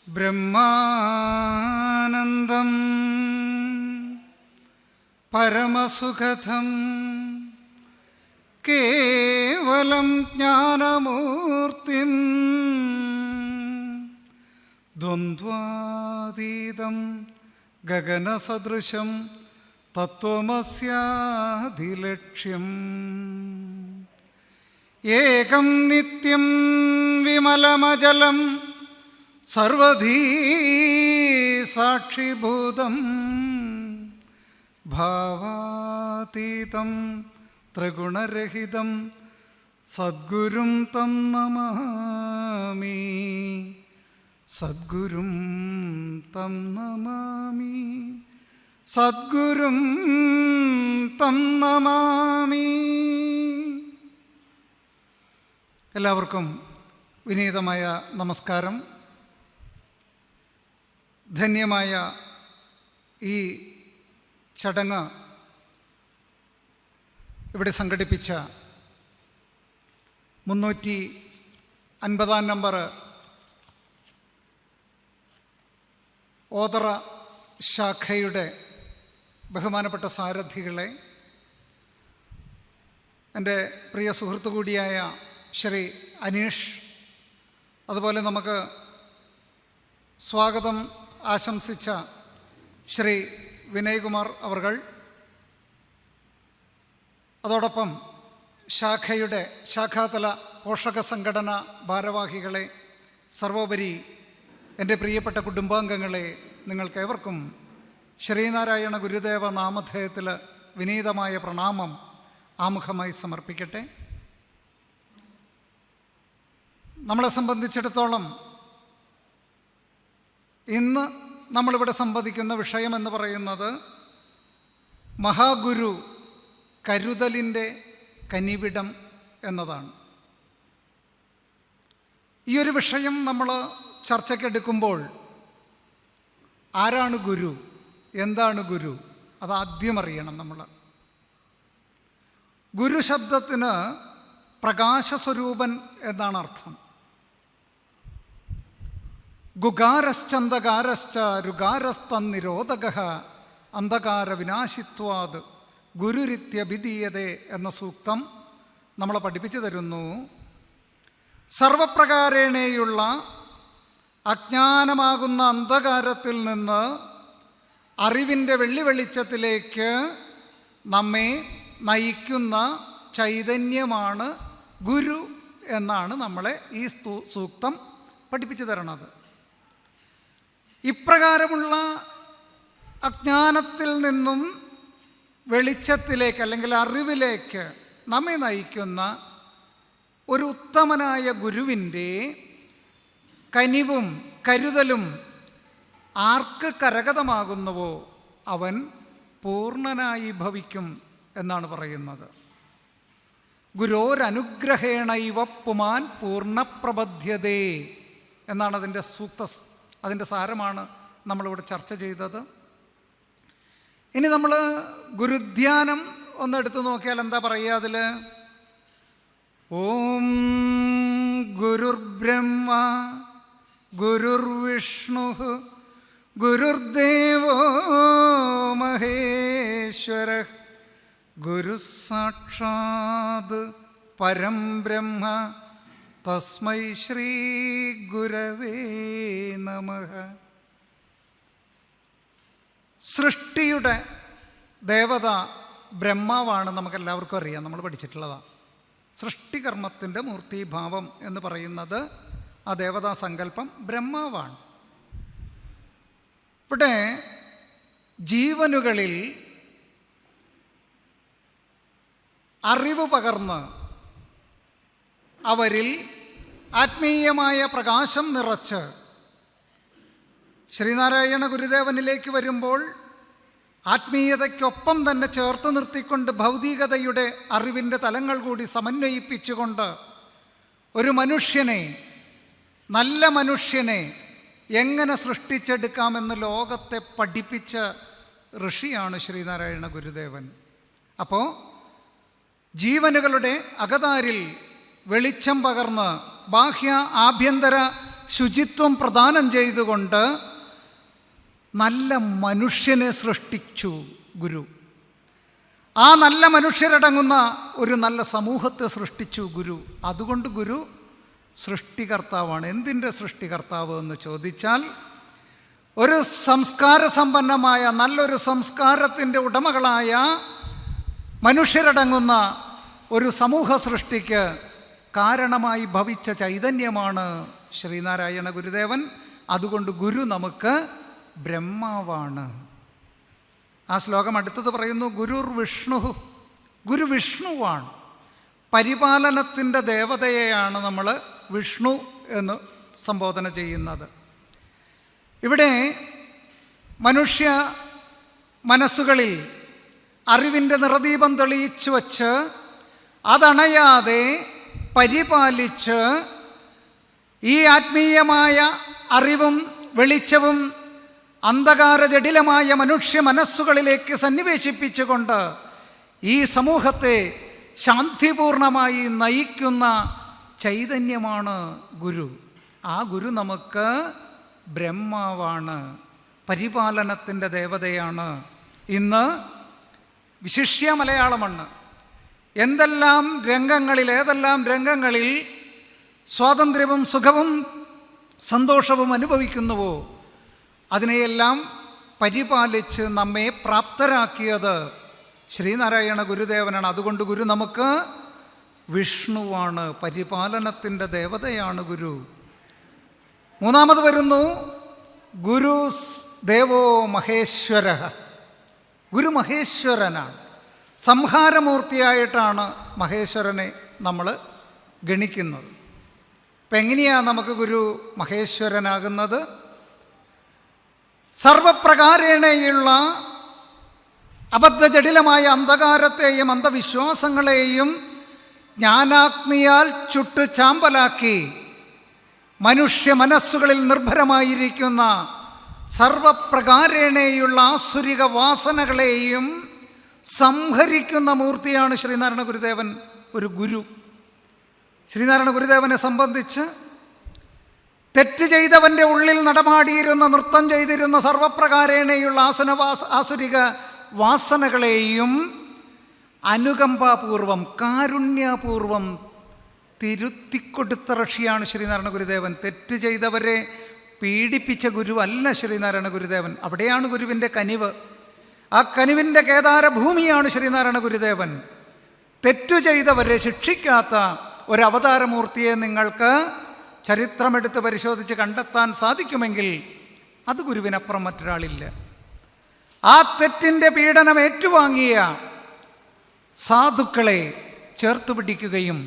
ബ്രഹ്മാനന്ദം പരമസുഖദം കേവലം ജ്ഞാനമൂർത്തിം ദ്വന്ദ്വാതീതം ഗഗനസദൃശം തത്വമസ്യാധിലക്ഷ്യം ഏകം നിത്യം വിമലമജലം സർവധീ സാക്ഷിഭൂതം ഭാവാതീതം ത്രിഗുണരഹിതം സദ്ഗുരും തം നമാമി, സദ്ഗുരും തം നമാമി, സദ്ഗുരും തം നമാമി. എല്ലാവർക്കും വിനീതമായ നമസ്കാരം. ധന്യമായ ഈ ചടങ്ങ് ഇവിടെ സംഘടിപ്പിച്ച 350 നമ്പർ ഓതറ ശാഖയുടെ ബഹുമാനപ്പെട്ട സാരഥികളെ, എൻ്റെ പ്രിയ സുഹൃത്തു കൂടിയായ ശ്രീ അനീഷ്, അതുപോലെ നമുക്ക് സ്വാഗതം ആശംസിച്ച ശ്രീ വിനയ്കുമാർ അവർകൾ, അതോടൊപ്പം ശാഖയുടെ ശാഖാതല പോഷക സംഘടന ഭാരവാഹികളെ, സർവോപരി എൻ്റെ പ്രിയപ്പെട്ട കുടുംബാംഗങ്ങളെ, നിങ്ങൾക്കേവർക്കും ശ്രീനാരായണ ഗുരുദേവ നാമധേയത്തിൽ വിനീതമായ പ്രണാമം ആമുഖമായി സമർപ്പിക്കട്ടെ. നമ്മളെ സംബന്ധിച്ചിടത്തോളം ഇന്ന് നമ്മളിവിടെ സംവദിക്കുന്ന വിഷയമെന്ന് പറയുന്നത് മഹാഗുരു കരുതലിൻ്റെ കനിവിടം എന്നതാണ്. ഈ ഒരു വിഷയം നമ്മൾ ചർച്ചയ്ക്കെടുക്കുമ്പോൾ ആരാണ് ഗുരു, എന്താണ് ഗുരു, അതാദ്യം അറിയണം നമ്മൾ. ഗുരു ശബ്ദത്തിന് പ്രകാശസ്വരൂപൻ എന്നാണ് അർത്ഥം. ഗുഗാരശ്ചന്ധകാരശ്ച രുഗാരസ്തന്നിരോധകഃ അന്ധകാര വിനാശിത്വാത് ഗുരുരിത്യഭിധീയതേ എന്ന സൂക്തം നമ്മളെ പഠിപ്പിച്ചു തരുന്നു. സർവപ്രകാരേണയുള്ള അജ്ഞാനമാകുന്ന അന്ധകാരത്തിൽ നിന്ന് അറിവിൻ്റെ വെള്ളിവെളിച്ചത്തിലേക്ക് നമ്മെ നയിക്കുന്ന ചൈതന്യമാണ് ഗുരു എന്നാണ് നമ്മളെ ഈ സൂക്തം പഠിപ്പിച്ചു തരണത്. ഇപ്രകാരമുള്ള അജ്ഞാനത്തിൽ നിന്നും വെളിച്ചത്തിലേക്ക് അല്ലെങ്കിൽ അറിവിലേക്ക് നമ്മെ നയിക്കുന്ന ഒരു ഉത്തമനായ ഗുരുവിൻ്റെ കനിവും കരുതലും ആർക്ക് കരഗതമാകുന്നുവോ അവൻ പൂർണ്ണനായി ഭവിക്കും എന്നാണ് പറയുന്നത്. ഗുരോരനുഗ്രഹേണൈവ പുമാൻ പൂർണ്ണപ്രബധ്യതേ എന്നാണ് അതിൻ്റെ സാരമാണ് നമ്മളിവിടെ ചർച്ച ചെയ്തത്. ഇനി നമ്മൾ ഗുരുധ്യാനം ഒന്നെടുത്ത് നോക്കിയാൽ എന്താ പറയുക അതിൽ? ഓം ഗുരുർബ്രഹ്മ ഗുരുർവിഷ്ണു ഗുരുർദേവോ മഹേശ്വര ഗുരുസാക്ഷാത് പരം ബ്രഹ്മ തസ്മൈ ശ്രീ ഗുരവേ നമഃ. സൃഷ്ടിയുടെ ദേവത ബ്രഹ്മാവാണ്, നമുക്കെല്ലാവർക്കും അറിയാം, നമ്മൾ പഠിച്ചിട്ടുള്ളതാണ്. സൃഷ്ടികർമ്മത്തിൻ്റെ മൂർത്തിഭാവം എന്ന് പറയുന്നത് ആ ദേവതാ സങ്കല്പം ബ്രഹ്മാവാണ്. ഇവിടെ ജീവനുകളിൽ അറിവ് പകർന്ന് അവരിൽ ആത്മീയമായ പ്രകാശം നിറച്ച് ശ്രീനാരായണ ഗുരുദേവനിലേക്ക് വരുമ്പോൾ ആത്മീയതയ്ക്കൊപ്പം തന്നെ ചേർത്ത് നിർത്തിക്കൊണ്ട് ഭൗതികതയുടെ അറിവിൻ്റെ തലങ്ങൾ കൂടി സമന്വയിപ്പിച്ചുകൊണ്ട് ഒരു മനുഷ്യനെ, നല്ല മനുഷ്യനെ എങ്ങനെ സൃഷ്ടിച്ചെടുക്കാമെന്ന് ലോകത്തെ പഠിപ്പിച്ച ഋഷിയാണ് ശ്രീനാരായണ ഗുരുദേവൻ. അപ്പോൾ ജീവനുകളുടെ അകതാരിൽ വെളിച്ചം പകർന്ന് ബാഹ്യ ആഭ്യന്തര ശുചിത്വം പ്രദാനം ചെയ്തുകൊണ്ട് നല്ല മനുഷ്യനെ സൃഷ്ടിച്ചു ഗുരു. ആ നല്ല മനുഷ്യരടങ്ങുന്ന ഒരു നല്ല സമൂഹത്തെ സൃഷ്ടിച്ചു ഗുരു. അതുകൊണ്ട് ഗുരു സൃഷ്ടികർത്താവാണ്. എന്തിൻ്റെ സൃഷ്ടികർത്താവ് എന്ന് ചോദിച്ചാൽ, ഒരു സംസ്കാര സമ്പന്നമായ നല്ലൊരു സംസ്കാരത്തിൻ്റെ ഉടമകളായ മനുഷ്യരടങ്ങുന്ന ഒരു സമൂഹ സൃഷ്ടിക്ക് കാരണമായി ഭവിച്ച ചൈതന്യമാണ് ശ്രീനാരായണ ഗുരുദേവൻ. അതുകൊണ്ട് ഗുരു നമുക്ക് ബ്രഹ്മാവാണ്. ആ ശ്ലോകം അടുത്തത് പറയുന്നു, ഗുരുർ വിഷ്ണു. ഗുരു വിഷ്ണുവാണ്. പരിപാലനത്തിൻ്റെ ദേവതയെയാണ് നമ്മൾ വിഷ്ണു എന്ന് സംബോധന ചെയ്യുന്നത്. ഇവിടെ മനുഷ്യ മനസ്സുകളിൽ അറിവിൻ്റെ നിറദീപം തെളിയിച്ചു വച്ച് അതണയാതെ പരിപാലിച്ച് ഈ ആത്മീയമായ അറിവും വെളിച്ചവും അന്ധകാര ജടിലമായ മനുഷ്യ മനസ്സുകളിലേക്ക് സന്നിവേശിപ്പിച്ചുകൊണ്ട് ഈ സമൂഹത്തെ ശാന്തിപൂർണമായി നയിക്കുന്ന ചൈതന്യമാണ് ഗുരു. ആ ഗുരു നമുക്ക് ബ്രഹ്മാവാണ്, പരിപാലനത്തിൻ്റെ ദേവതയാണ്. ഇന്ന് വിശിഷ്യ മലയാളമണ്ണ് ഏതെല്ലാം രംഗങ്ങളിൽ സ്വാതന്ത്ര്യവും സുഖവും സന്തോഷവും അനുഭവിക്കുന്നുവോ അതിനെയെല്ലാം പരിപാലിച്ച് നമ്മെ പ്രാപ്തരാക്കിയത് ശ്രീനാരായണ ഗുരുദേവനാണ്. അതുകൊണ്ട് ഗുരു നമുക്ക് വിഷ്ണുവാണ്, പരിപാലനത്തിൻ്റെ ദേവതയാണ് ഗുരു. മൂന്നാമത് വരുന്നു ഗുരു ദേവോ മഹേശ്വര. ഗുരു മഹേശ്വരനാണ്. സംഹാരമൂർത്തിയായിട്ടാണ് മഹേശ്വരനെ നമ്മൾ ഗണിക്കുന്നത്. ഇപ്പം എങ്ങനെയാണ് നമുക്ക് ഗുരു മഹേശ്വരനാകുന്നത്? സർവപ്രകാരേണയുള്ള അബദ്ധജടിലമായ അന്ധകാരത്തെയും അന്ധവിശ്വാസങ്ങളെയും ജ്ഞാനാഗ്നിയാൽ ചുട്ട് ചാമ്പലാക്കി മനുഷ്യ മനസ്സുകളിൽ നിർഭരമായിരിക്കുന്ന സർവപ്രകാരേണയുള്ള ആസുരിക വാസനകളെയും സംഹരിക്കുന്ന മൂർത്തിയാണ് ശ്രീനാരായണ ഗുരുദേവൻ. ഒരു ഗുരു ശ്രീനാരായണ ഗുരുദേവനെ സംബന്ധിച്ച് തെറ്റ് ചെയ്തവൻ്റെ ഉള്ളിൽ നടമാടിയിരുന്ന, നൃത്തം ചെയ്തിരുന്ന സർവപ്രകാരേണയുള്ള ആസുരിക വാസനകളെയും അനുകമ്പാപൂർവം കാരുണ്യപൂർവം തിരുത്തിക്കൊടുത്ത ഋഷിയാണ് ശ്രീനാരായണ ഗുരുദേവൻ. തെറ്റ് ചെയ്തവരെ പീഡിപ്പിച്ച ഗുരു അല്ല ശ്രീനാരായണ ഗുരുദേവൻ. അവിടെയാണ് ഗുരുവിൻ്റെ കനിവ്. ആ കനിവിൻ്റെ കേദാരഭൂമിയാണ് ശ്രീനാരായണ ഗുരുദേവൻ. തെറ്റു ചെയ്തവരെ ശിക്ഷിക്കാത്ത ഒരവതാരമൂർത്തിയെ നിങ്ങൾക്ക് ചരിത്രമെടുത്ത് പരിശോധിച്ച് കണ്ടെത്താൻ സാധിക്കുമെങ്കിൽ അത് ഗുരുവിനപ്പുറം മറ്റൊരാളില്ല. ആ തെറ്റിൻ്റെ പീഡനം ഏറ്റുവാങ്ങിയ സാധുക്കളെ ചേർത്തു പിടിക്കുകയും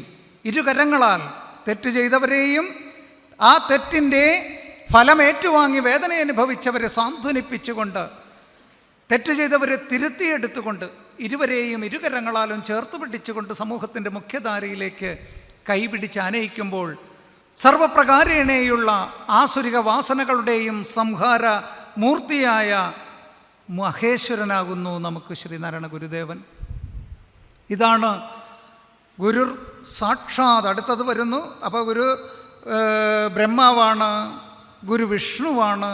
ഇരുകരങ്ങളാൽ തെറ്റ് ചെയ്തവരെയും ആ തെറ്റിൻ്റെ ഫലം ഏറ്റുവാങ്ങി വേദന അനുഭവിച്ചവരെ സാന്ത്വനിപ്പിച്ചുകൊണ്ട് തെറ്റ് ചെയ്തവരെ തിരുത്തിയെടുത്തുകൊണ്ട് ഇരുവരെയും ഇരുകരങ്ങളാലും ചേർത്ത് പിടിച്ചുകൊണ്ട് സമൂഹത്തിൻ്റെ മുഖ്യധാരയിലേക്ക് കൈപിടിച്ച് ആനയിക്കുമ്പോൾ സർവപ്രകാരേണയുള്ള ആസുരിക വാസനകളുടെയും സംഹാര മൂർത്തിയായ മഹേശ്വരനാകുന്നു നമുക്ക് ശ്രീനാരായണ ഗുരുദേവൻ. ഇതാണ് ഗുരു സാക്ഷാത്. അടുത്തത് വരുന്നു. അപ്പോൾ ഗുരു ബ്രഹ്മാവാണ്, ഗുരു വിഷ്ണുവാണ്,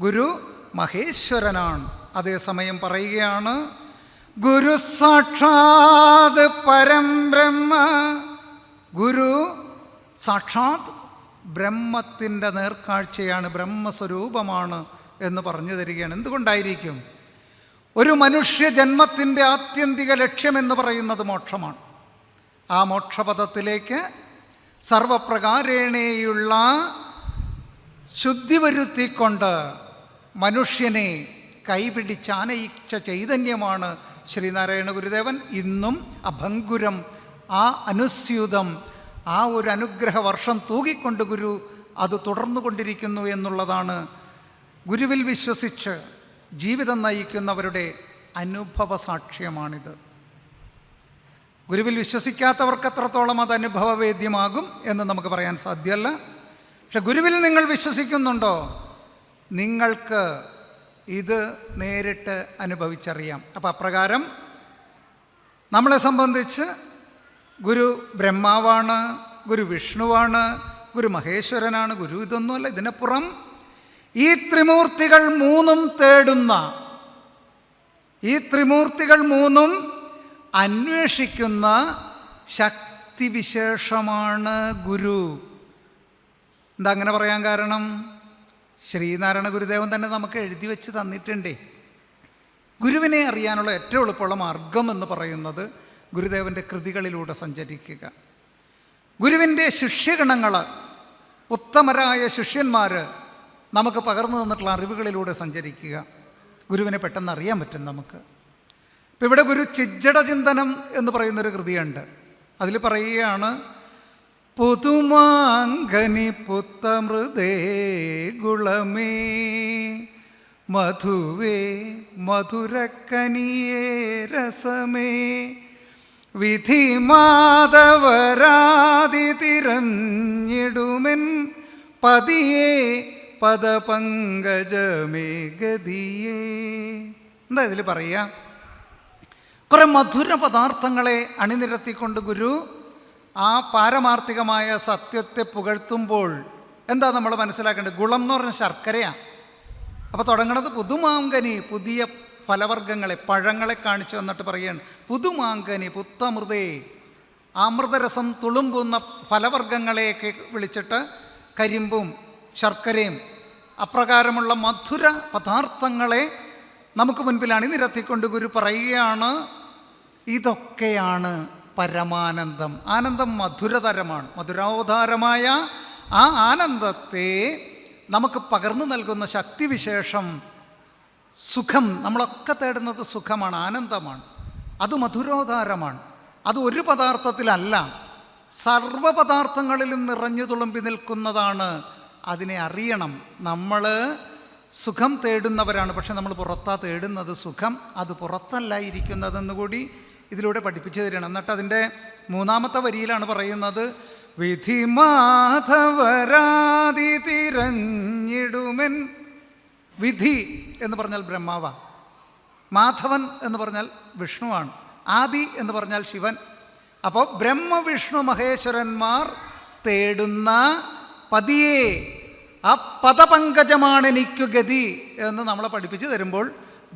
ഗുരു മഹേശ്വരനാണ്. അതേസമയം പറയുകയാണ് ഗുരു സാക്ഷാത് പരം ബ്രഹ്മ. ഗുരു സാക്ഷാത് ബ്രഹ്മത്തിൻ്റെ നേർക്കാഴ്ചയാണ്, ബ്രഹ്മസ്വരൂപമാണ് എന്ന് പറഞ്ഞു തരികയാണ്. എന്തുകൊണ്ടായിരിക്കും? ഒരു മനുഷ്യ ജന്മത്തിൻ്റെ ആത്യന്തിക ലക്ഷ്യമെന്ന് പറയുന്നത് മോക്ഷമാണ്. ആ മോക്ഷപദത്തിലേക്ക് സർവപ്രകാരേണയുള്ള ശുദ്ധി വരുത്തിക്കൊണ്ട് മനുഷ്യനെ കൈപിടിച്ചാനയിച്ച ചൈതന്യമാണ് ശ്രീനാരായണ ഗുരുദേവൻ. ഇന്നും അഭംഗുരം, ആ അനുസ്യൂതം, ആ ഒരു അനുഗ്രഹ വർഷം തൂകിക്കൊണ്ട് ഗുരു അത് തുടർന്നു കൊണ്ടിരിക്കുന്നു എന്നുള്ളതാണ് ഗുരുവിൽ വിശ്വസിച്ച് ജീവിതം നയിക്കുന്നവരുടെ അനുഭവ സാക്ഷ്യമാണിത്. ഗുരുവിൽ വിശ്വസിക്കാത്തവർക്ക് എത്രത്തോളം അത് അനുഭവവേദ്യമാകും എന്ന് നമുക്ക് പറയാൻ സാധ്യമല്ല. പക്ഷെ ഗുരുവിൽ നിങ്ങൾ വിശ്വസിക്കുന്നുണ്ടോ, നിങ്ങൾക്ക് ഇത് നേരിട്ട് അനുഭവിച്ചറിയാം. അപ്പം അപ്രകാരം നമ്മളെ സംബന്ധിച്ച് ഗുരു ബ്രഹ്മാവാണ്, ഗുരു വിഷ്ണുവാണ്, ഗുരു മഹേശ്വരനാണ്. ഗുരു ഇതൊന്നുമല്ല. ഇതിനപ്പുറം ഈ ത്രിമൂർത്തികൾ മൂന്നും തേടുന്ന, ഈ ത്രിമൂർത്തികൾ മൂന്നും അന്വേഷിക്കുന്ന ശക്തിവിശേഷമാണ് ഗുരു. എന്താ അങ്ങനെ പറയാൻ കാരണം? ശ്രീനാരായണ ഗുരുദേവൻ തന്നെ നമുക്ക് എഴുതി വെച്ച് തന്നിട്ടുണ്ടേ. ഗുരുവിനെ അറിയാനുള്ള ഏറ്റവും എളുപ്പമുള്ള മാർഗം എന്ന് പറയുന്നത് ഗുരുദേവൻ്റെ കൃതികളിലൂടെ സഞ്ചരിക്കുക. ഗുരുവിൻ്റെ ശിഷ്യഗണങ്ങൾ, ഉത്തമരായ ശിഷ്യന്മാർ നമുക്ക് പകർന്നു തന്നിട്ടുള്ള അറിവുകളിലൂടെ സഞ്ചരിക്കുക. ഗുരുവിനെ പെട്ടെന്ന് അറിയാൻ പറ്റും നമുക്ക്. ഇപ്പം ഇവിടെ ഗുരു ചിജ്ജട ചിന്തനം എന്ന് പറയുന്നൊരു കൃതിയുണ്ട്. അതിൽ പറയുകയാണ്, പുതുമാങ്കനി പുത്തമൃതേ ഗുളമേ മധുവേ മധുരക്കനിയേ രസമേ വിധി മാധവരാതി തിരഞ്ഞിടുമെൻ പതിയേ പദപങ്കജമേ ഗതിയേ. എന്താ ഇതിൽ പറയുക? കുറേ മധുര പദാർത്ഥങ്ങളെ അണിനിരത്തിക്കൊണ്ട് ഗുരു ആ പാരമാർത്ഥികമായ സത്യത്തെ പുകഴ്ത്തുമ്പോൾ എന്താ നമ്മൾ മനസ്സിലാക്കേണ്ടത്? ഗുളം എന്ന് പറഞ്ഞ ശർക്കരയാണ്. അപ്പോൾ തുടങ്ങണത് പുതുമാങ്കനി, പുതിയ ഫലവർഗ്ഗങ്ങളെ, പഴങ്ങളെ കാണിച്ചു വന്നിട്ട് പറയുകയാണ്, പുതുമാങ്കനി പുത്തമൃതേ, അമൃതരസം തുളുമ്പുന്ന ഫലവർഗ്ഗങ്ങളെയൊക്കെ വിളിച്ചിട്ട് കരിമ്പും ശർക്കരയും അപ്രകാരമുള്ള മധുര പദാർത്ഥങ്ങളെ നമുക്ക് മുൻപിൽ അണിനിരത്തിക്കൊണ്ട് ഗുരു പറയുകയാണ്, ഇതൊക്കെയാണ് പരമാനന്ദം. ആനന്ദം മധുരതരമാണ്. മധുരോധാരമായ ആ ആനന്ദത്തെ നമുക്ക് പകർന്നു നൽകുന്ന ശക്തിവിശേഷം സുഖം. നമ്മളൊക്കെ തേടുന്നത് സുഖമാണ്, ആനന്ദമാണ്. അത് മധുരോധാരമാണ്. അത് ഒരു പദാർത്ഥത്തിലല്ല, സർവപദാർത്ഥങ്ങളിലും നിറഞ്ഞു തുളുമ്പി നിൽക്കുന്നതാണ്. അതിനെ അറിയണം. നമ്മൾ സുഖം തേടുന്നവരാണ്, പക്ഷെ നമ്മൾ പുറത്താ തേടുന്നത് സുഖം. അത് പുറത്തല്ല ഇരിക്കുന്നതെന്ന് കൂടി ഇതിലൂടെ പഠിപ്പിച്ചു തരികയാണ്. എന്നിട്ട് അതിൻ്റെ 3-ാമത്തെ വരിയിലാണ് പറയുന്നത്, വിധി മാധവരാതി തിരഞ്ഞിടുമെൻ. വിധി എന്ന് പറഞ്ഞാൽ ബ്രഹ്മാവ, മാധവൻ എന്ന് പറഞ്ഞാൽ വിഷ്ണുവാണ്, ആദി എന്ന് പറഞ്ഞാൽ ശിവൻ. അപ്പോൾ ബ്രഹ്മ വിഷ്ണു മഹേശ്വരന്മാർ തേടുന്ന പതിയെ, ആ പദപങ്കജമാണ് എനിക്കു ഗതി എന്ന് നമ്മളെ പഠിപ്പിച്ചു തരുമ്പോൾ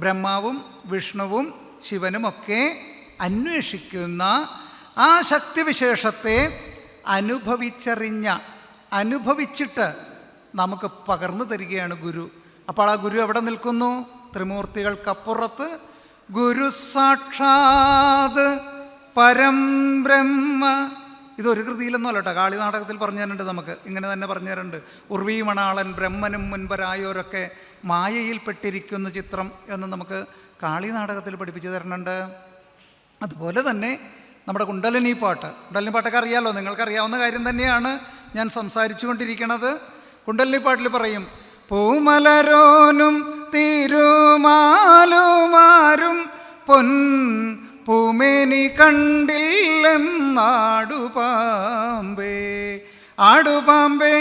ബ്രഹ്മാവും വിഷ്ണുവും ശിവനുമൊക്കെ അന്വേഷിക്കുന്ന ആ ശക്തിവിശേഷത്തെ അനുഭവിച്ചിട്ട് നമുക്ക് പകർന്നു തരികയാണ് ഗുരു. അപ്പോൾ ആ ഗുരു എവിടെ നിൽക്കുന്നു? ത്രിമൂർത്തികൾക്കപ്പുറത്ത് ഗുരു സാക്ഷാത് പരം ബ്രഹ്മ. ഇതൊരു കൃതിയിലൊന്നും അല്ല കേട്ടോ, കാളി നാടകത്തിൽ പറഞ്ഞു തരുന്നുണ്ട്. നമുക്ക് ഇങ്ങനെ തന്നെ പറഞ്ഞു തരുന്നുണ്ട്, ഉർവീമണാളൻ ബ്രഹ്മനും മുൻപരായോരൊക്കെ മായയിൽപ്പെട്ടിരിക്കുന്ന ചിത്രം എന്ന് നമുക്ക് കാളി നാടകത്തിൽ പഠിപ്പിച്ചു തരുന്നുണ്ട്. അതുപോലെ തന്നെ നമ്മുടെ കുണ്ടലിനി പാട്ടൊക്കെ അറിയാമല്ലോ, നിങ്ങൾക്കറിയാവുന്ന കാര്യം തന്നെയാണ് ഞാൻ സംസാരിച്ചു കൊണ്ടിരിക്കുന്നത്. കുണ്ടലിനി പാട്ടിൽ പറയും, പൂമലരോനും തിരുമാലുമാരും പൊൻ പൂമേനി കണ്ടില്ലെന്നാടുപാമ്പേ, ആടുപാമ്പേ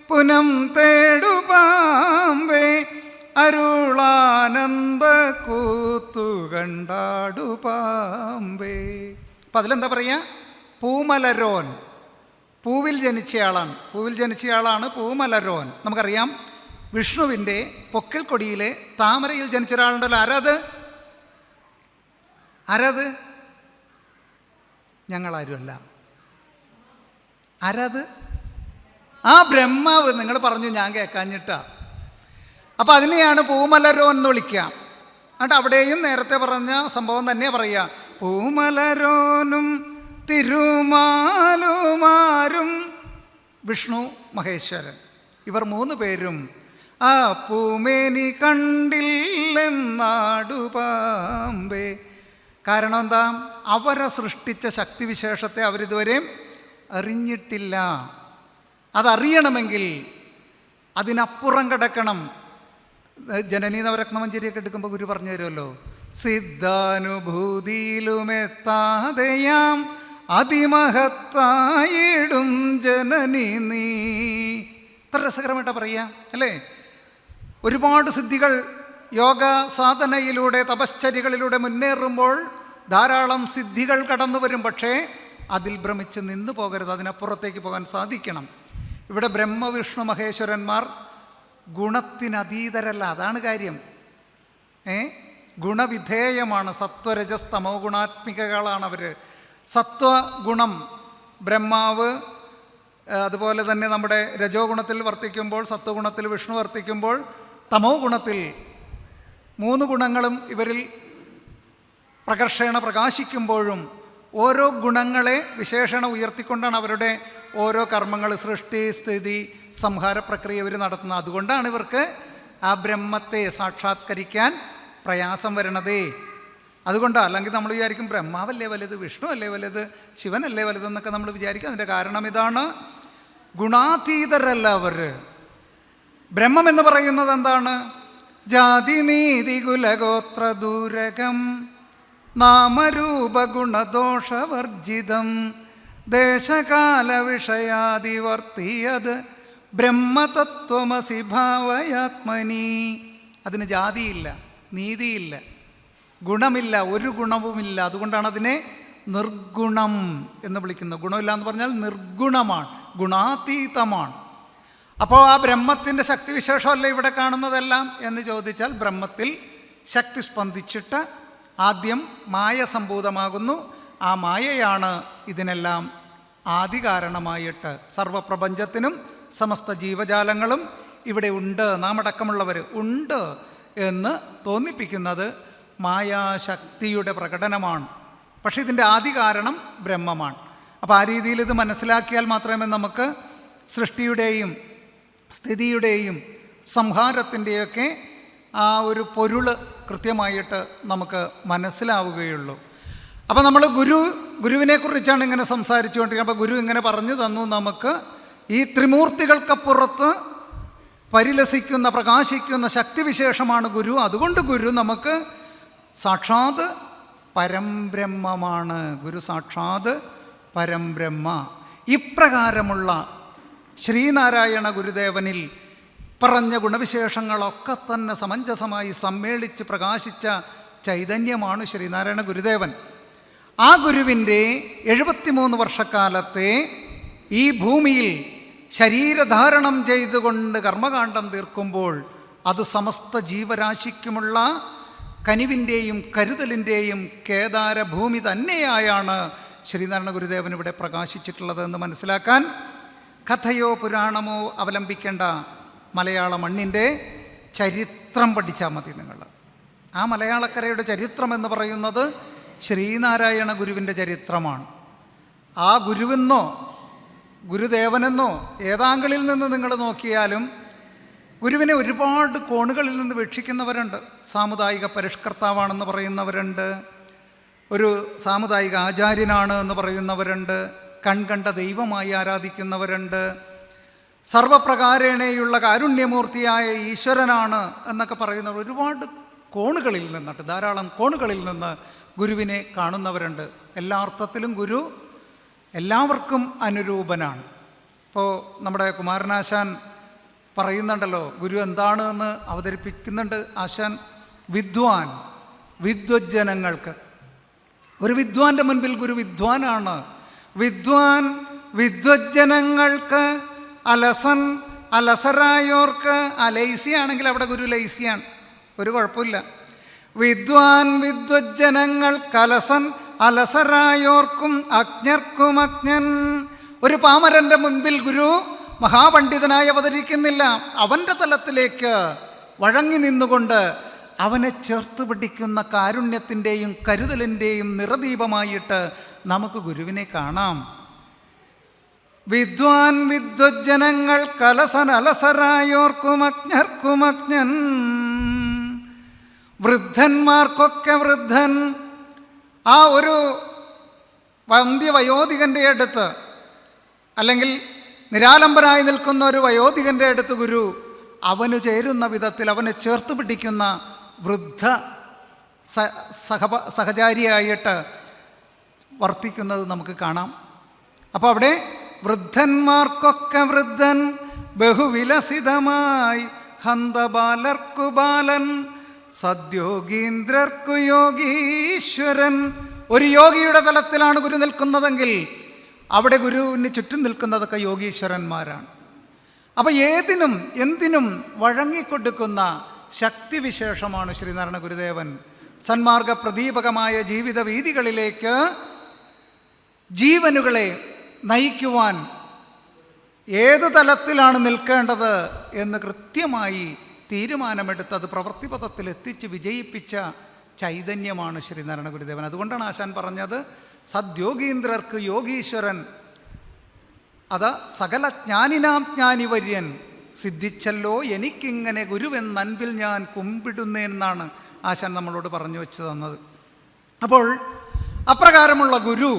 പുനം തേടുപാമ്പേ, അരുളാനന്ദ കൂത്തുകണ്ടാടുപാമ്പേ. അപ്പം അതിലെന്താ പറയുക? പൂമലരോൻ, പൂവിൽ ജനിച്ചയാളാണ് പൂമലരോൻ. നമുക്കറിയാം, വിഷ്ണുവിൻ്റെ പൊക്കിൾ കൊടിയിലെ താമരയിൽ ജനിച്ച ഒരാളുണ്ടല്ലോ. ആരാത്? ഞങ്ങളാരുമല്ല. ആരാത്? ആ ബ്രഹ്മാവ്. നിങ്ങൾ പറഞ്ഞു, ഞാൻ കേൾക്കാഞ്ഞിട്ടാ. അപ്പം അതിനെയാണ് പൂമലരോൻ എന്ന് വിളിക്കുക. എന്നിട്ട് അവിടെയും നേരത്തെ പറഞ്ഞ സംഭവം തന്നെ പറയുക, പൂമലരോനും തിരുമാലുമാരും വിഷ്ണു മഹേശ്വരൻ, ഇവർ 3 പേരും ആ പൂമേനി കണ്ടില്ലെന്നാടുപാമ്പേ. കാരണം എന്താ? അവരെ സൃഷ്ടിച്ച ശക്തിവിശേഷത്തെ അവരിതുവരെയും അറിഞ്ഞിട്ടില്ല. അതറിയണമെങ്കിൽ അതിനപ്പുറം കിടക്കണം. ജനനീ നവരത്നമഞ്ജരിയൊക്കെ എടുക്കുമ്പോൾ ഗുരു പറഞ്ഞു തരുമല്ലോ, സിദ്ധാനുഭൂതിയിലുമെത്താതെയാം അതിമഹത്തായിടും ജനനി നീ. ഇത്ര രസകരമായിട്ടാണ് പറയുക അല്ലേ? ഒരുപാട് സിദ്ധികൾ യോഗ സാധനയിലൂടെ തപശ്ചര്യകളിലൂടെ മുന്നേറുമ്പോൾ ധാരാളം സിദ്ധികൾ കടന്നു വരും. പക്ഷേ അതിൽ ഭ്രമിച്ച് നിന്നു പോകരുത്, അതിനപ്പുറത്തേക്ക് പോകാൻ സാധിക്കണം. ഇവിടെ ബ്രഹ്മ വിഷ്ണു മഹേശ്വരന്മാർ ഗുണത്തിനതീതരല്ല, അതാണ് കാര്യം. ഗുണവിധേയമാണ്. സത്വരജസ് തമോ ഗുണാത്മികകളാണ് അവർ. സത്വഗുണം ബ്രഹ്മാവ്, അതുപോലെ തന്നെ നമ്മുടെ രജോ ഗുണത്തിൽ വർത്തിക്കുമ്പോൾ, സത്വഗുണത്തിൽ വിഷ്ണു വർത്തിക്കുമ്പോൾ, തമോ ഗുണത്തിൽ 3 ഗുണങ്ങളും ഇവരിൽ പ്രകർഷേണ പ്രകാശിക്കുമ്പോഴും ഓരോ ഗുണങ്ങളെ വിശേഷണ ഉയർത്തിക്കൊണ്ടാണ് അവരുടെ ഓരോ കർമ്മങ്ങൾ, സൃഷ്ടി സ്ഥിതി സംഹാര പ്രക്രിയ ഇവർ നടത്തുന്നത്. അതുകൊണ്ടാണ് ഇവർക്ക് ആ ബ്രഹ്മത്തെ സാക്ഷാത്കരിക്കാൻ പ്രയാസം വരണതേ. അതുകൊണ്ടാണ്. അല്ലെങ്കിൽ നമ്മൾ വിചാരിക്കും ബ്രഹ്മാവല്ലേ വലുത്, വിഷ്ണു അല്ലേ വലുത്, ശിവനല്ലേ വലുതെന്നൊക്കെ നമ്മൾ വിചാരിക്കും. അതിൻ്റെ കാരണം ഇതാണ്, ഗുണാതീതരല്ല അവർ. ബ്രഹ്മം എന്ന് പറയുന്നത് എന്താണ്? ജാതി നീതി കുലഗോത്ര ദൂരകം നാമരൂപഗുണദോഷവർജിതം ദേശകാല വിഷയാദിവർത്തിയത് ബ്രഹ്മതത്വമസി ഭാവയാത്മനി. അതിന് ജാതിയില്ല, നീതിയില്ല, ഗുണമില്ല, ഒരു ഗുണവുമില്ല. അതുകൊണ്ടാണ് അതിനെ നിർഗുണം എന്ന് വിളിക്കുന്നത്. ഗുണമില്ല എന്ന് പറഞ്ഞാൽ നിർഗുണമാണ്, ഗുണാതീതമാണ്. അപ്പോൾ ആ ബ്രഹ്മത്തിൻ്റെ ശക്തിവിശേഷമല്ല ഇവിടെ കാണുന്നതെല്ലാം എന്ന് ചോദിച്ചാൽ, ബ്രഹ്മത്തിൽ ശക്തി സ്പന്ദിച്ചിട്ട് ആദ്യം മായ സംഭൂതമാകുന്നു. ആ മായയാണ് ഇതിനെല്ലാം ആദികാരണമായിട്ട് സർവപ്രപഞ്ചത്തിനും സമസ്ത ജീവജാലങ്ങളും ഇവിടെ ഉണ്ട്, നാം അടക്കമുള്ളവർ ഉണ്ട് എന്ന് തോന്നിപ്പിക്കുന്നത് മായാശക്തിയുടെ പ്രകടനമാണ്. പക്ഷേ ഇതിൻ്റെ ആദികാരണം ബ്രഹ്മമാണ്. അപ്പോൾ ആ രീതിയിൽ ഇത് മനസ്സിലാക്കിയാൽ മാത്രമേ നമുക്ക് സൃഷ്ടിയുടെയും സ്ഥിതിയുടെയും സംഹാരത്തിൻ്റെയൊക്കെ ആ ഒരു പൊരുള് കൃത്യമായിട്ട് നമുക്ക് മനസ്സിലാവുകയുള്ളൂ. അപ്പോൾ നമ്മൾ ഗുരുവിനെക്കുറിച്ചാണ് ഇങ്ങനെ സംസാരിച്ചുകൊണ്ടിരിക്കുന്നത്. അപ്പോൾ ഗുരു ഇങ്ങനെ പറഞ്ഞു തന്നു നമുക്ക്, ഈ ത്രിമൂർത്തികൾക്കപ്പുറത്ത് പരിലസിക്കുന്ന പ്രകാശിക്കുന്ന ശക്തിവിശേഷമാണ് ഗുരു. അതുകൊണ്ട് ഗുരു നമുക്ക് സാക്ഷാത് പരംബ്രഹ്മമാണ്. ഗുരു സാക്ഷാത് പരംബ്രഹ്മ. ഇപ്രകാരമുള്ള ശ്രീനാരായണ ഗുരുദേവനിൽ പറഞ്ഞ ഗുണവിശേഷങ്ങളൊക്കെ തന്നെ സമഞ്ജസമായി സമ്മേളിച്ച് പ്രകാശിച്ച ചൈതന്യമാണ് ശ്രീനാരായണ ഗുരുദേവൻ. ആ ഗുരുവിൻ്റെ 73 വർഷക്കാലത്തെ ഈ ഭൂമിയിൽ ശരീരധാരണം ചെയ്തുകൊണ്ട് കർമ്മകാണ്ഡം തീർക്കുമ്പോൾ അത് സമസ്ത ജീവരാശിക്കുമുള്ള കനിവിൻ്റെയും കരുതലിൻ്റെയും കേദാരഭൂമി തന്നെയായാണ് ശ്രീനാരായണ ഗുരുദേവൻ ഇവിടെ പ്രകാശിച്ചിട്ടുള്ളത് എന്ന് മനസ്സിലാക്കാൻ കഥയോ പുരാണമോ അവലംബിക്കേണ്ട മലയാള മണ്ണിൻ്റെ ചരിത്രം പഠിച്ചാൽ മതി നിങ്ങൾ. ആ മലയാളക്കരയുടെ ചരിത്രം എന്ന് പറയുന്നത് ശ്രീനാരായണ ഗുരുവിൻ്റെ ചരിത്രമാണ്. ആ ഗുരുവെന്നോ ഗുരുദേവനെന്നോ ഏതാങ്കളിൽ നിന്ന് നിങ്ങൾ നോക്കിയാലും ഗുരുവിനെ ഒരുപാട് കോണുകളിൽ നിന്ന് വീക്ഷിക്കുന്നവരുണ്ട്. സാമുദായിക പരിഷ്കർത്താവാണെന്ന് പറയുന്നവരുണ്ട്, ഒരു സാമുദായിക ആചാര്യനാണ് എന്ന് പറയുന്നവരുണ്ട്, കൺകണ്ട ദൈവമായി ആരാധിക്കുന്നവരുണ്ട്, സർവപ്രകാരേണയുള്ള കാരുണ്യമൂർത്തിയായ ഈശ്വരനാണ് എന്നൊക്കെ പറയുന്നവർ ഒരുപാട് കോണുകളിൽ നിന്നിട്ട്, ധാരാളം കോണുകളിൽ നിന്ന് ഗുരുവിനെ കാണുന്നവരുണ്ട്. എല്ലാ അർത്ഥത്തിലും ഗുരു എല്ലാവർക്കും അനുരൂപനാണ്. ഇപ്പോൾ നമ്മുടെ കുമാരനാശാൻ പറയുന്നുണ്ടല്ലോ, ഗുരു എന്താണ് എന്ന് അവതരിപ്പിക്കുന്നുണ്ട് ആശാൻ. വിദ്വാൻ, വിദ്വജ്ജനങ്ങൾക്ക്, ഒരു വിദ്വാൻ്റെ മുൻപിൽ ഗുരു വിദ്വാനാണ്. വിദ്വാൻ വിദ്വജ്ജനങ്ങൾക്ക്, അലസൻ അലസരായോർക്ക്. ലൈസിയാണെങ്കിൽ അവിടെ ഗുരു ലൈസിയാണ്, ഒരു കുഴപ്പമില്ല. വിദ്വാൻ വിദ്വജ്ജനങ്ങൾക്ക്, അലസൻ അലസരായോർക്കും, അജ്ഞർക്കും അജ്ഞൻ. ഒരു പാമരൻ്റെ മുൻപിൽ ഗുരു മഹാപണ്ഡിതനായി അവതരിക്കുന്നില്ല. അവൻ്റെ തലത്തിലേക്ക് വഴങ്ങി നിന്നുകൊണ്ട് അവനെ ചേർത്ത് പിടിക്കുന്ന കാരുണ്യത്തിൻ്റെയും കരുതലിൻ്റെയും നിറദീപമായിട്ട് നമുക്ക് ഗുരുവിനെ കാണാം. വിദ്വാൻ വിദ്വജ്ജനങ്ങൾ, കലസൻ അലസരായോർക്കും, അജ്ഞർക്കും അജ്ഞൻ. വൃദ്ധന്മാർക്കൊക്കെ വൃദ്ധൻ. ആ ഒരു വന്ധ്യവയോധികൻ്റെ അടുത്ത്, അല്ലെങ്കിൽ നിരാലംബനായി നിൽക്കുന്ന ഒരു വയോധികൻ്റെ അടുത്ത് ഗുരു അവന് ചേരുന്ന വിധത്തിൽ അവനെ ചേർത്ത് പിടിക്കുന്ന വൃദ്ധ സഹചാരിയായിട്ട് വർത്തിക്കുന്നത് നമുക്ക് കാണാം. അപ്പോൾ അവിടെ വൃദ്ധന്മാർക്കൊക്കെ വൃദ്ധൻ, ബഹുവിലസിതമായി ഹന്തബാലർക്കു ബാലൻ, സദ്യോഗീന്ദ്രർക്കു യോഗീശ്വരൻ. ഒരു യോഗിയുടെ തലത്തിലാണ് ഗുരു നിൽക്കുന്നതെങ്കിൽ അവിടെ ഗുരുവിന് ചുറ്റും നിൽക്കുന്നതൊക്കെ യോഗീശ്വരന്മാരാണ്. അപ്പോൾ ഏതിനും എന്തിനും വഴങ്ങിക്കൊടുക്കുന്ന ശക്തിവിശേഷമാണ് ശ്രീനാരായണ ഗുരുദേവൻ. സന്മാർഗ പ്രദീപകമായ ജീവിത വീതികളിലേക്ക് ജീവനുകളെ നയിക്കുവാൻ ഏതു തലത്തിലാണ് നിൽക്കേണ്ടത് എന്ന് കൃത്യമായി തീരുമാനമെടുത്ത് അത് പ്രവൃത്തിപഥത്തിൽ എത്തിച്ച് വിജയിപ്പിച്ച ചൈതന്യമാണ് ശ്രീനാരായണ ഗുരുദേവൻ. അതുകൊണ്ടാണ് ആശാൻ പറഞ്ഞത്, സദ്യോഗീന്ദ്രർക്ക് യോഗീശ്വരൻ അത് സകല ജ്ഞാനിനാം ജ്ഞാനിവര്യൻ സിദ്ധിച്ചല്ലോ എനിക്കിങ്ങനെ ഗുരുവെന്നൻപിൽ ഞാൻ കുമ്പിടുന്നേന്നാണ് ആശാൻ നമ്മളോട് പറഞ്ഞു വെച്ച് തന്നത്. അപ്പോൾ അപ്രകാരമുള്ള ഗുരു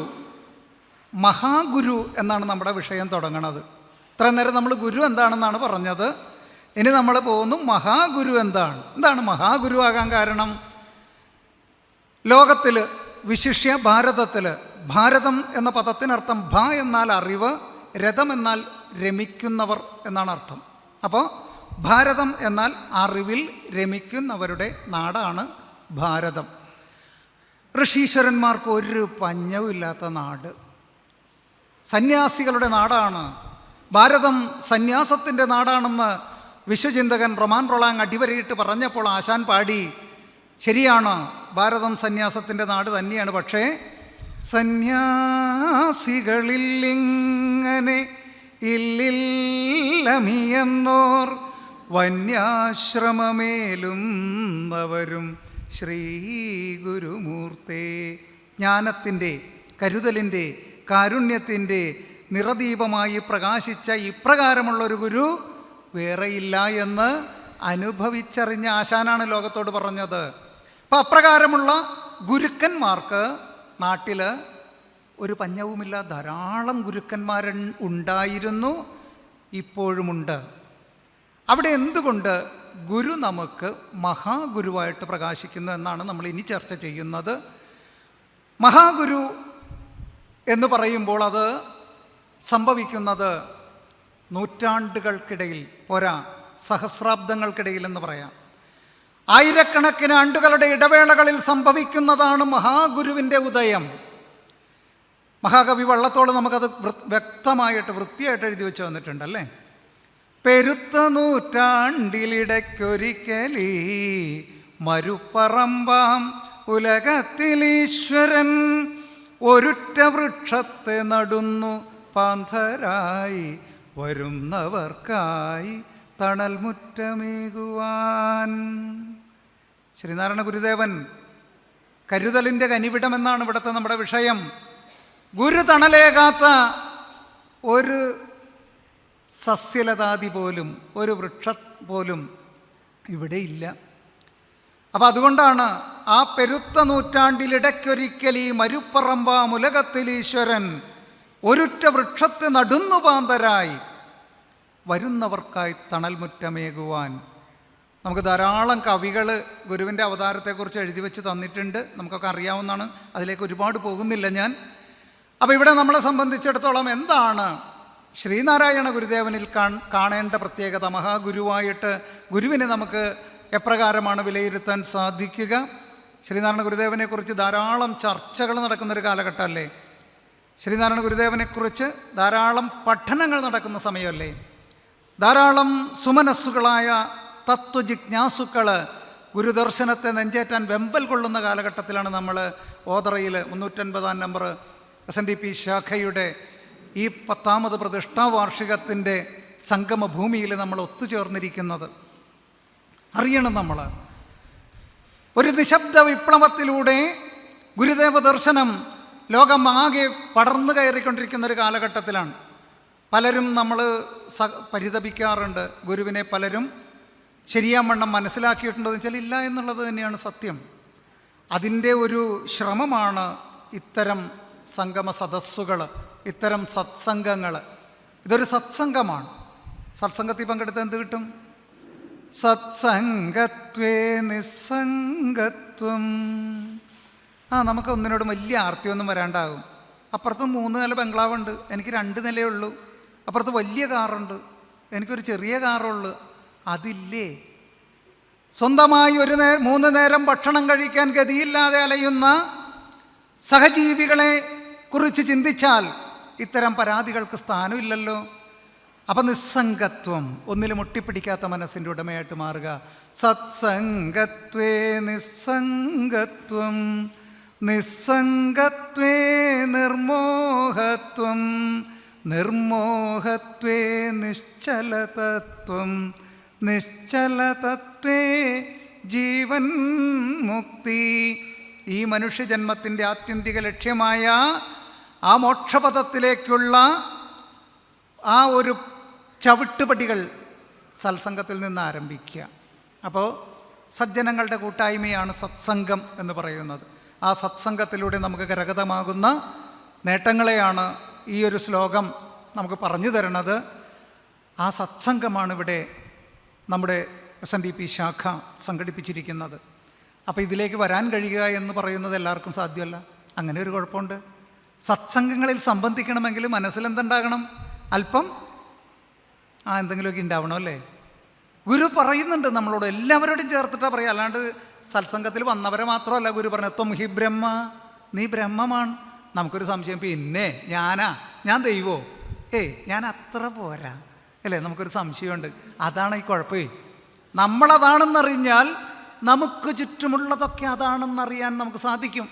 മഹാഗുരു എന്നാണ് നമ്മുടെ വിഷയം തുടങ്ങുന്നത്. ഇത്ര നേരം നമ്മൾ ഗുരു എന്താണെന്നാണ് പറഞ്ഞത്. ഇനി നമ്മൾ പോകുന്നു മഹാഗുരു എന്താണ് മഹാഗുരു ആകാൻ കാരണം? ലോകത്തിൽ വിശിഷ്യ ഭാരതത്തിൽ, ഭാരതം എന്ന പദത്തിനർത്ഥം ഭ എന്നാൽ അറിവ്, രഥം എന്നാൽ രമിക്കുന്നവർ എന്നാണ് അർത്ഥം. അപ്പോൾ ഭാരതം എന്നാൽ അറിവിൽ രമിക്കുന്നവരുടെ നാടാണ് ഭാരതം. ഋഷീശ്വരന്മാർക്ക് ഒരു പഞ്ഞവുമില്ലാത്ത നാട്, സന്യാസികളുടെ നാടാണ് ഭാരതം. സന്യാസത്തിൻ്റെ നാടാണെന്ന് വിശ്വചിന്തകൻ റൊമാൻ റൊളാങ് അടിവരയിട്ട് പറഞ്ഞപ്പോൾ ആശാൻ പാടി, ശരിയാണ്, ഭാരതം സന്യാസത്തിൻ്റെ നാട് തന്നെയാണ്. പക്ഷേ സന്യാസികളില്ലിങ്ങനെ ഇല്ലില്ലമിയെന്നോർ വന്യാശ്രമമേലുന്നവരും ശ്രീ ഗുരുമൂർത്തേ. ജ്ഞാനത്തിൻ്റെ, കരുതലിൻ്റെ, കാരുണ്യത്തിൻ്റെ നിറദീപമായി പ്രകാശിച്ച ഇപ്രകാരമുള്ളൊരു ഗുരു വേറെയില്ല എന്ന് അനുഭവിച്ചറിഞ്ഞ ആശാനാണ് ലോകത്തോട് പറഞ്ഞത്. അപ്പം അപ്രകാരമുള്ള ഗുരുക്കന്മാർക്ക് നാട്ടിൽ ഒരു പഞ്ഞവുമില്ല, ധാരാളം ഗുരുക്കന്മാരുണ്ടായിരുന്നു, ഇപ്പോഴുമുണ്ട്. അവിടെ എന്തുകൊണ്ട് ഗുരു നമുക്ക് മഹാഗുരുവായിട്ട് പ്രകാശിക്കുന്നു എന്നാണ് നമ്മൾ ഇനി ചർച്ച ചെയ്യുന്നത്. മഹാഗുരു എന്ന് പറയുമ്പോൾ അത് സംഭവിക്കുന്നത് നൂറ്റാണ്ടുകൾക്കിടയിൽ, പോരാ സഹസ്രാബ്ദങ്ങൾക്കിടയിൽ എന്ന് പറയാം. ആയിരക്കണക്കിന് ആണ്ടുകളുടെ ഇടവേളകളിൽ സംഭവിക്കുന്നതാണ് മഹാഗുരുവിൻ്റെ ഉദയം. മഹാകവി വള്ളത്തോൾ നമുക്കത് വ്യക്തമായിട്ട് വൃത്തിയായിട്ട് എഴുതി വെച്ച് വന്നിട്ടുണ്ടല്ലേ. പെരുത്ത നൂറ്റാണ്ടിലിടയ്ക്കൊരിക്കലീ മരുപ്പറമ്പാം ഉലകത്തിലീശ്വരൻ ഒരുറ്റ വൃക്ഷത്തെ നടുന്നു പാന്തരായി വരുന്നവർക്കായി തണൽ മുറ്റമേകുവാൻ. ശ്രീനാരായണ ഗുരുദേവൻ കരുതലിൻ്റെ കനിവിടമെന്നാണ് ഇവിടുത്തെ നമ്മുടെ വിഷയം. ഗുരു തണലേകാത്ത ഒരു സസ്യലതാതി പോലും, ഒരു വൃക്ഷം പോലും ഇവിടെ ഇല്ല. അപ്പം അതുകൊണ്ടാണ് ആ പെരുത്ത നൂറ്റാണ്ടിലിടയ്ക്കൊരിക്കൽ ഈ മരുപ്പറമ്പാം ഉലകത്തിലീശ്വരൻ ഒരുറ്റ വൃക്ഷത്തെ നടുന്നു പാന്തരായി വരുന്നവർക്കായി തണൽ മുറ്റമേകുവാൻ. നമുക്ക് ധാരാളം കവികൾ ഗുരുവിൻ്റെ അവതാരത്തെക്കുറിച്ച് എഴുതി വെച്ച് തന്നിട്ടുണ്ട്, നമുക്കൊക്കെ അറിയാവുന്നതാണ്, അതിലേക്ക് ഒരുപാട് പോകുന്നില്ല ഞാൻ. അപ്പോൾ ഇവിടെ നമ്മളെ സംബന്ധിച്ചിടത്തോളം എന്താണ് ശ്രീനാരായണ ഗുരുദേവനിൽ കാണേണ്ട പ്രത്യേകത? മഹാഗുരുവായിട്ട് ഗുരുവിനെ നമുക്ക് എപ്രകാരമാണ് വിലയിരുത്താൻ സാധിക്കുക? ശ്രീനാരായണ ഗുരുദേവനെക്കുറിച്ച് ധാരാളം ചർച്ചകൾ നടക്കുന്നൊരു കാലഘട്ടമല്ലേ? ശ്രീനാരായണ ഗുരുദേവനെക്കുറിച്ച് ധാരാളം പഠനങ്ങൾ നടക്കുന്ന സമയമല്ലേ? ധാരാളം സുമനസ്സുകളായ തത്വജിജ്ഞാസുക്കൾ ഗുരുദർശനത്തെ നെഞ്ചേറ്റാൻ വെമ്പൽ കൊള്ളുന്ന കാലഘട്ടത്തിലാണ് നമ്മൾ ഓതറയിൽ 350 നമ്പർ SNDP ശാഖയുടെ ഈ 10ാമത് പ്രതിഷ്ഠാ വാർഷികത്തിൻ്റെ സംഗമഭൂമിയിൽ നമ്മൾ ഒത്തുചേർന്നിരിക്കുന്നത്. അറിയണം, നമ്മൾ ഒരു നിശബ്ദ വിപ്ലവത്തിലൂടെ ഗുരുദേവ ദർശനം ലോകമാകെ പടർന്നു കയറിക്കൊണ്ടിരിക്കുന്ന ഒരു കാലഘട്ടത്തിലാണ്. പലരും നമ്മൾ പരിതപിക്കാറുണ്ട്, ഗുരുവിനെ പലരും ശരിയാവണ്ണം മനസ്സിലാക്കിയിട്ടുണ്ടോ എന്ന് വെച്ചാൽ ഇല്ല എന്നുള്ളത് തന്നെയാണ് സത്യം. അതിൻ്റെ ഒരു ശ്രമമാണ് ഇത്തരം സംഗമ സദസ്സുകൾ, ഇത്തരം സത്സംഗങ്ങൾ. ഇതൊരു സത്സംഗമാണ്. സത്സംഗത്തിൽ പങ്കെടുത്താൽ എന്ത് കിട്ടും? സത്സംഗത്വേ നിസ്സംഗത്വം. നമുക്ക് ഒന്നിനോടും വലിയ ആർത്തിയൊന്നും വരാണ്ടാകും. അപ്പുറത്ത് 3 നില ബംഗ്ലാവുണ്ട്, എനിക്ക് 2 നിലയേ ഉള്ളൂ. അപ്പുറത്ത് വലിയ കാറുണ്ട്, എനിക്കൊരു ചെറിയ കാറുള്ളൂ. അതില്ലേ? സ്വന്തമായി 3 നേരം ഭക്ഷണം കഴിക്കാൻ ഗതിയില്ലാതെ അലയുന്ന സഹജീവികളെ കുറിച്ച് ചിന്തിച്ചാൽ ഇത്തരം പരാതികൾക്ക് സ്ഥാനമില്ലല്ലോ. അപ്പം നിസ്സംഗത്വം, ഒന്നിലും ഒട്ടിപ്പിടിക്കാത്ത മനസ്സിൻ്റെ ഉടമയായിട്ട് മാറുക. സത്സംഗത്വേ നിസ്സംഗത്വം, നിസ്സംഗത്വേ നിർമോഹത്വം, നിർമോഹത്വേ നിശ്ചലതത്വം, നിശ്ചലതത്വേ ജീവൻ മുക്തി. ഈ മനുഷ്യജന്മത്തിൻ്റെ ആത്യന്തിക ലക്ഷ്യമായ ആ മോക്ഷപഥത്തിലേക്കുള്ള ആ ഒരു ചവിട്ടുപടികൾ സത്സംഗത്തിൽ നിന്ന് ആരംഭിക്കുക. അപ്പോൾ സജ്ജനങ്ങളുടെ കൂട്ടായ്മയാണ് സത്സംഗം എന്ന് പറയുന്നത്. ആ സത്സംഗത്തിലൂടെ നമുക്ക് കരഗതമാകുന്ന നേട്ടങ്ങളെയാണ് ഈ ഒരു ശ്ലോകം നമുക്ക് പറഞ്ഞു തരുന്നത്. ആ സത്സംഗമാണ് ഇവിടെ നമ്മുടെ SNDP ശാഖ സംഘടിപ്പിച്ചിരിക്കുന്നത്. അപ്പോൾ ഇതിലേക്ക് വരാൻ കഴിയുക എന്ന് പറയുന്നത് എല്ലാവർക്കും സാധ്യമല്ല. അങ്ങനെ ഒരു കുഴപ്പമുണ്ട്. സത്സംഗങ്ങളിൽ സംബന്ധിക്കണമെങ്കിൽ മനസ്സിലെന്തുണ്ടാകണം? അല്പം എന്തെങ്കിലുമൊക്കെ ഉണ്ടാവണം അല്ലേ? ഗുരു പറയുന്നുണ്ട് നമ്മളോട്, എല്ലാവരോടും ചേർത്തിട്ടാണ് പറയുക. അല്ലാണ്ട് സത്സംഗത്തിൽ വന്നവരെ മാത്രമല്ല ഗുരു പറഞ്ഞത്. ത്വം ഹി ബ്രഹ്മ, നീ ബ്രഹ്മമാണ്. നമുക്കൊരു സംശയം, പിന്നെ ഞാൻ ദൈവോ? ഞാൻ അത്ര പോരാ അല്ലേ? നമുക്കൊരു സംശയമുണ്ട്. അതാണ് ഈ കുഴപ്പമേ. നമ്മളതാണെന്നറിഞ്ഞാൽ നമുക്ക് ചുറ്റുമുള്ളതൊക്കെ അതാണെന്നറിയാൻ നമുക്ക് സാധിക്കും.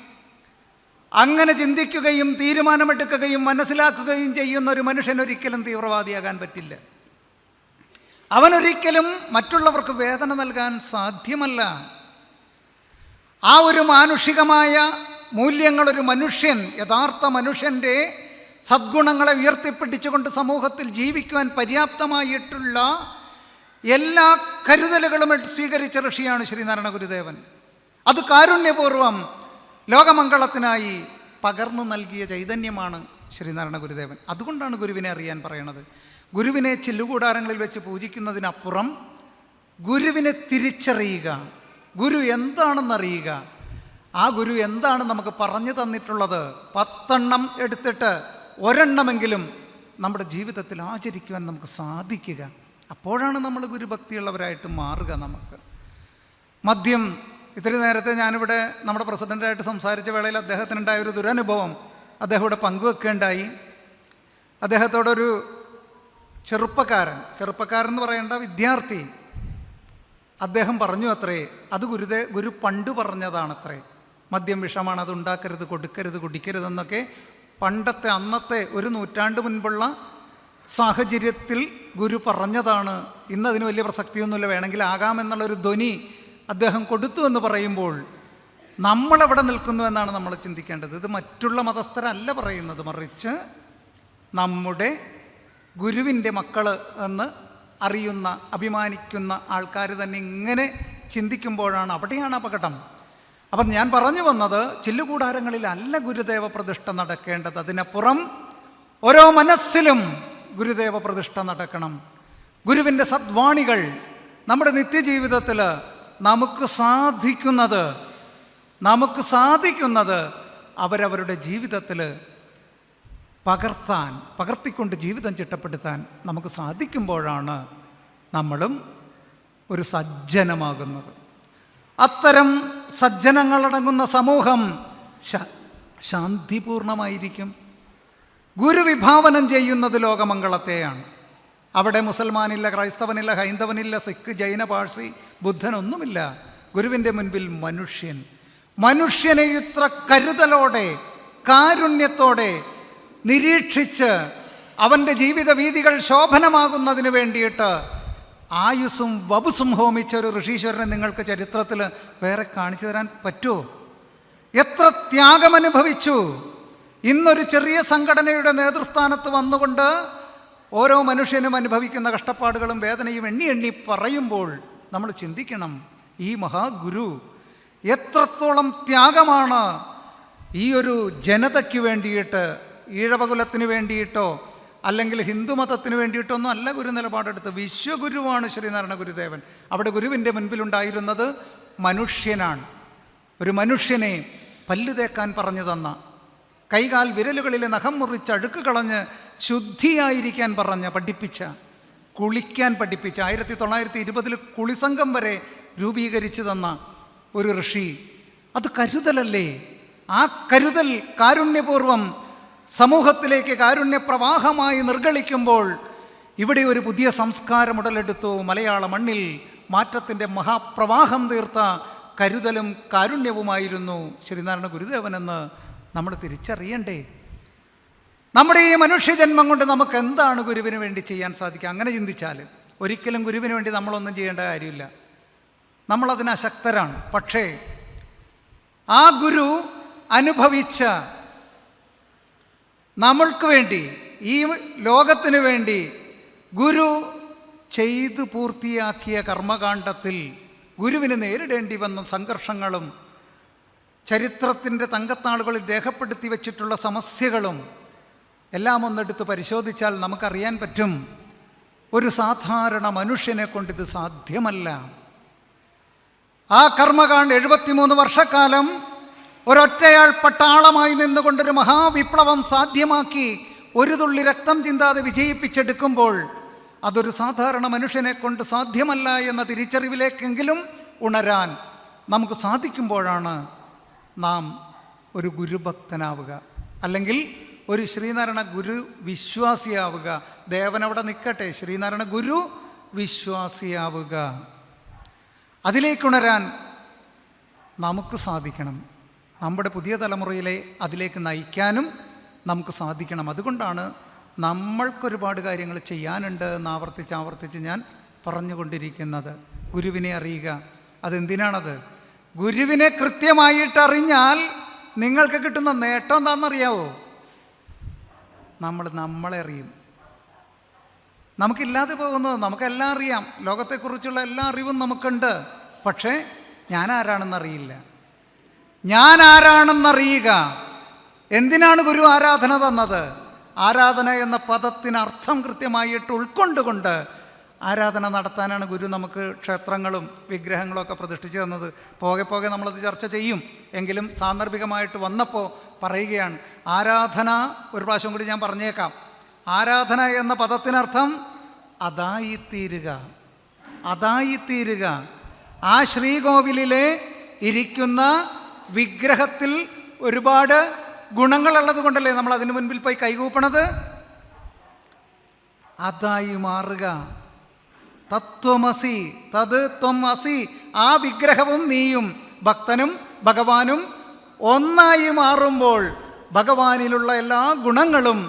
അങ്ങനെ ചിന്തിക്കുകയും തീരുമാനമെടുക്കുകയും മനസ്സിലാക്കുകയും ചെയ്യുന്ന ഒരു മനുഷ്യൻ ഒരിക്കലും തീവ്രവാദിയാകാൻ പറ്റില്ല. അവനൊരിക്കലും മറ്റുള്ളവർക്ക് വേദന നൽകാൻ സാധ്യമല്ല. ആ ഒരു മാനുഷികമായ മൂല്യങ്ങളൊരു മനുഷ്യൻ, യഥാർത്ഥ മനുഷ്യൻ്റെ സദ്ഗുണങ്ങളെ ഉയർത്തിപ്പിടിച്ചുകൊണ്ട് സമൂഹത്തിൽ ജീവിക്കുവാൻ പര്യാപ്തമായിട്ടുള്ള എല്ലാ കരുതലുകളും സ്വീകരിച്ച ഋഷിയാണ് ശ്രീനാരായണ ഗുരുദേവൻ. അത് കാരുണ്യപൂർവം ലോകമംഗളത്തിനായി പകർന്നു നൽകിയ ചൈതന്യമാണ് ശ്രീനാരായണ ഗുരുദേവൻ. അതുകൊണ്ടാണ് ഗുരുവിനെ അറിയാൻ പറയണത്. ഗുരുവിനെ ചില്ലുകൂടാരങ്ങളിൽ വെച്ച് പൂജിക്കുന്നതിനപ്പുറം ഗുരുവിനെ തിരിച്ചറിയുക, ഗുരു എന്താണെന്നറിയുക. ആ ഗുരു എന്താണ് നമുക്ക് പറഞ്ഞു തന്നിട്ടുള്ളത് 10 എടുത്തിട്ട് ഒരെണ്ണമെങ്കിലും നമ്മുടെ ജീവിതത്തിൽ ആചരിക്കുവാൻ നമുക്ക് സാധിക്കുക. അപ്പോഴാണ് നമ്മൾ ഗുരുഭക്തിയുള്ളവരായിട്ട് മാറുക. നമുക്ക് മദ്യം, ഇത്തിരി നേരത്തെ ഞാനിവിടെ നമ്മുടെ പ്രസിഡൻ്റായിട്ട് സംസാരിച്ച വേളയിൽ അദ്ദേഹത്തിനുണ്ടായ ഒരു ദുരനുഭവം അദ്ദേഹം ഇവിടെ പങ്കുവെക്കേണ്ടായി. അദ്ദേഹത്തോടൊരു ചെറുപ്പക്കാരൻ എന്ന് പറയേണ്ട വിദ്യാർത്ഥി, അദ്ദേഹം പറഞ്ഞു അത്രേ, അത് ഗുരു പണ്ട് പറഞ്ഞതാണത്രേ. മദ്യം വിഷമാണ്, അത് ഉണ്ടാക്കരുത്, കൊടുക്കരുത്, കുടിക്കരുതെന്നൊക്കെ പണ്ടത്തെ അന്നത്തെ ഒരു നൂറ്റാണ്ട് മുൻപുള്ള സാഹചര്യത്തിൽ ഗുരു പറഞ്ഞതാണ്. ഇന്നതിന് വലിയ പ്രസക്തിയൊന്നുമില്ല, വേണമെങ്കിൽ ആകാമെന്നുള്ളൊരു ധ്വനി അദ്ദേഹം കൊടുത്തു എന്ന് പറയുമ്പോൾ നമ്മളെവിടെ നിൽക്കുന്നു എന്നാണ് നമ്മൾ ചിന്തിക്കേണ്ടത്. ഇത് മറ്റുള്ള മതസ്ഥരല്ല പറയുന്നത്, മറിച്ച് നമ്മുടെ ഗുരുവിൻ്റെ മക്കൾ എന്ന് അറിയുന്ന അഭിമാനിക്കുന്ന ആൾക്കാർ തന്നെ ഇങ്ങനെ ചിന്തിക്കുമ്പോഴാണ്, അവിടെയാണ് അപകടം. അപ്പം ഞാൻ പറഞ്ഞു വന്നത്, ചില്ലുകൂടാരങ്ങളിലല്ല ഗുരുദേവ പ്രതിഷ്ഠ നടക്കേണ്ടത്. അതിനപ്പുറം ഓരോ മനസ്സിലും ഗുരുദേവ പ്രതിഷ്ഠ നടക്കണം. ഗുരുവിൻ്റെ സദ്വാണികൾ നമ്മുടെ നിത്യജീവിതത്തിൽ നമുക്ക് സാധിക്കുന്നത് അവരവരുടെ ജീവിതത്തിൽ പകർത്തിക്കൊണ്ട് ജീവിതം ചിട്ടപ്പെടുത്താൻ നമുക്ക് സാധിക്കുമ്പോഴാണ് നമ്മളും ഒരു സജ്ജനമാകുന്നത്. അത്തരം സജ്ജനങ്ങളടങ്ങുന്ന സമൂഹം ശാന്തിപൂർണമായിരിക്കും. ഗുരു വിഭാവനം ചെയ്യുന്നത് ലോകമംഗളത്തെയാണ്. അവിടെ മുസൽമാനില്ല, ക്രൈസ്തവനില്ല, ഹൈന്ദവനില്ല, സിഖ്, ജൈന, പാഴ്സി, ബുദ്ധനൊന്നുമില്ല. ഗുരുവിൻ്റെ മുൻപിൽ മനുഷ്യനെ ഇത്ര കരുതലോടെ കാരുണ്യത്തോടെ നിരീക്ഷിച്ച് അവൻ്റെ ജീവിത വീതികൾ ശോഭനമാകുന്നതിന് വേണ്ടിയിട്ട് ആയുസ്സും വപുസും ഹോമിച്ച ഒരു ഋഷീശ്വരനെ നിങ്ങൾക്ക് ചരിത്രത്തിൽ വേറെ കാണിച്ചു തരാൻ പറ്റുമോ? എത്ര ത്യാഗമനുഭവിച്ചു. ഇന്നൊരു ചെറിയ സംഘടനയുടെ നേതൃസ്ഥാനത്ത് വന്നുകൊണ്ട് ഓരോ മനുഷ്യനും അനുഭവിക്കുന്ന കഷ്ടപ്പാടുകളും വേദനയും എണ്ണി പറയുമ്പോൾ നമ്മൾ ചിന്തിക്കണം, ഈ മഹാഗുരു എത്രത്തോളം ത്യാഗമാണ് ഈ ഒരു ജനതയ്ക്ക് വേണ്ടിയിട്ട്, ഈഴവകുലത്തിന് വേണ്ടിയിട്ടോ അല്ലെങ്കിൽ ഹിന്ദുമതത്തിന് വേണ്ടിയിട്ടൊന്നും അല്ല ഗുരു നിലപാടെടുത്ത്. വിശ്വഗുരുവാണ് ശ്രീനാരായണ ഗുരുദേവൻ. അവിടെ ഗുരുവിൻ്റെ മുൻപിലുണ്ടായിരുന്നത് മനുഷ്യനാണ്. ഒരു മനുഷ്യനെ പല്ല് തേക്കാൻ പറഞ്ഞു തന്ന, കൈകാൽ വിരലുകളിലെ നഖം മുറിച്ച് അഴുക്ക് കളഞ്ഞ് ശുദ്ധിയായിരിക്കാൻ പഠിപ്പിച്ച, കുളിക്കാൻ പഠിപ്പിച്ച, 1920 കുളിസംഘം വരെ രൂപീകരിച്ചു തന്ന ഒരു ഋഷി. അത് കരുതലല്ലേ? ആ കരുതൽ കാരുണ്യപൂർവം സമൂഹത്തിലേക്ക് കാരുണ്യപ്രവാഹമായി നിർഗളിക്കുമ്പോൾ ഇവിടെ ഒരു പുതിയ സംസ്കാരം ഉടലെടുത്തു. മലയാള മണ്ണിൽ മാറ്റത്തിൻ്റെ മഹാപ്രവാഹം തീർത്ത കരുതലും കാരുണ്യവുമായിരുന്നു ശ്രീനാരായണ ഗുരുദേവനെന്ന് നമ്മൾ തിരിച്ചറിയണ്ടേ? നമ്മുടെ ഈ മനുഷ്യജന്മം കൊണ്ട് നമുക്ക് എന്താണ് ഗുരുവിന് വേണ്ടി ചെയ്യാൻ സാധിക്കുക? അങ്ങനെ ചിന്തിച്ചാൽ ഒരിക്കലും ഗുരുവിന് വേണ്ടി നമ്മളൊന്നും ചെയ്യേണ്ട കാര്യമില്ല. നമ്മളതിന് അശക്തരാണ്. പക്ഷേ ആ ഗുരു അനുഭവിച്ച നമ്മൾക്ക് വേണ്ടി, ഈ ലോകത്തിന് വേണ്ടി ഗുരു ചെയ്തു പൂർത്തിയാക്കിയ കർമ്മകാണ്ഡത്തിൽ ഗുരുവിന് നേരിടേണ്ടി വന്ന സംഘർഷങ്ങളും ചരിത്രത്തിൻ്റെ തങ്കത്താളുകളിൽ രേഖപ്പെടുത്തി വച്ചിട്ടുള്ള സമസ്യകളും എല്ലാം ഒന്നെടുത്ത് പരിശോധിച്ചാൽ നമുക്കറിയാൻ പറ്റും, ഒരു സാധാരണ മനുഷ്യനെ കൊണ്ടിത് സാധ്യമല്ല. ആ കർമ്മകാണ്ഡ 73 വർഷക്കാലം ഒരൊറ്റയാൾ പട്ടാളമായി നിന്നുകൊണ്ടൊരു മഹാവിപ്ലവം സാധ്യമാക്കി ഒരു തുള്ളി രക്തം ചിന്താതെ വിജയിപ്പിച്ചെടുക്കുമ്പോൾ അതൊരു സാധാരണ മനുഷ്യനെ കൊണ്ട് സാധ്യമല്ല എന്ന തിരിച്ചറിവിലേക്കെങ്കിലും ഉണരാൻ നമുക്ക് സാധിക്കുമ്പോഴാണ് നാം ഒരു ഗുരുഭക്തനാവുക, അല്ലെങ്കിൽ ഒരു ശ്രീനാരായണ ഗുരു വിശ്വാസിയാവുക. ദേവനവിടെ നിൽക്കട്ടെ, ശ്രീനാരായണ ഗുരു വിശ്വാസിയാവുക. അതിലേക്കുണരാൻ നമുക്ക് സാധിക്കണം. നമ്മുടെ പുതിയ തലമുറയിലെ അതിലേക്ക് നയിക്കാനും നമുക്ക് സാധിക്കണം. അതുകൊണ്ടാണ് നമ്മൾക്കൊരുപാട് കാര്യങ്ങൾ ചെയ്യാനുണ്ട് എന്ന് ആവർത്തിച്ച് ഞാൻ പറഞ്ഞുകൊണ്ടിരിക്കുന്നത്. ഗുരുവിനെ അറിയുക. അതെന്തിനാണത്? ഗുരുവിനെ കൃത്യമായിട്ട് അറിഞ്ഞാൽ നിങ്ങൾക്ക് കിട്ടുന്ന നേട്ടം എന്താണെന്നറിയാവോ? നമ്മളെ അറിയും. നമുക്കില്ലാതെ പോകുന്നത്, നമുക്കെല്ലാം അറിയാം, ലോകത്തെക്കുറിച്ചുള്ള എല്ലാ അറിവും നമുക്കുണ്ട്. പക്ഷേ ഞാൻ ആരാണെന്നറിയില്ല. ഞാൻ ആരാണെന്നറിയുക. എന്തിനാണ് ഗുരു ആരാധന തന്നത്? ആരാധന എന്ന പദത്തിന് അർത്ഥം കൃത്യമായിട്ട് ഉൾക്കൊണ്ടുകൊണ്ട് ആരാധന നടത്താനാണ് ഗുരു നമുക്ക് ക്ഷേത്രങ്ങളും വിഗ്രഹങ്ങളും ഒക്കെ പ്രതിഷ്ഠിച്ചു തന്നത്. പോകെ നമ്മളത് ചർച്ച ചെയ്യും. എങ്കിലും സാന്ദർഭികമായിട്ട് വന്നപ്പോൾ പറയുകയാണ്, ആരാധന ഒരു പ്രാവശ്യം കൂടി ഞാൻ പറഞ്ഞേക്കാം. ആരാധന എന്ന പദത്തിനർത്ഥം അതായിത്തീരുക. ആ ശ്രീകോവിലിലെ ഇരിക്കുന്ന വിഗ്രഹത്തിൽ ഒരുപാട് ഗുണങ്ങളുള്ളത് കൊണ്ടല്ലേ നമ്മൾ അതിനു മുൻപിൽ പോയി കൈകൂപ്പണത്? അതായി മാറുക. തത്വമസി തത് ത്വം അസി. ആ വിഗ്രഹവും നീയും ഭക്തനും ഭഗവാനും ഒന്നായി മാറുമ്പോൾ ഭഗവാനിലുള്ള എല്ലാ ഗുണങ്ങളും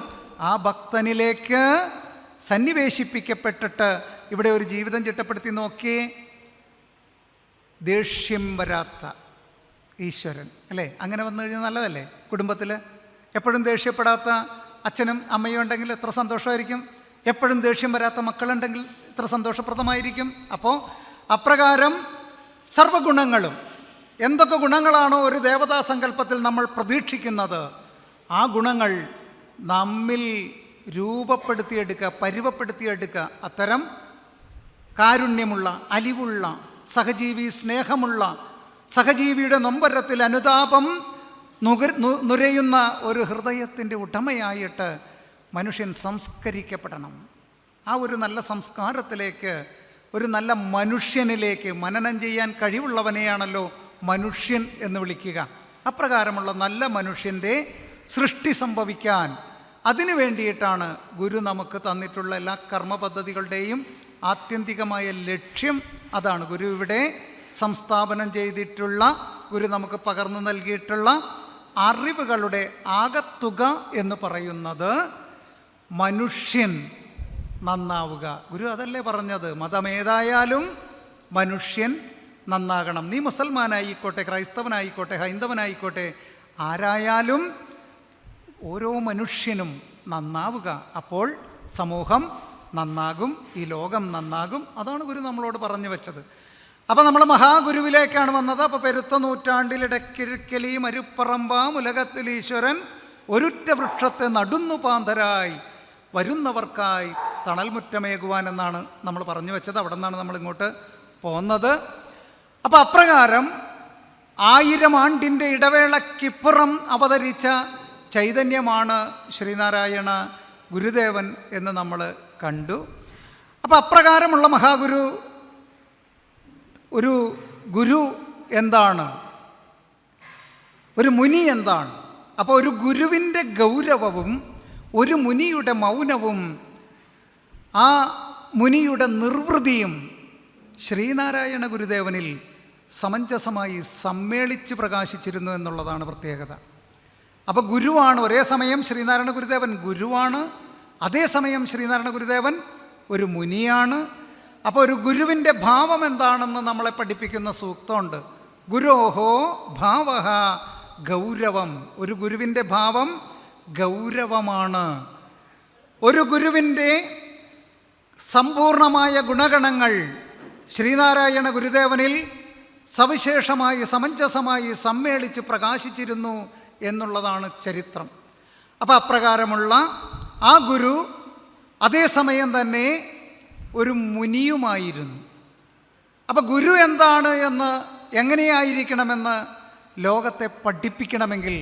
ആ ഭക്തനിലേക്ക് സന്നിവേശിപ്പിക്കപ്പെട്ടിട്ട് ഇവിടെ ഒരു ജീവിതം ചിട്ടപ്പെടുത്തി നോക്കിയേ. ദേഷ്യം വരാത്ത ഈശ്വരൻ അല്ലേ? അങ്ങനെ വന്നു കഴിഞ്ഞാൽ നല്ലതല്ലേ? കുടുംബത്തിൽ എപ്പോഴും ദേഷ്യപ്പെടാത്ത അച്ഛനും അമ്മയും ഉണ്ടെങ്കിൽ എത്ര സന്തോഷമായിരിക്കും. എപ്പോഴും ദേഷ്യം വരാത്ത മക്കളുണ്ടെങ്കിൽ എത്ര സന്തോഷപ്രദമായിരിക്കും. അപ്പോൾ അപ്രകാരം സർവ്വഗുണങ്ങളും, എന്തൊക്കെ ഗുണങ്ങളാണോ ഒരു ദേവതാ സങ്കല്പത്തിൽ നമ്മൾ പ്രതീക്ഷിക്കുന്നത്, ആ ഗുണങ്ങൾ നമ്മിൽ രൂപപ്പെടുത്തിയെടുക്കുക, പരുവപ്പെടുത്തിയെടുക്കുക. അത്തരം കാരുണ്യമുള്ള, അലിവുള്ള, സഹജീവി സ്നേഹമുള്ള, സഹജീവിയുടെ നൊമ്പരത്തിൽ അനുതാപം നുരയുന്ന ഒരു ഹൃദയത്തിൻ്റെ ഉടമയായിട്ട് മനുഷ്യൻ സംസ്കരിക്കപ്പെടണം. ആ ഒരു നല്ല സംസ്കാരത്തിലേക്ക്, ഒരു നല്ല മനുഷ്യനിലേക്ക് മനനം ചെയ്യാൻ കഴിവുള്ളവനെയാണല്ലോ മനുഷ്യൻ എന്ന് വിളിക്കുക. അപ്രകാരമുള്ള നല്ല മനുഷ്യൻ്റെ സൃഷ്ടി സംഭവിക്കാൻ അതിനു വേണ്ടിയിട്ടാണ് ഗുരു നമുക്ക് തന്നിട്ടുള്ള എല്ലാ കർമ്മ പദ്ധതികളുടെയും ആത്യന്തികമായ ലക്ഷ്യം അതാണ്. ഗുരു ഇവിടെ സംസ്ഥാപനം ചെയ്തിട്ടുള്ള, ഗുരു നമുക്ക് പകർന്നു നൽകിയിട്ടുള്ള അറിവുകളുടെ ആകത്തുക എന്ന് പറയുന്നത് മനുഷ്യൻ നന്നാവുക. ഗുരു അതല്ലേ പറഞ്ഞത്? മതമേതായാലും മനുഷ്യൻ നന്നാകണം. നീ മുസൽമാനായിക്കോട്ടെ, ക്രൈസ്തവനായിക്കോട്ടെ, ഹൈന്ദവനായിക്കോട്ടെ, ആരായാലും ഓരോ മനുഷ്യനും നന്നാവുക. അപ്പോൾ സമൂഹം നന്നാകും, ഈ ലോകം നന്നാകും. അതാണ് ഗുരു നമ്മളോട് പറഞ്ഞു വെച്ചത്. അപ്പം നമ്മൾ മഹാഗുരുവിലേക്കാണ് വന്നത്. അപ്പോൾ പെരുത്ത നൂറ്റാണ്ടിലിടക്കിഴക്കലി മരുപ്പറമ്പാം ഉലകത്തിൽ ഈശ്വരൻ ഒരുറ്റ വൃക്ഷത്തെ നടുന്നു പാന്തരായി വരുന്നവർക്കായി തണൽമുറ്റമേകുവാൻ എന്നാണ് നമ്മൾ പറഞ്ഞു വെച്ചത്. അവിടെ നിന്നാണ് നമ്മളിങ്ങോട്ട് പോകുന്നത്. അപ്പം അപ്രകാരം 1000 ആണ്ടിൻ്റെ ഇടവേളയ്ക്കിപ്പുറം അവതരിച്ച ചൈതന്യമാണ് ശ്രീനാരായണ ഗുരുദേവൻ എന്ന് നമ്മൾ കണ്ടു. അപ്പം അപ്രകാരമുള്ള മഹാഗുരു, ഒരു ഗുരു എന്താണ്, ഒരു മുനി എന്താണ്, അപ്പോൾ ഒരു ഗുരുവിൻ്റെ ഗൗരവവും ഒരു മുനിയുടെ മൗനവും ആ മുനിയുടെ നിർവൃതിയും ശ്രീനാരായണ ഗുരുദേവനിൽ സമഞ്ജസമായി സമ്മേളിച്ച് പ്രകാശിച്ചിരുന്നു എന്നുള്ളതാണ് പ്രത്യേകത. അപ്പോൾ ഗുരുവാണ്, ഒരേ സമയം ശ്രീനാരായണ ഗുരുദേവൻ ഗുരുവാണ്, അതേസമയം ശ്രീനാരായണ ഗുരുദേവൻ ഒരു മുനിയാണ്. അപ്പോൾ ഒരു ഗുരുവിൻ്റെ ഭാവം എന്താണെന്ന് നമ്മളെ പഠിപ്പിക്കുന്ന സൂക്തമുണ്ട്. ഗുരോഹോ ഭാവഹ ഗൗരവം. ഒരു ഗുരുവിൻ്റെ ഭാവം ഗൗരവമാണ്. ഒരു ഗുരുവിൻ്റെ സമ്പൂർണമായ ഗുണഗണങ്ങൾ ശ്രീനാരായണ ഗുരുദേവനിൽ സവിശേഷമായി സമഞ്ജസമായി സമ്മേളിച്ച് പ്രകാശിച്ചിരുന്നു എന്നുള്ളതാണ് ചരിത്രം. അപ്പോൾ അപ്രകാരമുള്ള ആ ഗുരു അതേസമയം തന്നെ ഒരു മുനിയുമായിരുന്നു. അപ്പോൾ ഗുരു എന്താണ് എന്ന്, എങ്ങനെയായിരിക്കണമെന്ന് ലോകത്തെ പഠിപ്പിക്കണമെങ്കിൽ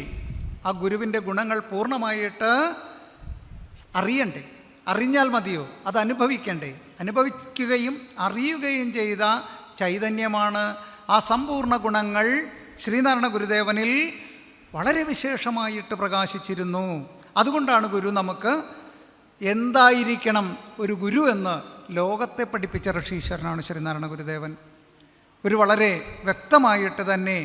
ആ ഗുരുവിൻ്റെ ഗുണങ്ങൾ പൂർണ്ണമായിട്ട് അറിയണ്ടേ? അറിഞ്ഞാൽ മതിയോ? അത് അനുഭവിക്കണ്ടേ? അനുഭവിക്കുകയും അറിയുകയും ചെയ്ത ചൈതന്യമാണ്. ആ സമ്പൂർണ്ണ ഗുണങ്ങൾ ശ്രീനാരായണ ഗുരുദേവനിൽ വളരെ വിശേഷമായിട്ട് പ്രകാശിച്ചിരുന്നു. അതുകൊണ്ടാണ് ഗുരു നമുക്ക് എന്തായിരിക്കണം ഒരു ഗുരു എന്ന് ലോകത്തെ പഠിപ്പിച്ച ഋഷീശ്വരനാണ് ശ്രീനാരായണ ഗുരുദേവൻ. ഒരു വളരെ വ്യക്തമായിട്ട് തന്നെ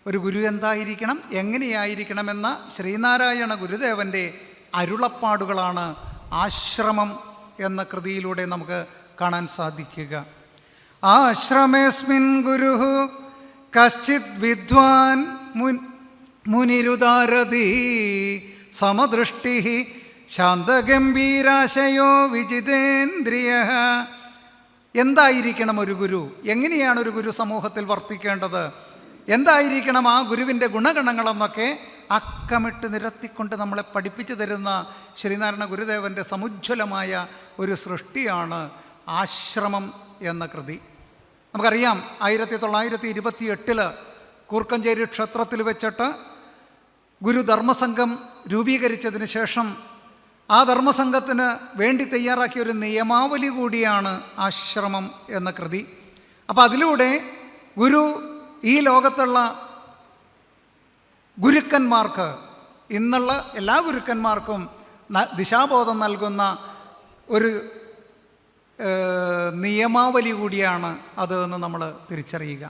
ഒരു ഗുരു എന്തായിരിക്കണം, എങ്ങനെയായിരിക്കണമെന്ന ശ്രീനാരായണ ഗുരുദേവൻ്റെ അരുളപ്പാടുകളാണ് ആശ്രമം എന്ന കൃതിയിലൂടെ നമുക്ക് കാണാൻ സാധിക്കുക. ആശ്രമേസ്മിൻ ഗുരു കശ്ചിത് വിദ്വാൻ മുനിരുദാരതി സമദൃഷ്ടി ശാന്തഗംഭീരാശയോ വിജിതേന്ദ്രിയ. എന്തായിരിക്കണം ഒരു ഗുരു? എങ്ങനെയാണ് ഒരു ഗുരു സമൂഹത്തിൽ വർത്തിക്കേണ്ടത്? എന്തായിരിക്കണം ആ ഗുരുവിൻ്റെ ഗുണഗണങ്ങളെന്നൊക്കെ അക്കമിട്ട് നിരത്തിക്കൊണ്ട് നമ്മളെ പഠിപ്പിച്ചു തരുന്ന ശ്രീനാരായണ ഗുരുദേവൻ്റെ സമുജ്വലമായ ഒരു സൃഷ്ടിയാണ് ആശ്രമം എന്ന കൃതി. നമുക്കറിയാം 1928 കൂർക്കഞ്ചേരി ക്ഷേത്രത്തിൽ വെച്ചിട്ട് ഗുരു ധർമ്മസംഘം രൂപീകരിച്ചതിന് ശേഷം ആ ധർമ്മസംഘത്തിന് വേണ്ടി തയ്യാറാക്കിയ ഒരു നിയമാവലി കൂടിയാണ് ആശ്രമം എന്ന കൃതി. അപ്പോൾ അതിലൂടെ ഗുരു ഈ ലോകത്തുള്ള ഗുരുക്കന്മാർക്ക്, ഇന്നുള്ള എല്ലാ ഗുരുക്കന്മാർക്കും ദിശാബോധം നൽകുന്ന ഒരു നിയമാവലി കൂടിയാണ് അത് എന്ന് നമ്മൾ തിരിച്ചറിയുക.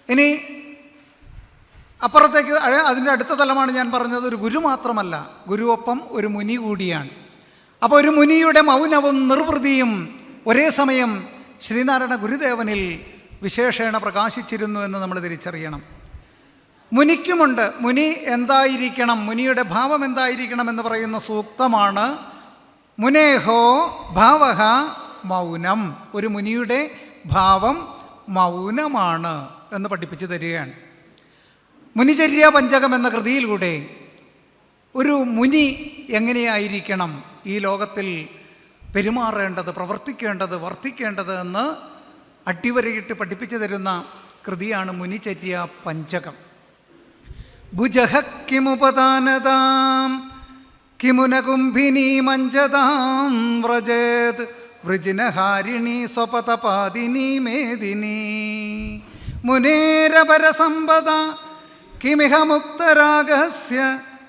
ഇനി അപ്പുറത്തേക്ക് അതിൻ്റെ അടുത്ത തലമാണ് ഞാൻ പറഞ്ഞത്. ഒരു ഗുരു മാത്രമല്ല, ഗുരുവൊപ്പം ഒരു മുനി കൂടിയാണ്. അപ്പോൾ ഒരു മുനിയുടെ മൗനവും നിർവൃതിയും ഒരേ സമയം ശ്രീനാരായണ ഗുരുദേവനിൽ വിശേഷേണ പ്രകാശിച്ചിരുന്നു എന്ന് നമ്മൾ തിരിച്ചറിയണം. മുനിക്കുമുണ്ട്. മുനി എന്തായിരിക്കണം, മുനിയുടെ ഭാവം എന്തായിരിക്കണം എന്ന് പറയുന്ന സൂക്തമാണ് മുനേഹോ ഭാവഹ മൗനം. ഒരു മുനിയുടെ ഭാവം മൗനമാണ് എന്ന് പഠിപ്പിച്ചു തരികയാണ്. മുനിചര്യ പഞ്ചകം എന്ന കൃതിയിലൂടെ ഒരു മുനി എങ്ങനെയായിരിക്കണം ഈ ലോകത്തിൽ പെരുമാറേണ്ടത്, പ്രവർത്തിക്കേണ്ടത്, വർത്തിക്കേണ്ടത് എന്ന് അടിവരയിട്ട് പഠിപ്പിച്ചു തരുന്ന കൃതിയാണ് മുനിചര്യ പഞ്ചകം. ഭുജഃ കിമുപദാനതാം കിമുനകുംഭിനീ മഞ്ജതാം വ്രജേത് വൃജിനഹാരിണി സ്വപതപാദിനി മേദിനി മുനേരപരസമ്പദ കിമിഹ മുക്തരാഗസ്യ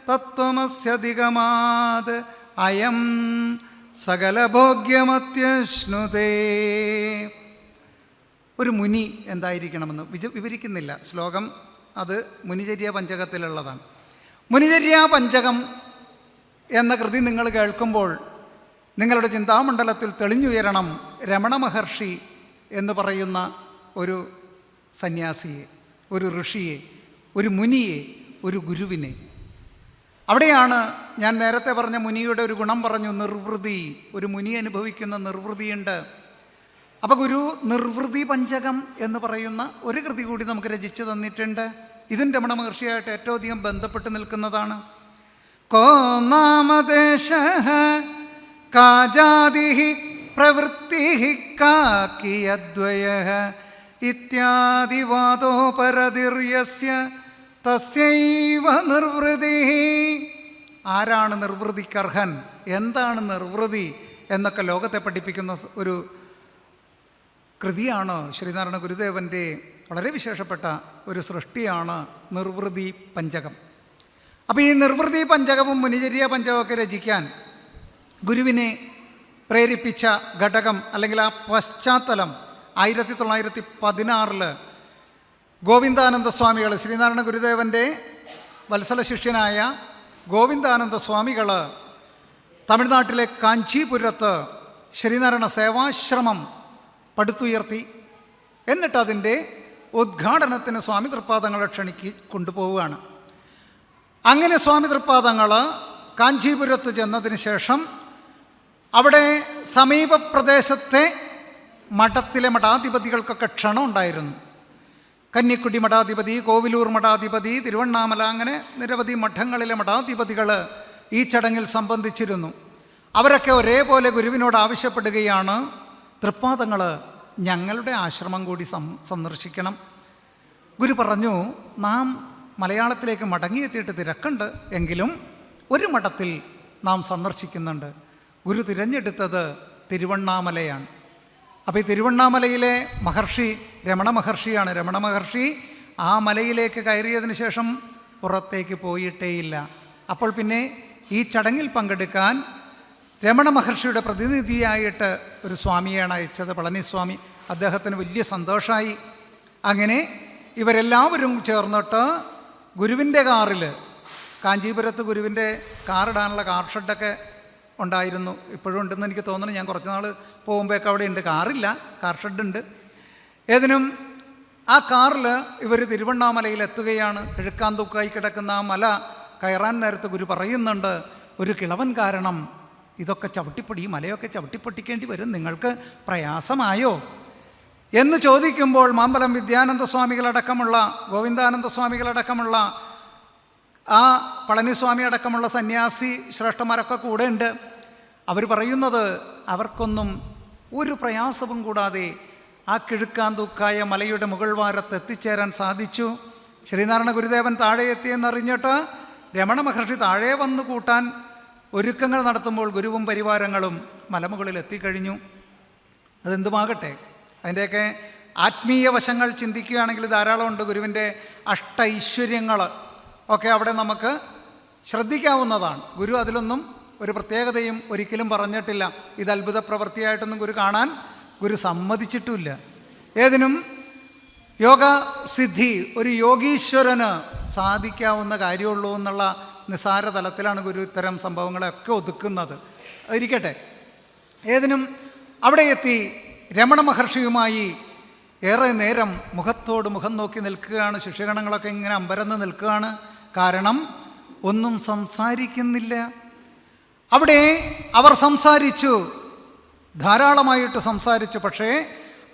തത്വമസ്യ ദിഗമാത് അയം സകലഭോഗ്യമത്യശ്നുതേ. ഒരു മുനി എന്തായിരിക്കണമെന്ന് വിവരിക്കുന്നില്ല ശ്ലോകം, അത് മുനിചര്യ പഞ്ചകത്തിലുള്ളതാണ്. മുനിചര്യ പഞ്ചകം എന്ന കൃതി നിങ്ങൾ കേൾക്കുമ്പോൾ നിങ്ങളുടെ ചിന്താമണ്ഡലത്തിൽ തെളിഞ്ഞുയരണം രമണ മഹർഷി എന്ന് പറയുന്ന ഒരു സന്യാസിയെ, ഒരു ഋഷിയെ, ഒരു മുനിയെ, ഒരു ഗുരുവിനെ. അവിടെയാണ് ഞാൻ നേരത്തെ പറഞ്ഞ മുനിയുടെ ഒരു ഗുണം പറഞ്ഞു, നിർവൃതി. ഒരു മുനി അനുഭവിക്കുന്ന നിർവൃതിയുണ്ട്. അപ്പോൾ ഗുരു നിർവൃതി പഞ്ചകം എന്ന് പറയുന്ന ഒരു കൃതി കൂടി നമുക്ക് രചിച്ചു തന്നിട്ടുണ്ട്. ഇതും രമണ മഹർഷിയായിട്ട് ഏറ്റവും അധികം ബന്ധപ്പെട്ട് നിൽക്കുന്നതാണ്. കോ നാമദേശഃ കാജാതിഃ പ്രവൃത്തിഃ കാകിയദ്വയഃ ഇത്യാദി വാദോപരതിർയസ്യ തസ്യൈവ നിർവൃതിഃ. ആരാണ് നിർവൃതിക്കർഹൻ, എന്താണ് നിർവൃതി എന്നൊക്കെ ലോകത്തെ പഠിപ്പിക്കുന്ന ഒരു കൃതിയാണ് ശ്രീനാരായണ ഗുരുദേവൻ്റെ വളരെ വിശേഷപ്പെട്ട ഒരു സൃഷ്ടിയാണ് നിർവൃതി പഞ്ചകം. അപ്പോൾ ഈ നിർവൃതി പഞ്ചകവും മുനിചര്യ പഞ്ചകമൊക്കെ രചിക്കാൻ ഗുരുവിനെ പ്രേരിപ്പിച്ച ഘടകം അല്ലെങ്കിൽ ആ പശ്ചാത്തലം 1916 ഗോവിന്ദാനന്ദ സ്വാമികൾ, ശ്രീനാരായണ ഗുരുദേവൻ്റെ വത്സല ശിഷ്യനായ ഗോവിന്ദാനന്ദ സ്വാമികൾ തമിഴ്നാട്ടിലെ കാഞ്ചീപുരത്ത് ശ്രീനാരായണ സേവാശ്രമം പടുത്തുയർത്തി. എന്നിട്ടതിൻ്റെ ഉദ്ഘാടനത്തിന് സ്വാമി തൃപ്പാദങ്ങളെ കൊണ്ടുപോവുകയാണ്. അങ്ങനെ സ്വാമി തൃപ്പാദങ്ങൾ കാഞ്ചീപുരത്ത് ചെന്നതിന് ശേഷം അവിടെ സമീപ പ്രദേശത്തെ മഠത്തിലെ മഠാധിപതികൾക്കൊക്കെ ക്ഷണം ഉണ്ടായിരുന്നു. കന്നിക്കുടി മഠാധിപതി, കോവിലൂർ മഠാധിപതി, തിരുവണ്ണാമല, അങ്ങനെ നിരവധി മഠങ്ങളിലെ മഠാധിപതികൾ ഈ ചടങ്ങിൽ സംബന്ധിച്ചിരുന്നു. അവരൊക്കെ ഒരേപോലെ ഗുരുവിനോട് ആവശ്യപ്പെടുകയാണ്, തൃപ്പാദങ്ങൾ ഞങ്ങളുടെ ആശ്രമം കൂടി സന്ദർശിക്കണം. ഗുരു പറഞ്ഞു, നാം മലയാളത്തിലേക്ക് മടങ്ങിയെത്തിയിട്ട് തിരക്കുണ്ട്, എങ്കിലും ഒരു മഠത്തിൽ നാം സന്ദർശിക്കുന്നുണ്ട്. ഗുരു തിരഞ്ഞെടുത്തത് തിരുവണ്ണാമലയാണ്. അപ്പോൾ ഈ തിരുവണ്ണാമലയിലെ മഹർഷി രമണ മഹർഷിയാണ്. രമണ മഹർഷി ആ മലയിലേക്ക് കയറിയതിന് ശേഷം പുറത്തേക്ക് പോയിട്ടേയില്ല. അപ്പോൾ പിന്നെ ഈ ചടങ്ങിൽ പങ്കെടുക്കാൻ രമണ മഹർഷിയുടെ പ്രതിനിധിയായിട്ട് ഒരു സ്വാമിയാണ് അയച്ചത്, പളനിസ്വാമി. അദ്ദേഹത്തിന് വലിയ സന്തോഷമായി. അങ്ങനെ ഇവരെല്ലാവരും ചേർന്നിട്ട് ഗുരുവിൻ്റെ കാറിൽ, കാഞ്ചീപുരത്ത് ഗുരുവിൻ്റെ കാറിടാനുള്ള കാർ ഷെഡൊക്കെ ഉണ്ടായിരുന്നു, ഇപ്പോഴും ഉണ്ടെന്ന് എനിക്ക് തോന്നുന്നു. ഞാൻ കുറച്ച് നാൾ പോകുമ്പോഴൊക്കെ അവിടെ ഉണ്ട്, കാറില്ല, കാർ ഷെഡുണ്ട്. ഏതിനും ആ കാറിൽ ഇവർ തിരുവണ്ണാമലയിൽ എത്തുകയാണ്. കിഴക്കാന്തൂക്കായി കിടക്കുന്ന ആ മല കയറാൻ നേരത്ത് ഗുരു പറയുന്നുണ്ട്, ഒരു കിളവൻ കാരണം ഇതൊക്കെ ഈ മലയൊക്കെ ചവിട്ടിപ്പൊട്ടിക്കേണ്ടി വരും, നിങ്ങൾക്ക് പ്രയാസമായോ എന്ന് ചോദിക്കുമ്പോൾ മാമ്പലം വിദ്യാനന്ദ സ്വാമികളടക്കമുള്ള, ഗോവിന്ദാനന്ദ സ്വാമികളടക്കമുള്ള, ആ പളനിസ്വാമി അടക്കമുള്ള സന്യാസി ശ്രേഷ്ഠന്മാരൊക്കെ കൂടെ ഉണ്ട്. അവർ പറയുന്നത് അവർക്കൊന്നും ഒരു പ്രയാസവും കൂടാതെ ആ കിഴുക്കാന്തൂക്കായ മലയുടെ മുകൾ വാരത്ത് എത്തിച്ചേരാൻ സാധിച്ചു. ശ്രീനാരായണ ഗുരുദേവൻ താഴെ എത്തിയെന്നറിഞ്ഞിട്ട് രമണ മഹർഷി താഴെ വന്നു കൂട്ടാൻ ഒരുക്കങ്ങൾ നടത്തുമ്പോൾ ഗുരുവും പരിവാരങ്ങളും മലമുകളിൽ എത്തിക്കഴിഞ്ഞു. അതെന്തുമാകട്ടെ, അതിൻ്റെയൊക്കെ ആത്മീയ വശങ്ങൾ ചിന്തിക്കുകയാണെങ്കിൽ ധാരാളമുണ്ട്. ഗുരുവിൻ്റെ ഐശ്വര്യങ്ങൾ ഒക്കെ അവിടെ നമുക്ക് ശ്രദ്ധിക്കാവുന്നതാണ്. ഗുരു അതിലൊന്നും ഒരു പ്രത്യേകതയും ഒരിക്കലും പറഞ്ഞിട്ടില്ല. ഇത് അത്ഭുത പ്രവൃത്തിയായിട്ടൊന്നും ഗുരു കാണാൻ ഗുരു സമ്മതിച്ചിട്ടുമില്ല. ഏതിനും യോഗസിദ്ധി ഒരു യോഗീശ്വരന് സാധിക്കാവുന്ന കാര്യമുള്ളൂ എന്നുള്ള നിസ്സാര തലത്തിലാണ് ഗുരു ഇത്തരം സംഭവങ്ങളെയൊക്കെ ഒതുക്കുന്നത്. അതിരിക്കട്ടെ. ഏതിനും അവിടെ എത്തി രമണ മഹർഷിയുമായി ഏറെ നേരം മുഖത്തോട് മുഖം നോക്കി നിൽക്കുകയാണ്. ശിഷ്യഗണങ്ങളൊക്കെ ഇങ്ങനെ അമ്പരന്ന് നിൽക്കുകയാണ്. കാരണം ഒന്നും സംസാരിക്കുന്നില്ല. അവിടെ അവർ സംസാരിച്ചു, ധാരാളമായിട്ട് സംസാരിച്ചു. പക്ഷേ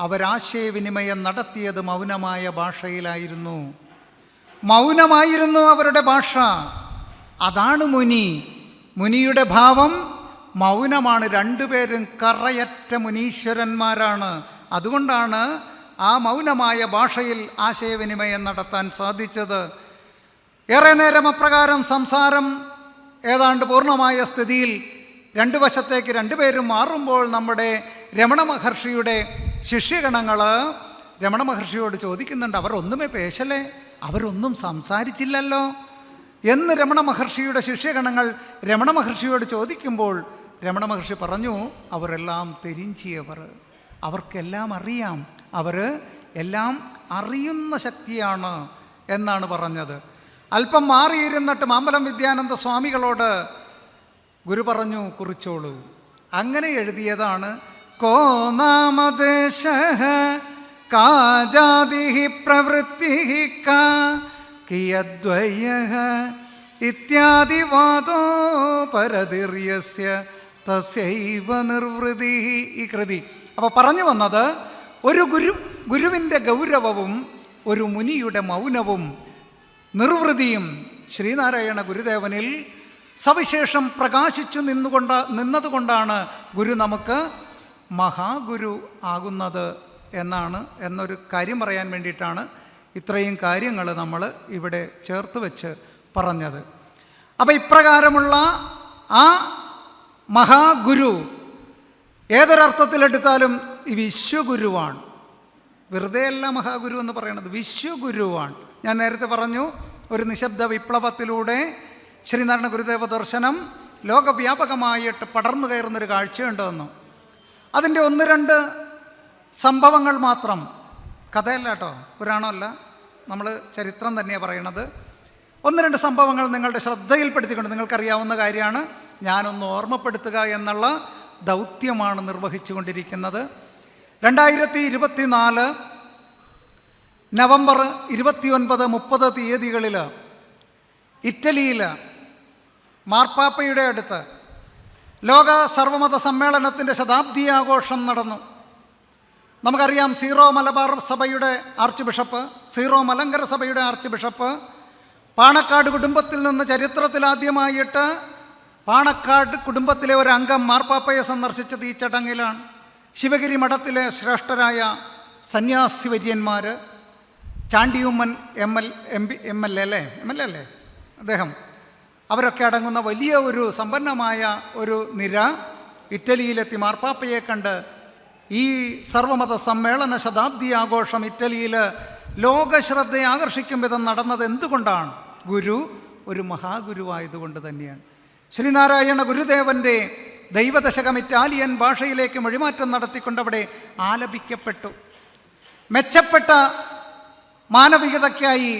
അവരാശയവിനിമയം നടത്തിയത് മൗനമായ ഭാഷയിലായിരുന്നു. മൗനമായിരുന്നു അവരുടെ ഭാഷ. അതാണ് മുനി. മുനിയുടെ ഭാവം മൗനമാണ്. രണ്ടുപേരും കറയറ്റ മുനീശ്വരന്മാരാണ്. അതുകൊണ്ടാണ് ആ മൗനമായ ഭാഷയിൽ ആശയവിനിമയം നടത്താൻ സാധിച്ചത്. ഏറെ നേരം അപ്രകാരം സംസാരം ഏതാണ്ട് പൂർണ്ണമായ സ്ഥിതിയിൽ രണ്ടു വശത്തേക്ക് രണ്ടുപേരും മാറുമ്പോൾ നമ്മുടെ രമണ മഹർഷിയുടെ ശിഷ്യഗണങ്ങൾ രമണ മഹർഷിയോട് ചോദിക്കുന്നുണ്ട്, അവർ ഒന്നുമേ പേശലേ, അവരൊന്നും സംസാരിച്ചില്ലല്ലോ എന്ന് രമണ മഹർഷിയുടെ ശിഷ്യഗണങ്ങൾ രമണ മഹർഷിയോട് ചോദിക്കുമ്പോൾ രമണ മഹർഷി പറഞ്ഞു, അവരെല്ലാം തെരിഞ്ചിയവർ, അവർക്കെല്ലാം അറിയാം, അവർ എല്ലാം അറിയുന്ന ശക്തിയാണ് എന്നാണ് പറഞ്ഞത്. അല്പം മാറിയിരുന്നിട്ട് മാമ്പലം വിദ്യാനന്ദ സ്വാമികളോട് ഗുരു പറഞ്ഞു, കുറിച്ചോളൂ. അങ്ങനെ എഴുതിയതാണ് കോ നാമദേശ കാജാതി പ്രവൃത്തി കിയദ്വയ ഇത്യാദി വാദോ പരതിര്യസ്യ തസ്യൈവ നിർവൃതി. ഈ കൃതി അപ്പോൾ പറഞ്ഞു വന്നത് ഒരു ഗുരുവിൻ്റെ ഗൗരവവും ഒരു മുനിയുടെ മൗനവും നിർവൃതിയും ശ്രീനാരായണ ഗുരുദേവനിൽ സവിശേഷം പ്രകാശിച്ചു നിന്നതുകൊണ്ടാണ് ഗുരു നമുക്ക് മഹാഗുരു ആകുന്നത് എന്നൊരു കാര്യം പറയാൻ വേണ്ടിയിട്ടാണ് ഇത്രയും കാര്യങ്ങൾ നമ്മൾ ഇവിടെ ചേർത്ത് വെച്ച് പറഞ്ഞത്. അപ്പോൾ ഇപ്രകാരമുള്ള ആ മഹാഗുരു ഏതൊരർത്ഥത്തിലെടുത്താലും ഈ വിശ്വഗുരുവാണ്. വെറുതെയല്ല മഹാഗുരു എന്ന് പറയുന്നത്, വിശ്വഗുരുവാണ്. ഞാൻ നേരത്തെ പറഞ്ഞു, ഒരു നിശബ്ദ വിപ്ലവത്തിലൂടെ ശ്രീനാരായണ ഗുരുദേവ ദർശനം ലോകവ്യാപകമായിട്ട് പടർന്നു കയറുന്നൊരു കാഴ്ചയുണ്ടെന്നു. അതിൻ്റെ 1-2 സംഭവങ്ങൾ മാത്രം, കഥയല്ല കേട്ടോ, പുരാണമല്ല, നമ്മൾ ചരിത്രം തന്നെയാണ് പറയണത്. 1-2 സംഭവങ്ങൾ നിങ്ങളുടെ ശ്രദ്ധയിൽപ്പെടുത്തിക്കൊണ്ട്, നിങ്ങൾക്കറിയാവുന്ന കാര്യമാണ്, ഞാനൊന്ന് ഓർമ്മപ്പെടുത്തുക എന്നുള്ള ദൗത്യമാണ് നിർവഹിച്ചു കൊണ്ടിരിക്കുന്നത്. 2024 നവംബർ 29-30 തീയതികളിൽ ഇറ്റലിയിൽ മാർപ്പാപ്പയുടെ അടുത്ത് ലോക സർവമത സമ്മേളനത്തിൻ്റെ ശതാബ്ദി ആഘോഷം നടന്നു. നമുക്കറിയാം, സീറോ മലബാർ സഭയുടെ ആർച്ച് ബിഷപ്പ്, സീറോ മലങ്കര സഭയുടെ ആർച്ച് ബിഷപ്പ് പാണക്കാട് കുടുംബത്തിൽ നിന്ന് ചരിത്രത്തിലാദ്യമായിട്ട് പാണക്കാട് കുടുംബത്തിലെ ഒരു അംഗം മാർപ്പാപ്പയെ സന്ദർശിച്ചത് ഈ ചടങ്ങിലാണ്. ശിവഗിരി മഠത്തിലെ ശ്രേഷ്ഠരായ സന്യാസി വര്യന്മാർ, ചാണ്ടിയുമ്മൻ എം എൽ എ അല്ലേ അദ്ദേഹം, അവരൊക്കെ അടങ്ങുന്ന വലിയ ഒരു സമ്പന്നമായ ഒരു നിര ഇറ്റലിയിലെത്തി മാർപ്പാപ്പയെ കണ്ട് ഈ സർവമത സമ്മേളന ശതാബ്ദി ആഘോഷം ഇറ്റലിയിൽ ലോകശ്രദ്ധയെ ആകർഷിക്കും വിധം നടന്നത് എന്തുകൊണ്ടാണ്? ഗുരു ഒരു മഹാഗുരുവായതുകൊണ്ട് തന്നെയാണ്. ശ്രീനാരായണ ഗുരുദേവൻ്റെ ദൈവദശകം ഇറ്റാലിയൻ ഭാഷയിലേക്ക് മൊഴിമാറ്റം നടത്തിക്കൊണ്ട് അവിടെ ആലപിക്കപ്പെട്ടു. മെച്ചപ്പെട്ട മാനവികതയ്ക്കായി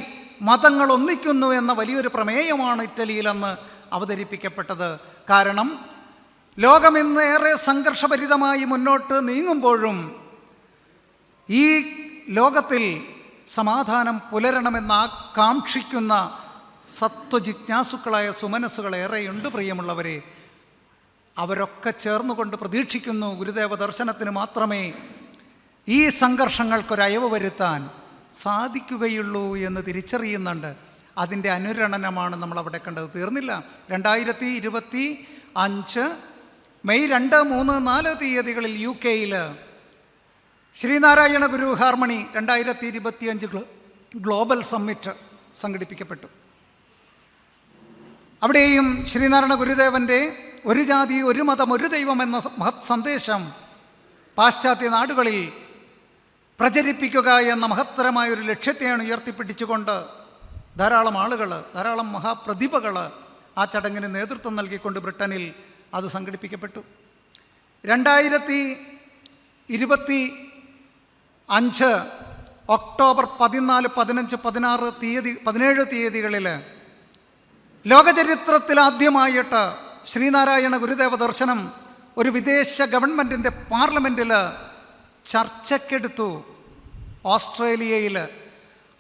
മതങ്ങൾ ഒന്നിക്കുന്നു എന്ന വലിയൊരു പ്രമേയമാണ് ഇറ്റലിയിൽ അന്ന് അവതരിപ്പിക്കപ്പെട്ടത്. കാരണം ലോകം ഇന്ന് ഏറെ സംഘർഷഭരിതമായി മുന്നോട്ട് നീങ്ങുമ്പോഴും ഈ ലോകത്തിൽ സമാധാനം പുലരണമെന്ന് ആകാംക്ഷിക്കുന്ന സത്വജിജ്ഞാസുക്കളായ സുമനസ്സുകൾ ഏറെയുണ്ട് പ്രിയമുള്ളവരെ. അവരൊക്കെ ചേർന്നുകൊണ്ട് പ്രതീക്ഷിക്കുന്നു, ഗുരുദേവ ദർശനത്തിന് മാത്രമേ ഈ സംഘർഷങ്ങൾക്കൊരയവ് വരുത്താൻ സാധിക്കുകയുള്ളൂ എന്ന് തിരിച്ചറിയുന്നുണ്ട്. അതിൻ്റെ അനുരണനമാണ് നമ്മളവിടെ കണ്ടത്. തീർന്നില്ല. 2025 മെയ് 2, 3, 4 തീയതികളിൽ UK ശ്രീനാരായണ ഗുരു ഹാർമണി 2025 ഗ്ലോബൽ സമ്മിറ്റ് സംഘടിപ്പിക്കപ്പെട്ടു. അവിടെയും ശ്രീനാരായണ ഗുരുദേവൻ്റെ ഒരു ജാതി ഒരു മതം ഒരു ദൈവം എന്ന മഹത് സന്ദേശം പാശ്ചാത്യ നാടുകളിൽ പ്രചരിപ്പിക്കുക എന്ന മഹത്തരമായൊരു ലക്ഷ്യത്തെയാണ് ഉയർത്തിപ്പിടിച്ചുകൊണ്ട് ധാരാളം ആളുകൾ, ധാരാളം മഹാപ്രതിഭകൾ ആ ചടങ്ങിന് നേതൃത്വം നൽകിക്കൊണ്ട് ബ്രിട്ടനിൽ അത് സംഘടിപ്പിക്കപ്പെട്ടു. 2025 ഒക്ടോബർ 14, 15, 17 തീയതികളിൽ ലോകചരിത്രത്തിലാദ്യമായിട്ട് ശ്രീനാരായണ ഗുരുദേവ ദർശനം ഒരു വിദേശ ഗവൺമെൻറ്റിൻ്റെ പാർലമെൻറ്റിൽ ചർച്ചയ്ക്കെടുത്തു. ഓസ്ട്രേലിയയിൽ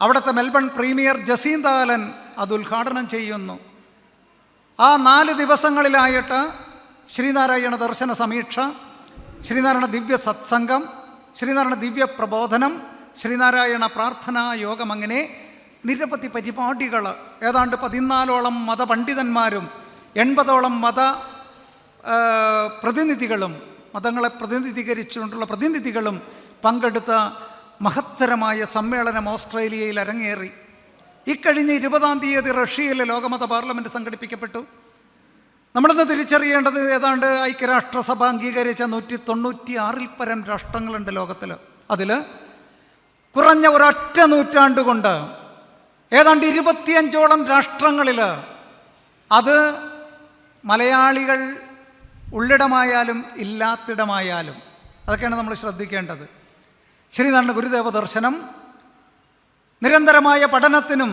അവിടുത്തെ മെൽബൺ പ്രീമിയർ ജസീന്ത ആലൻ അത് ഉദ്ഘാടനം ചെയ്യുന്നു. ആ 4 ദിവസങ്ങളിലായിട്ട് ശ്രീനാരായണ ദർശന സമീക്ഷ, ശ്രീനാരായണ ദിവ്യ സത്സംഗം, ശ്രീനാരായണ ദിവ്യ പ്രബോധനം, ശ്രീനാരായണ പ്രാർത്ഥനാ യോഗം, അങ്ങനെ നിരവധി പരിപാടികൾ. ഏതാണ്ട് 14ഓളം മതപണ്ഡിതന്മാരും 80ഓളം മത പ്രതിനിധികളും, മതങ്ങളെ പ്രതിനിധീകരിച്ചുകൊണ്ടുള്ള പ്രതിനിധികളും പങ്കെടുത്ത മഹത്തരമായ സമ്മേളനം ഓസ്ട്രേലിയയിൽ അരങ്ങേറി. ഇക്കഴിഞ്ഞ 20-ാം തീയതി റഷ്യയിലെ ലോകമത പാർലമെൻറ്റ് സംഘടിപ്പിക്കപ്പെട്ടു. നമ്മളിന്ന് തിരിച്ചറിയേണ്ടത്, ഏതാണ്ട് ഐക്യരാഷ്ട്രസഭ അംഗീകരിച്ച 196-ൽ പരം രാഷ്ട്രങ്ങളുണ്ട് ലോകത്തിൽ. അതിൽ കുറഞ്ഞ ഒരൊറ്റ നൂറ്റാണ്ട് കൊണ്ട് ഏതാണ്ട് 25ഓളം രാഷ്ട്രങ്ങളിൽ അത് മലയാളികൾ ഉള്ളിടമായാലും ഇല്ലാത്തിടമായാലും അതൊക്കെയാണ് നമ്മൾ ശ്രദ്ധിക്കേണ്ടത്. ശ്രീനാരായണ ഗുരുദേവ ദർശനം നിരന്തരമായ പഠനത്തിനും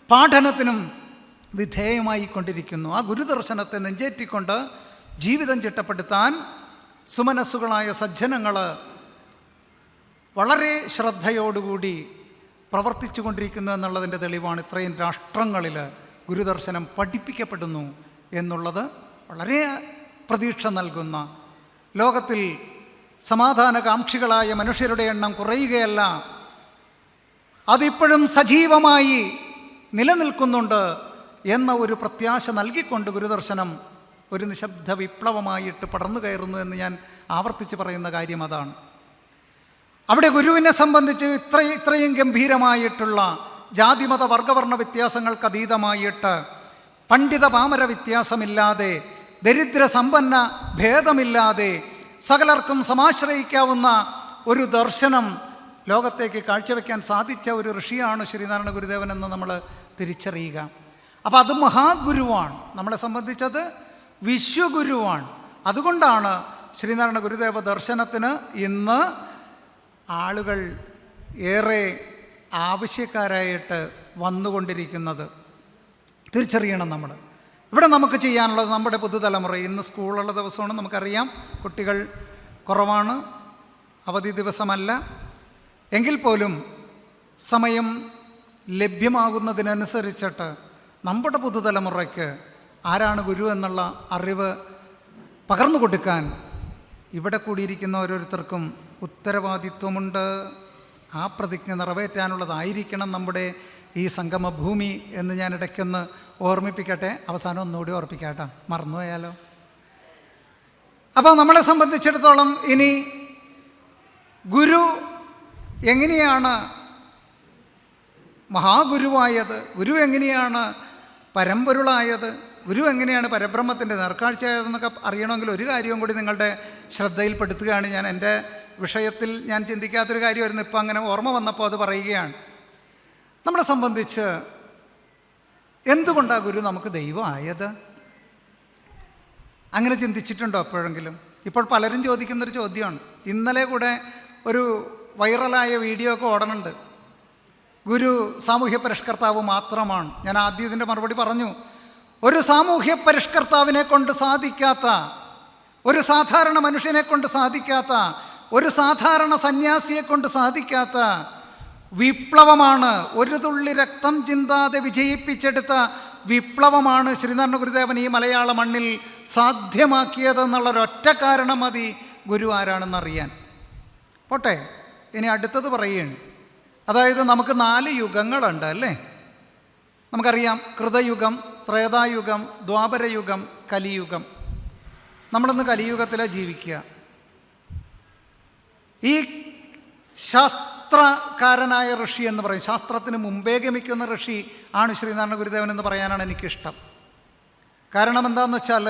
പാഠനത്തിനും വിധേയമായി കൊണ്ടിരിക്കുന്നു. ആ ഗുരുദർശനത്തെ നെഞ്ചേറ്റിക്കൊണ്ട് ജീവിതം ചിട്ടപ്പെടുത്താൻ സുമനസ്സുകളായ സജ്ജനങ്ങൾ വളരെ ശ്രദ്ധയോടുകൂടി പ്രവർത്തിച്ചു കൊണ്ടിരിക്കുന്നു എന്നുള്ളതിൻ്റെ തെളിവാണ് ഇത്രയും രാഷ്ട്രങ്ങളിൽ ഗുരുദർശനം പഠിപ്പിക്കപ്പെടുന്നു എന്നുള്ളത്. വളരെ പ്രതീക്ഷ നൽകുന്ന, ലോകത്തിൽ സമാധാനകാംക്ഷികളായ മനുഷ്യരുടെ എണ്ണം കുറയുകയല്ല, അതിപ്പോഴും സജീവമായി നിലനിൽക്കുന്നുണ്ട് എന്ന ഒരു പ്രത്യാശ നൽകിക്കൊണ്ട് ഗുരുദർശനം ഒരു നിശബ്ദ വിപ്ലവമായിട്ട് പടർന്നു കയറുന്നു എന്ന് ഞാൻ ആവർത്തിച്ച് പറയുന്ന കാര്യം അതാണ്. അവിടെ ഗുരുവിനെ സംബന്ധിച്ച് ഇത്രയും ഗംഭീരമായിട്ടുള്ള ജാതിമത വർഗവർണ്ണ വ്യത്യാസങ്ങൾക്ക് അതീതമായിട്ട്, പണ്ഡിത പാമര വ്യത്യാസമില്ലാതെ, ദരിദ്ര സമ്പന്ന ഭേദമില്ലാതെ സകലർക്കും സമാശ്രയിക്കാവുന്ന ഒരു ദർശനം ലോകത്തേക്ക് കാഴ്ചവെക്കാൻ സാധിച്ച ഒരു ഋഷിയാണ് ശ്രീനാരായണ ഗുരുദേവൻ എന്ന് നമ്മൾ തിരിച്ചറിയുക. അപ്പം അത് മഹാഗുരുവാണ്, നമ്മളെ സംബന്ധിച്ചത് വിശ്വഗുരുവാണ്. അതുകൊണ്ടാണ് ശ്രീനാരായണ ഗുരുദേവ ദർശനത്തിന് ഇന്ന് ആളുകൾ ഏറെ ആവശ്യക്കാരായിട്ട് വന്നുകൊണ്ടിരിക്കുന്നത്. തിരിച്ചറിയണം നമ്മൾ. ഇവിടെ നമുക്ക് ചെയ്യാനുള്ളത് നമ്മുടെ പുതുതലമുറ, ഇന്ന് സ്കൂളുള്ള ദിവസമാണ്, നമുക്കറിയാം കുട്ടികൾ കുറവാണ്, അവധി ദിവസമല്ല. എങ്കിൽ പോലും സമയം ലഭ്യമാകുന്നതിനനുസരിച്ചിട്ട് നമ്മുടെ പുതുതലമുറയ്ക്ക് ആരാണ് ഗുരു എന്നുള്ള അറിവ് പകർന്നു കൊടുക്കാൻ ഇവിടെ കൂടിയിരിക്കുന്ന ഓരോരുത്തർക്കും ഉത്തരവാദിത്വമുണ്ട്. ആ പ്രതിജ്ഞ നിറവേറ്റാനുള്ളതായിരിക്കണം നമ്മുടെ ഈ സംഗമഭൂമി എന്ന് ഞാൻ ഇടയ്ക്കൊന്ന് ഓർമ്മിപ്പിക്കട്ടെ. അവസാനം ഒന്നുകൂടി ഓർപ്പിക്കാട്ടോ, മറന്നുപോയാലോ. അപ്പോൾ നമ്മളെ സംബന്ധിച്ചിടത്തോളം ഇനി ഗുരു എങ്ങനെയാണ് മഹാഗുരുവായത്, ഗുരു എങ്ങനെയാണ് പരമ്പൊരുളായത്, ഗുരു എങ്ങനെയാണ് പരബ്രഹ്മത്തിൻ്റെ നേർക്കാഴ്ചയായതെന്നൊക്കെ അറിയണമെങ്കിൽ ഒരു കാര്യവും കൂടി നിങ്ങളുടെ ശ്രദ്ധയിൽപ്പെടുത്തുകയാണ്. ഞാൻ എൻ്റെ വിഷയത്തിൽ ഞാൻ ചിന്തിക്കാത്തൊരു കാര്യമായിരുന്നു, ഇപ്പം അങ്ങനെ ഓർമ്മ വന്നപ്പോൾ അത് പറയുകയാണ്. നമ്മളെ സംബന്ധിച്ച് എന്തുകൊണ്ടാണ് ഗുരു നമുക്ക് ദൈവമായത്? അങ്ങനെ ചിന്തിച്ചിട്ടുണ്ടോ എപ്പോഴെങ്കിലും? ഇപ്പോൾ പലരും ചോദിക്കുന്നൊരു ചോദ്യമാണ്. ഇന്നലെ കൂടെ ഒരു വൈറലായ വീഡിയോ ഒക്കെ ഓടണുണ്ട്, ഗുരു സാമൂഹ്യ പരിഷ്കർത്താവ് മാത്രമാണ്. ഞാൻ ആദ്യം ഇതിൻ്റെ മറുപടി പറഞ്ഞു. ഒരു സാമൂഹ്യ പരിഷ്കർത്താവിനെ കൊണ്ട് സാധിക്കാത്ത, ഒരു സാധാരണ മനുഷ്യനെ കൊണ്ട് സാധിക്കാത്ത, ഒരു സാധാരണ സന്യാസിയെ കൊണ്ട് സാധിക്കാത്ത വിപ്ലവമാണ്, ഒരു തുള്ളി രക്തം ചിന്താതെ വിജയിപ്പിച്ചെടുത്ത വിപ്ലവമാണ് ശ്രീനാരായണ ഗുരുദേവൻ ഈ മലയാള മണ്ണിൽ സാധ്യമാക്കിയതെന്നുള്ളൊരൊറ്റ കാരണം മതി ഗുരു ആരാണെന്നറിയാൻ. പോട്ടെ, ഇനി അടുത്തത് പറയുകയാണ്. അതായത് നമുക്ക് 4 യുഗങ്ങളുണ്ട് അല്ലേ? നമുക്കറിയാം, കൃതയുഗം, ത്രേതായുഗം, ദ്വാപരയുഗം, കലിയുഗം. നമ്മളിന്ന് കലിയുഗത്തിലാണ് ജീവിക്കുക. ഈ ശാസ്ത്രകാരനായ ഋഷി എന്ന് പറയും, ശാസ്ത്രത്തിന് മുമ്പേ ഗമിക്കുന്ന ഋഷി ആണ് ശ്രീനാരായണ ഗുരുദേവൻ എന്ന് പറയാനാണ് എനിക്കിഷ്ടം. കാരണം എന്താണെന്ന് വെച്ചാൽ,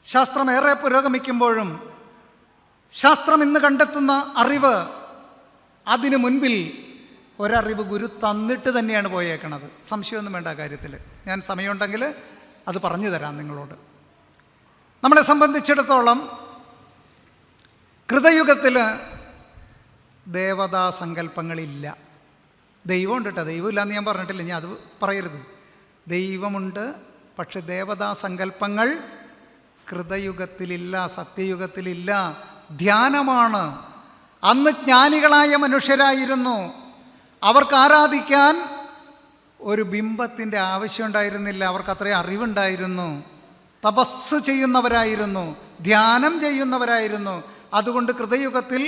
ശാസ്ത്രം ഏറെ പുരോഗമിക്കുമ്പോഴും ശാസ്ത്രം ഇന്ന് കണ്ടെത്തുന്ന അറിവ്, അതിനു മുൻപിൽ ഒരറിവ് ഗുരു തന്നിട്ട് തന്നെയാണ് പോയേക്കണത്. സംശയമൊന്നും വേണ്ട കാര്യത്തിൽ. ഞാൻ സമയമുണ്ടെങ്കിൽ അത് പറഞ്ഞു തരാം നിങ്ങളോട്. നമ്മളെ സംബന്ധിച്ചിടത്തോളം കൃതയുഗത്തിൽ ദേവതാ സങ്കല്പങ്ങളില്ല. ദൈവമുണ്ട് കേട്ടോ, ദൈവമില്ലാന്ന് ഞാൻ പറഞ്ഞിട്ടില്ല, ഞാൻ അത് പറയരുത്. ദൈവമുണ്ട്, പക്ഷെ ദേവതാ സങ്കല്പങ്ങൾ കൃതയുഗത്തിലില്ല, സത്യയുഗത്തിലില്ല. ധ്യാനമാണ്. അന്ന് ജ്ഞാനികളായ മനുഷ്യരായിരുന്നു. അവർക്ക് ആരാധിക്കാൻ ഒരു ബിംബത്തിൻ്റെ ആവശ്യമുണ്ടായിരുന്നില്ല, അവർക്ക് അത്രയും അറിവുണ്ടായിരുന്നു. തപസ് ചെയ്യുന്നവരായിരുന്നു, ധ്യാനം ചെയ്യുന്നവരായിരുന്നു. അതുകൊണ്ട് കൃതയുഗത്തിൽ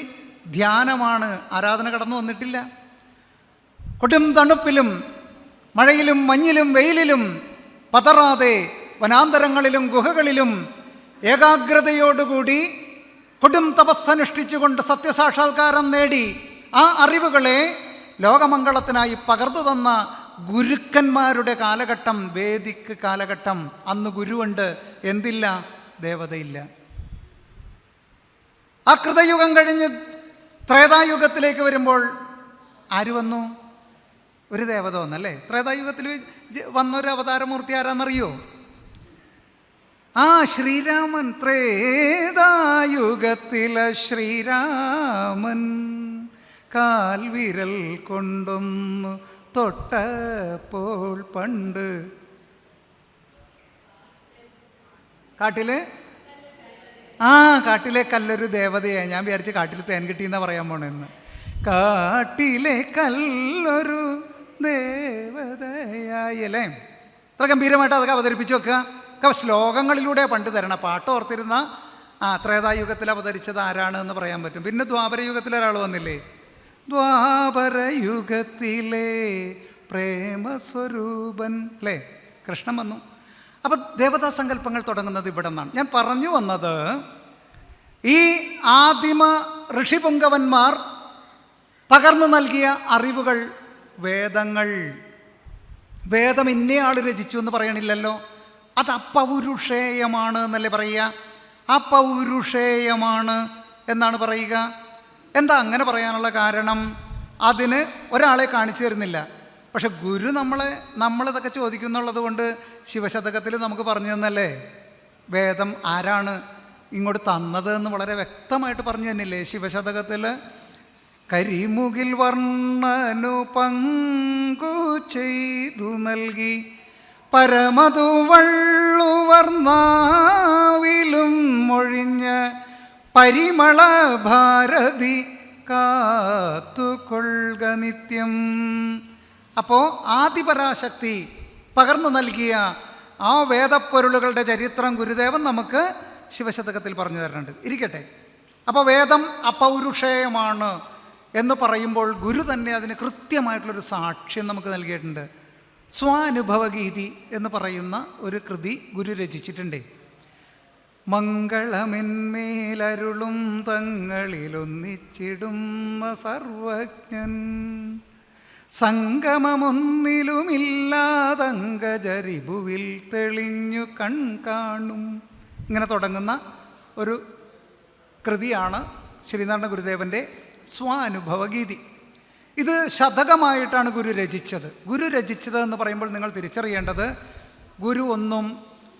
ധ്യാനമാണ്, ആരാധന കടന്നു വന്നിട്ടില്ല. കൊടും തണുപ്പിലും മഴയിലും മഞ്ഞിലും വെയിലിലും പതറാതെ വനാന്തരങ്ങളിലും ഗുഹകളിലും ഏകാഗ്രതയോടുകൂടി കൊടും തപസ്സനുഷ്ഠിച്ചുകൊണ്ട് സത്യസാക്ഷാത്കാരം നേടി ആ അറിവുകളെ ലോകമംഗളത്തിനായി പകർന്നു തന്ന ഗുരുക്കന്മാരുടെ കാലഘട്ടം, വേദിക് കാലഘട്ടം. അന്ന് ഗുരുവുണ്ട്, എന്തില്ല? ദേവതയില്ല. ആ കൃതയുഗം കഴിഞ്ഞ് ത്രേതായുഗത്തിലേക്ക് വരുമ്പോൾ ആര് വന്നു? ഒരു ദേവത വന്നല്ലേ. ത്രേതായുഗത്തിൽ വന്നൊരു അവതാരമൂർത്തി ആരാന്നറിയോ? ആ ശ്രീരാമൻ. ത്രേതായുഗത്തിലെ ശ്രീരാമൻ കാൽവിരൽ കൊണ്ടൊന്നു തൊട്ടപ്പോൾ പണ്ട് കാട്ടില് കാട്ടിലെ കല്ലൊരു ദേവതയായി. ഞാൻ വിചാരിച്ച് കാട്ടിൽ തേൻ കിട്ടിയെന്നാ പറയാൻ പോണെന്ന്. കാട്ടിലെ കല്ലൊരു ദേവതയായി അല്ലേ. ഇത്ര ഗംഭീരമായിട്ട് അതൊക്കെ അവതരിപ്പിച്ച് വെക്കുക. ശ്ലോകങ്ങളിലൂടെ പണ്ട് തരണം. പാട്ട് ഓർത്തിരുന്ന ത്രേതായുഗത്തിൽ അവതരിച്ചത് ആരാണ് എന്ന് പറയാൻ പറ്റും. പിന്നെ ദ്വാപരയുഗത്തിൽ ഒരാൾ വന്നില്ലേ, ദ്വാപരയുഗത്തിലെ പ്രേമസ്വരൂപൻ അല്ലേ, കൃഷ്ണൻ വന്നു. അപ്പം ദേവതാ സങ്കല്പങ്ങൾ തുടങ്ങുന്നത് ഇവിടെ നിന്നാണ്. ഞാൻ പറഞ്ഞു വന്നത്, ഈ ആദിമ ഋഷിപുങ്കവന്മാർ പകർന്നു നൽകിയ അറിവുകൾ, വേദങ്ങൾ. വേദം ഇന്നയാൾ രചിച്ചു എന്ന് പറയണില്ലല്ലോ, അത് അപൗരുഷേയമാണ് എന്നല്ലേ പറയുക. അപൗരുഷേയമാണ് എന്നാണ് പറയുക. എന്താ അങ്ങനെ പറയാനുള്ള കാരണം? അതിന് ഒരാളെ കാണിച്ചു തരുന്നില്ല. പക്ഷെ ഗുരു നമ്മളിതൊക്കെ ചോദിക്കുന്നുള്ളത് കൊണ്ട് ശിവശതകത്തിൽ നമുക്ക് പറഞ്ഞു തന്നല്ലേ വേദം ആരാണ് ഇങ്ങോട്ട് തന്നത് എന്ന് വളരെ വ്യക്തമായിട്ട് പറഞ്ഞു തന്നില്ലേ ശിവശതകത്തിൽ. കരിമുകിൽ വർണ്ണനു പങ്കു ചെയ്തു നൽകി പരമതു വള്ളുവർന്നാവിലും മൊഴിഞ്ഞ് പരിമള ഭാരതി കാത്തുകൊള്ളുക നിത്യം. അപ്പോൾ ആദിപരാശക്തി പകർന്നു നൽകിയ ആ വേദപ്പൊരുളുകളുടെ ചരിത്രം ഗുരുദേവൻ നമുക്ക് ശിവശതകത്തിൽ പറഞ്ഞു തരുന്നുണ്ട്. ഇരിക്കട്ടെ. അപ്പോൾ വേദം അപൗരുഷേയമാണ് എന്ന് പറയുമ്പോൾ ഗുരു തന്നെ അതിന് കൃത്യമായിട്ടുള്ളൊരു സാക്ഷ്യം നമുക്ക് നൽകിയിട്ടുണ്ട്. സ്വാനുഭവഗീതി എന്ന് പറയുന്ന ഒരു കൃതി ഗുരു രചിച്ചിട്ടുണ്ട്. മംഗളമെന്മേലരുളും തങ്ങളിലൊന്നിച്ചിടുന്ന സർവജ്ഞൻ സംഗമമൊന്നിലുമില്ലാതങ്കജരിഭുവിൽ തെളിഞ്ഞു കാണും. ഇങ്ങനെ തുടങ്ങുന്ന ഒരു കൃതിയാണ് ശ്രീനാരായണ ഗുരുദേവൻ്റെ സ്വാനുഭവഗീതി. ഇത് ശതകമായിട്ടാണ് ഗുരു രചിച്ചത്. ഗുരു രചിച്ചത് എന്ന് പറയുമ്പോൾ നിങ്ങൾ തിരിച്ചറിയേണ്ടത് ഗുരു ഒന്നും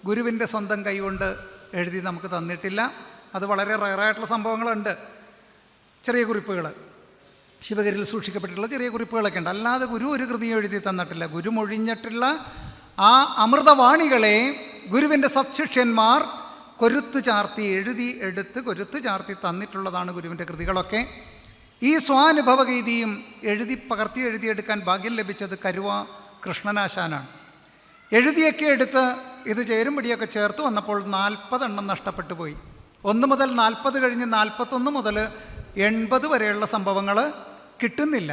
ഗുരുവിൻ്റെ സ്വന്തം കൈകൊണ്ട് എഴുതി നമുക്ക് തന്നിട്ടില്ല. അത് വളരെ റയറായിട്ടുള്ള സംഭവങ്ങളുണ്ട്. ചെറിയ കുറിപ്പുകൾ, ശിവഗിരിയിൽ സൂക്ഷിക്കപ്പെട്ടിട്ടുള്ള ചെറിയ കുറിപ്പുകളൊക്കെ ഉണ്ട്. അല്ലാതെ ഗുരു ഒരു കൃതിയും എഴുതി തന്നിട്ടില്ല. ഗുരു മൊഴിഞ്ഞിട്ടുള്ള ആ അമൃതവാണികളെ ഗുരുവിൻ്റെ സത്ശിഷ്യന്മാർ കൊരുത്തു ചാർത്തി കൊരുത്തു ചാർത്തി തന്നിട്ടുള്ളതാണ് ഗുരുവിൻ്റെ കൃതികളൊക്കെ. ഈ സ്വാനുഭവഗീതിയും എഴുതിയെടുക്കാൻ ഭാഗ്യം ലഭിച്ചത് കരുവ കൃഷ്ണനാശാനാണ്. എഴുതിയൊക്കെ എടുത്ത് ഇത് ചേരുംപടിയൊക്കെ ചേർത്ത് വന്നപ്പോൾ 40 എണ്ണം നഷ്ടപ്പെട്ടു പോയി. 1 മുതൽ 40 കഴിഞ്ഞ് 41 മുതൽ 80 വരെയുള്ള സംഭവങ്ങൾ കിട്ടുന്നില്ല.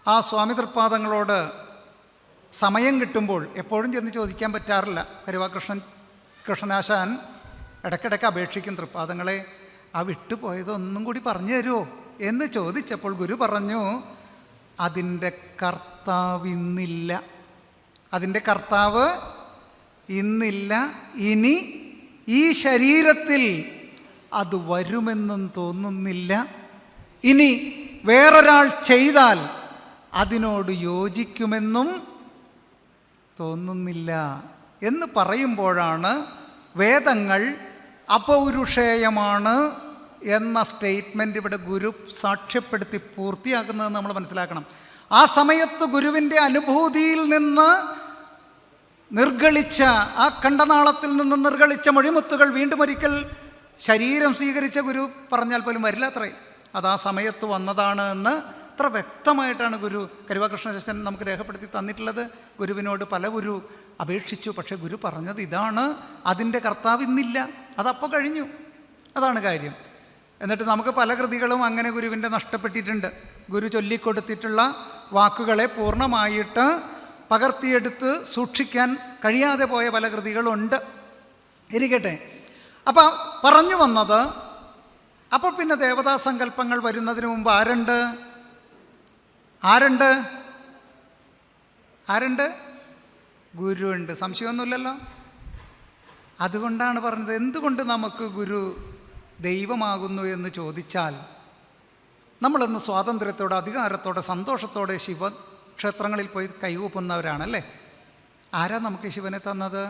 ആ സ്വാമി തൃപ്പാദങ്ങളോട് സമയം കിട്ടുമ്പോൾ എപ്പോഴും ചെന്ന് ചോദിക്കാൻ പറ്റാറില്ല. കരുവ കൃഷ്ണനാശാൻ ഇടയ്ക്കിടയ്ക്ക് അപേക്ഷിക്കും, തൃപ്പാദങ്ങളെ ആ വിട്ടുപോയതൊന്നും കൂടി പറഞ്ഞു തരുമോ എന്ന് ചോദിച്ചപ്പോൾ ഗുരു പറഞ്ഞു, അതിൻ്റെ കർത്താവ് ഇന്നില്ല. അതിൻ്റെ കർത്താവ് ഇന്നില്ല. ഇനി ഈ ശരീരത്തിൽ അത് വരുമെന്നും തോന്നുന്നില്ല. ഇനി വേറൊരാൾ ചെയ്താൽ അതിനോട് യോജിക്കുമെന്നും തോന്നുന്നില്ല എന്ന് പറയുമ്പോഴാണ് വേദങ്ങൾ അപൗരുഷേയമാണ് എന്ന സ്റ്റേറ്റ്മെൻറ്റ് ഇവിടെ ഗുരു സാക്ഷ്യപ്പെടുത്തി പൂർത്തിയാക്കുന്നതെന്ന് നമ്മൾ മനസ്സിലാക്കണം. ആ സമയത്ത് ഗുരുവിൻ്റെ അനുഭൂതിയിൽ നിന്ന് നിർഗളിച്ച, ആ കണ്ഠനാളത്തിൽ നിന്ന് നിർഗളിച്ച മൊഴിമുത്തുകൾ വീണ്ടും ഒരിക്കൽ ശരീരം സ്വീകരിച്ച ഗുരു പറഞ്ഞാൽ പോലും വരില്ല അത്രേ. അത് ആ സമയത്ത് വന്നതാണ് എന്ന് അത്ര വ്യക്തമായിട്ടാണ് കരുവ കൃഷ്ണശാസ്ത്രൻ നമുക്ക് രേഖപ്പെടുത്തി തന്നിട്ടുള്ളത്. ഗുരുവിനോട് പല ഗുരു അപേക്ഷിച്ചു, പക്ഷേ ഗുരു പറഞ്ഞത് ഇതാണ്, അതിൻ്റെ കർത്താവ് ഇന്നില്ല, അതപ്പോൾ കഴിഞ്ഞു. അതാണ് കാര്യം. എന്നിട്ട് നമുക്ക് പല കൃതികളും അങ്ങനെ ഗുരുവിൻ്റെ നഷ്ടപ്പെട്ടിട്ടുണ്ട്. ഗുരു ചൊല്ലിക്കൊടുത്തിട്ടുള്ള വാക്കുകളെ പൂർണ്ണമായിട്ട് പകർത്തിയെടുത്ത് സൂക്ഷിക്കാൻ കഴിയാതെ പോയ പല കൃതികളുണ്ട്. ഇരിക്കട്ടെ. അപ്പം പറഞ്ഞു വന്നത്, അപ്പോൾ പിന്നെ ദേവതാ സങ്കല്പങ്ങൾ വരുന്നതിന് മുമ്പ് ആരുണ്ട്? ഗുരുവുണ്ട്. സംശയമൊന്നുമില്ലല്ലോ. അതുകൊണ്ടാണ് പറഞ്ഞത്, എന്തുകൊണ്ട് നമുക്ക് ഗുരു ദൈവമാകുന്നു എന്ന് ചോദിച്ചാൽ, നമ്മളിന്ന് സ്വാതന്ത്ര്യത്തോടെ, അധികാരത്തോടെ, സന്തോഷത്തോടെ ശിവക്ഷേത്രങ്ങളിൽ പോയി കൈകൂപ്പുന്നവരാണല്ലേ. ആരാ നമുക്ക് ശിവനെ തന്നത്?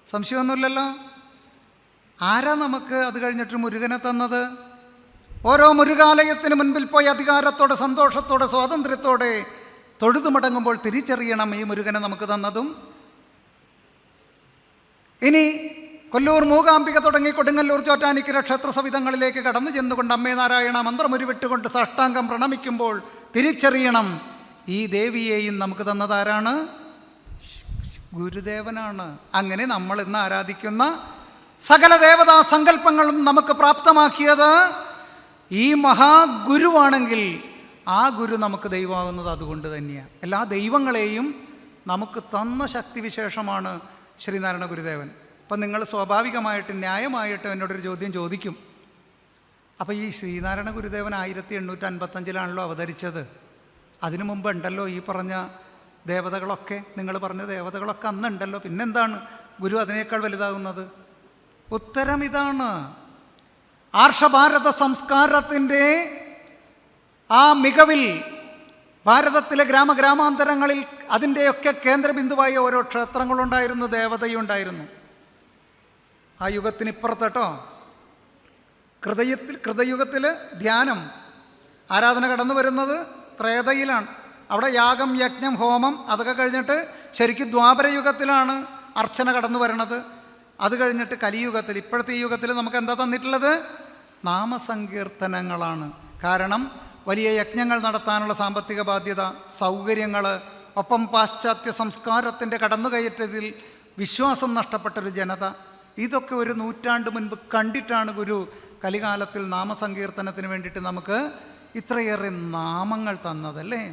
സംശയമൊന്നുമില്ലല്ലോ. ആരാ നമുക്ക് അത് കഴിഞ്ഞിട്ട് മുരുകനെ തന്നത്? ഓരോ മുരുകാലയത്തിന് മുൻപിൽ പോയി അധികാരത്തോടെ, സന്തോഷത്തോടെ, സ്വാതന്ത്ര്യത്തോടെ തൊഴുതു മടങ്ങുമ്പോൾ തിരിച്ചറിയണം ഈ മുരുകനെ നമുക്ക് തന്നതും. ഇനി കൊല്ലൂർ മൂകാംബിക തുടങ്ങി കൊടുങ്ങല്ലൂർ ചോറ്റാനിക്കര ക്ഷേത്ര സവിധങ്ങളിലേക്ക് കടന്നു ചെന്നുകൊണ്ട് അമ്മേ നാരായണ മന്ത്രമുരുവിട്ടുകൊണ്ട് സാഷ്ടാംഗം പ്രണമിക്കുമ്പോൾ തിരിച്ചറിയണം ഈ ദേവിയെയും നമുക്ക് തന്നതാരാണ്? ഗുരുദേവനാണ്. അങ്ങനെ നമ്മൾ ഇന്ന് ആരാധിക്കുന്ന സകല ദേവതാ സങ്കല്പങ്ങളും നമുക്ക് പ്രാപ്തമാക്കിയത് ഈ മഹാഗുരുവാണെങ്കിൽ ആ ഗുരു നമുക്ക് ദൈവമാകുന്നത് അതുകൊണ്ട് തന്നെയാണ്. എല്ലാ ദൈവങ്ങളെയും നമുക്ക് തന്ന ശക്തിവിശേഷമാണ് ശ്രീനാരായണ ഗുരുദേവൻ. അപ്പം നിങ്ങൾ സ്വാഭാവികമായിട്ട് ന്യായമായിട്ട് എന്നോടൊരു ചോദ്യം ചോദിക്കും, അപ്പോൾ ഈ ശ്രീനാരായണ ഗുരുദേവൻ 1855 അവതരിച്ചത്. അതിനു മുമ്പ് ഉണ്ടല്ലോ ഈ പറഞ്ഞ ദേവതകളൊക്കെ, നിങ്ങൾ പറഞ്ഞ ദേവതകളൊക്കെ അന്നുണ്ടല്ലോ, പിന്നെന്താണ് ഗുരു അതിനേക്കാൾ വലുതാകുന്നത്? ഉത്തരം ഇതാണ്. ആർഷഭാരത സംസ്കാരത്തിൻ്റെ ആ മികവിൽ ഭാരതത്തിലെ ഗ്രാമഗ്രാമാന്തരങ്ങളിൽ അതിൻ്റെയൊക്കെ കേന്ദ്രബിന്ദുവായി ഓരോ ക്ഷേത്രങ്ങളുണ്ടായിരുന്നു, ദേവതയുണ്ടായിരുന്നു. ആ യുഗത്തിനിപ്പുറത്തേട്ടോ കൃതയുഗത്തിൽ ധ്യാനം, ആരാധന കടന്നു വരുന്നത് ത്രേതയിലാണ്. അവിടെ യാഗം, യജ്ഞം, ഹോമം അതൊക്കെ കഴിഞ്ഞിട്ട് ശരിക്കും ദ്വാപരയുഗത്തിലാണ് അർച്ചന കടന്നു വരണത്. അത് കഴിഞ്ഞിട്ട് കലിയുഗത്തിൽ, ഇപ്പോഴത്തെ ഈ യുഗത്തിൽ നമുക്ക് എന്താ തന്നിട്ടുള്ളത്? നാമസങ്കീർത്തനങ്ങളാണ്. കാരണം വലിയ യജ്ഞങ്ങൾ നടത്താനുള്ള സാമ്പത്തിക ബാധ്യത, സൗകര്യങ്ങൾ, ഒപ്പം പാശ്ചാത്യ സംസ്കാരത്തിൻ്റെ കടന്നുകയറ്റത്തിൽ വിശ്വാസം നഷ്ടപ്പെട്ടൊരു ജനത, ഇതൊക്കെ ഒരു നൂറ്റാണ്ട് മുൻപ് കണ്ടിട്ടാണ് ഗുരു കലികാലത്തിൽ നാമസങ്കീർത്തനത്തിന് വേണ്ടിയിട്ട് നമുക്ക് ഇത്രയേറെ നാമങ്ങൾ തന്നതല്ലേ.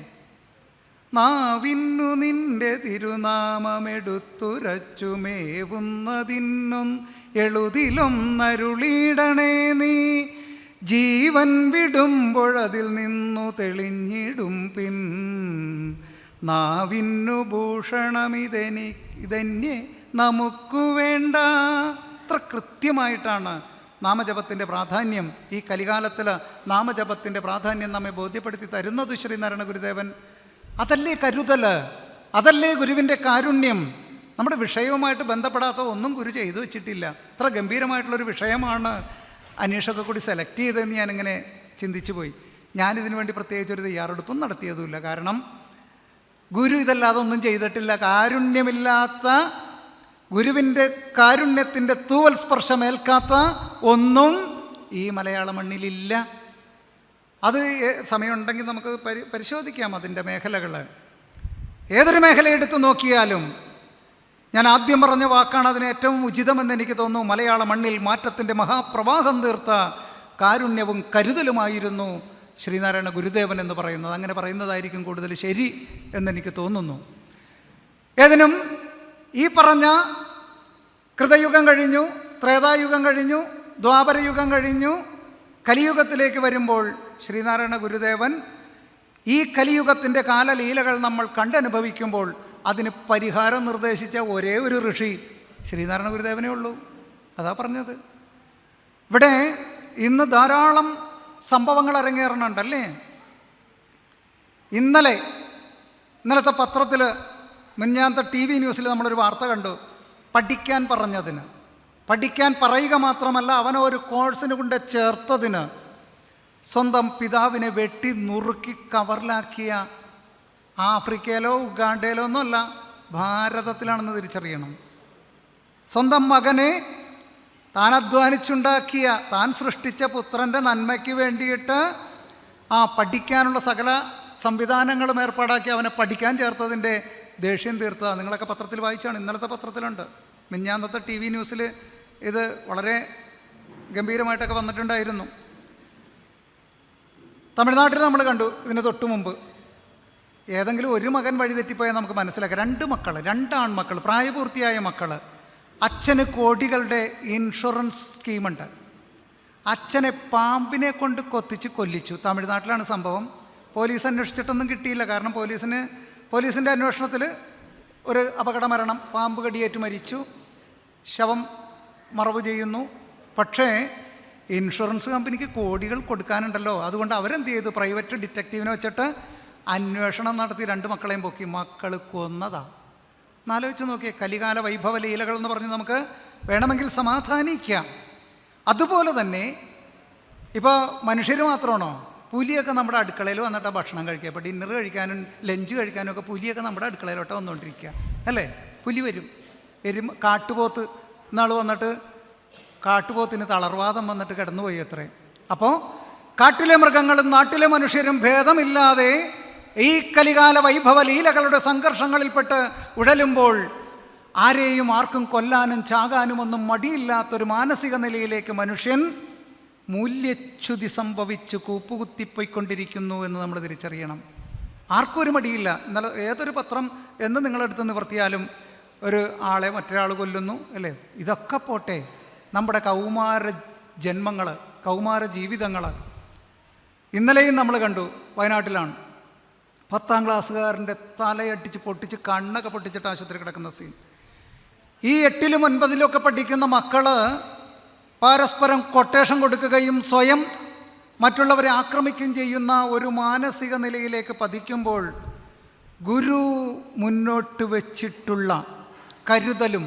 നാവിന്നു നിന്റെ തിരുനാമമെടുത്തുരച്ചുമേവുന്നതിന്നും എളുതിലൊന്നരുളിടണേ നീ, ജീവൻ വിടുമ്പോഴതിൽ നിന്നു തെളിഞ്ഞിടും പിൻ, നാവിന്നു ഭൂഷണമിതെന്നെ നമുക്കു വേണ്ട. അത്ര കൃത്യമായിട്ടാണ് നാമജപത്തിൻ്റെ പ്രാധാന്യം, ഈ കലികാലത്തിൽ നാമജപത്തിൻ്റെ പ്രാധാന്യം നമ്മെ ബോധ്യപ്പെടുത്തി തരുന്നത് ശ്രീനാരായണ ഗുരുദേവൻ. അതല്ലേ കരുതൽ, അതല്ലേ ഗുരുവിൻ്റെ കാരുണ്യം. നമ്മുടെ വിഷയവുമായിട്ട് ബന്ധപ്പെടാത്ത ഒന്നും ഗുരു ചെയ്തു വെച്ചിട്ടില്ല. അത്ര ഗംഭീരമായിട്ടുള്ളൊരു വിഷയമാണ് അന്വേഷണമൊക്കെ കൂടി സെലക്ട് ചെയ്തതെന്ന് ഞാനിങ്ങനെ ചിന്തിച്ചു പോയി. ഞാനിതിനു വേണ്ടി പ്രത്യേകിച്ചൊരു തയ്യാറെടുപ്പും നടത്തിയതുമില്ല. കാരണം ഗുരു ഇതല്ലാതെ ഒന്നും ചെയ്തിട്ടില്ല. കാരുണ്യമില്ലാത്ത, ഗുരുവിൻ്റെ കാരുണ്യത്തിൻ്റെ തൂവൽ സ്പർശമേൽക്കാത്ത ഒന്നും ഈ മലയാള മണ്ണിലില്ല. അത് സമയമുണ്ടെങ്കിൽ നമുക്ക് പരിശോധിക്കാം അതിൻ്റെ മേഖലകൾ. ഏതൊരു മേഖല എടുത്തു നോക്കിയാലും ഞാൻ ആദ്യം പറഞ്ഞ വാക്കാണ് അതിന് ഏറ്റവും ഉചിതമെന്ന് എനിക്ക് തോന്നുന്നു. മലയാള മണ്ണിൽ മാറ്റത്തിൻ്റെ മഹാപ്രവാഹം തീർത്ത കാരുണ്യവും കരുതലുമായിരുന്നു ശ്രീനാരായണ ഗുരുദേവൻ എന്ന് പറയുന്നത്. അങ്ങനെ പറയുന്നതായിരിക്കും കൂടുതൽ ശരി എന്നെനിക്ക് തോന്നുന്നു. ഏതിനും ഈ പറഞ്ഞ കൃതയുഗം കഴിഞ്ഞു, ത്രേതായുഗം കഴിഞ്ഞു, ദ്വാപരയുഗം കഴിഞ്ഞു, കലിയുഗത്തിലേക്ക് വരുമ്പോൾ ശ്രീനാരായണ ഗുരുദേവൻ ഈ കലിയുഗത്തിൻ്റെ കാലലീലകൾ നമ്മൾ കണ്ടനുഭവിക്കുമ്പോൾ അതിന് പരിഹാരം നിർദ്ദേശിച്ച ഒരേ ഒരു ഋഷി ശ്രീനാരായണ ഗുരുദേവനേ ഉള്ളൂ. അതാ പറഞ്ഞത്. ഇവിടെ ഇന്ന് ധാരാളം സംഭവങ്ങൾ അരങ്ങേറണുണ്ടല്ലേ. ഇന്നലത്തെ പത്രത്തിൽ, മുന്നാമത്തെ TV ന്യൂസിൽ നമ്മളൊരു വാർത്ത കണ്ടു. പഠിക്കാൻ പറഞ്ഞതിന്, പഠിക്കാൻ പറയുക മാത്രമല്ല അവനൊരു കോഴ്സിന് കൊണ്ട് ചേർത്തതിന് സ്വന്തം പിതാവിനെ വെട്ടി നുറുക്കി കവറിലാക്കിയ ആഫ്രിക്കയിലോ ഉഗാണ്ടയിലോ ഒന്നുമല്ല, ഭാരതത്തിലാണെന്ന് തിരിച്ചറിയണം. സ്വന്തം മകനെ താൻ അധ്വാനിച്ചുണ്ടാക്കിയ, താൻ സൃഷ്ടിച്ച പുത്രൻ്റെ നന്മയ്ക്ക് വേണ്ടിയിട്ട് പഠിക്കാനുള്ള സകല സംവിധാനങ്ങളും ഏർപ്പാടാക്കി അവനെ പഠിക്കാൻ ചേർത്തതിൻ്റെ ദേഷ്യം തീർത്തതാണ്. നിങ്ങളൊക്കെ പത്രത്തിൽ വായിച്ചാണ്, ഇന്നലത്തെ പത്രത്തിലുണ്ട്. മിഞ്ഞാന്നത്തെ TV ന്യൂസിൽ ഇത് വളരെ ഗംഭീരമായിട്ടൊക്കെ വന്നിട്ടുണ്ടായിരുന്നു. തമിഴ്നാട്ടിൽ നമ്മൾ കണ്ടു ഇതിന് തൊട്ടു മുമ്പ്. ഏതെങ്കിലും ഒരു മകൻ വഴിതെറ്റിപ്പോയാൽ നമുക്ക് മനസ്സിലാക്കാം. 2 മക്കൾ, 2 ആൺമക്കൾ, പ്രായപൂർത്തിയായ മക്കൾ. അച്ഛന് കോടികളുടെ ഇൻഷുറൻസ് സ്കീമുണ്ട്. അച്ഛനെ പാമ്പിനെ കൊണ്ട് കൊത്തിച്ച് കൊല്ലിച്ചു. തമിഴ്നാട്ടിലാണ് സംഭവം. പോലീസ് അന്വേഷിച്ചിട്ടൊന്നും കിട്ടിയില്ല. കാരണം പോലീസിൻ്റെ അന്വേഷണത്തിൽ ഒരു അപകട മരണം, പാമ്പ് കടിയേറ്റ് മരിച്ചു, ശവം മറവ് ചെയ്യുന്നു. പക്ഷേ ഇൻഷുറൻസ് കമ്പനിക്ക് കോടികൾ കൊടുക്കാനുണ്ടല്ലോ. അതുകൊണ്ട് അവരെന്ത് ചെയ്തു? പ്രൈവറ്റ് ഡിറ്റക്റ്റീവിനെ വെച്ചിട്ട് അന്വേഷണം നടത്തി 2 മക്കളെയും പൊക്കി. മക്കൾ കൊന്നതാ. എന്നാലോചിച്ച് നോക്കിയേ. കലികാല വൈഭവ ലീലകൾ എന്ന് പറഞ്ഞ് നമുക്ക് വേണമെങ്കിൽ സമാധാനിക്കാം. അതുപോലെ തന്നെ ഇപ്പോൾ മനുഷ്യർ മാത്രമാണോ? പുലിയൊക്കെ നമ്മുടെ അടുക്കളയിൽ വന്നിട്ടാണ് ഭക്ഷണം കഴിക്കുക. ഇപ്പോൾ ഡിന്നർ കഴിക്കാനും ലഞ്ച് കഴിക്കാനും ഒക്കെ പുലിയൊക്കെ നമ്മുടെ അടുക്കളയിലോട്ട് വന്നുകൊണ്ടിരിക്കുക അല്ലേ. പുലി വരും. കാട്ടുപോത്ത് ഇന്നാൾ വന്നിട്ട് കാട്ടുപോത്തിന് തളർവാദം വന്നിട്ട് കിടന്നുപോയി അത്രേ. അപ്പോൾ കാട്ടിലെ മൃഗങ്ങളും നാട്ടിലെ മനുഷ്യരും ഭേദമില്ലാതെ ഈ കലികാല വൈഭവ ലീലകളുടെ സംഘർഷങ്ങളിൽപ്പെട്ട് ഉഴലുമ്പോൾ ആരെയും ആർക്കും കൊല്ലാനും ചാകാനുമൊന്നും മടിയില്ലാത്തൊരു മാനസിക നിലയിലേക്ക് മനുഷ്യൻ മൂല്യച്യുതി സംഭവിച്ച് കൂപ്പുകുത്തിപ്പോയിക്കൊണ്ടിരിക്കുന്നു എന്ന് നമ്മൾ തിരിച്ചറിയണം. ആർക്കും ഒരു മടിയില്ല. ഇന്നലെ ഏതൊരു പത്രം എന്ന് നിങ്ങളെടുത്ത് നിവർത്തിയാലും ഒരു ആളെ മറ്റൊരാൾ കൊല്ലുന്നു അല്ലേ. ഇതൊക്കെ പോട്ടെ, നമ്മുടെ കൗമാര ജന്മങ്ങൾ, കൗമാര ജീവിതങ്ങൾ. ഇന്നലെയും നമ്മൾ കണ്ടു, വയനാട്ടിലാണ് 10ാം ക്ലാസ്സുകാരൻ്റെ തലയടിച്ച് പൊട്ടിച്ച് കണ്ണൊക്കെ പൊട്ടിച്ചിട്ട് ആശുപത്രി കിടക്കുന്ന സീൻ. ഈ 8ലും 9ലും ഒക്കെ പഠിക്കുന്ന മക്കൾ പരസ്പരം കൊട്ടേഷൻ കൊടുക്കുകയും സ്വയം മറ്റുള്ളവരെ ആക്രമിക്കുകയും ചെയ്യുന്ന ഒരു മാനസിക നിലയിലേക്ക് പതിക്കുമ്പോൾ ഗുരു മുന്നോട്ട് വച്ചിട്ടുള്ള കരുതലും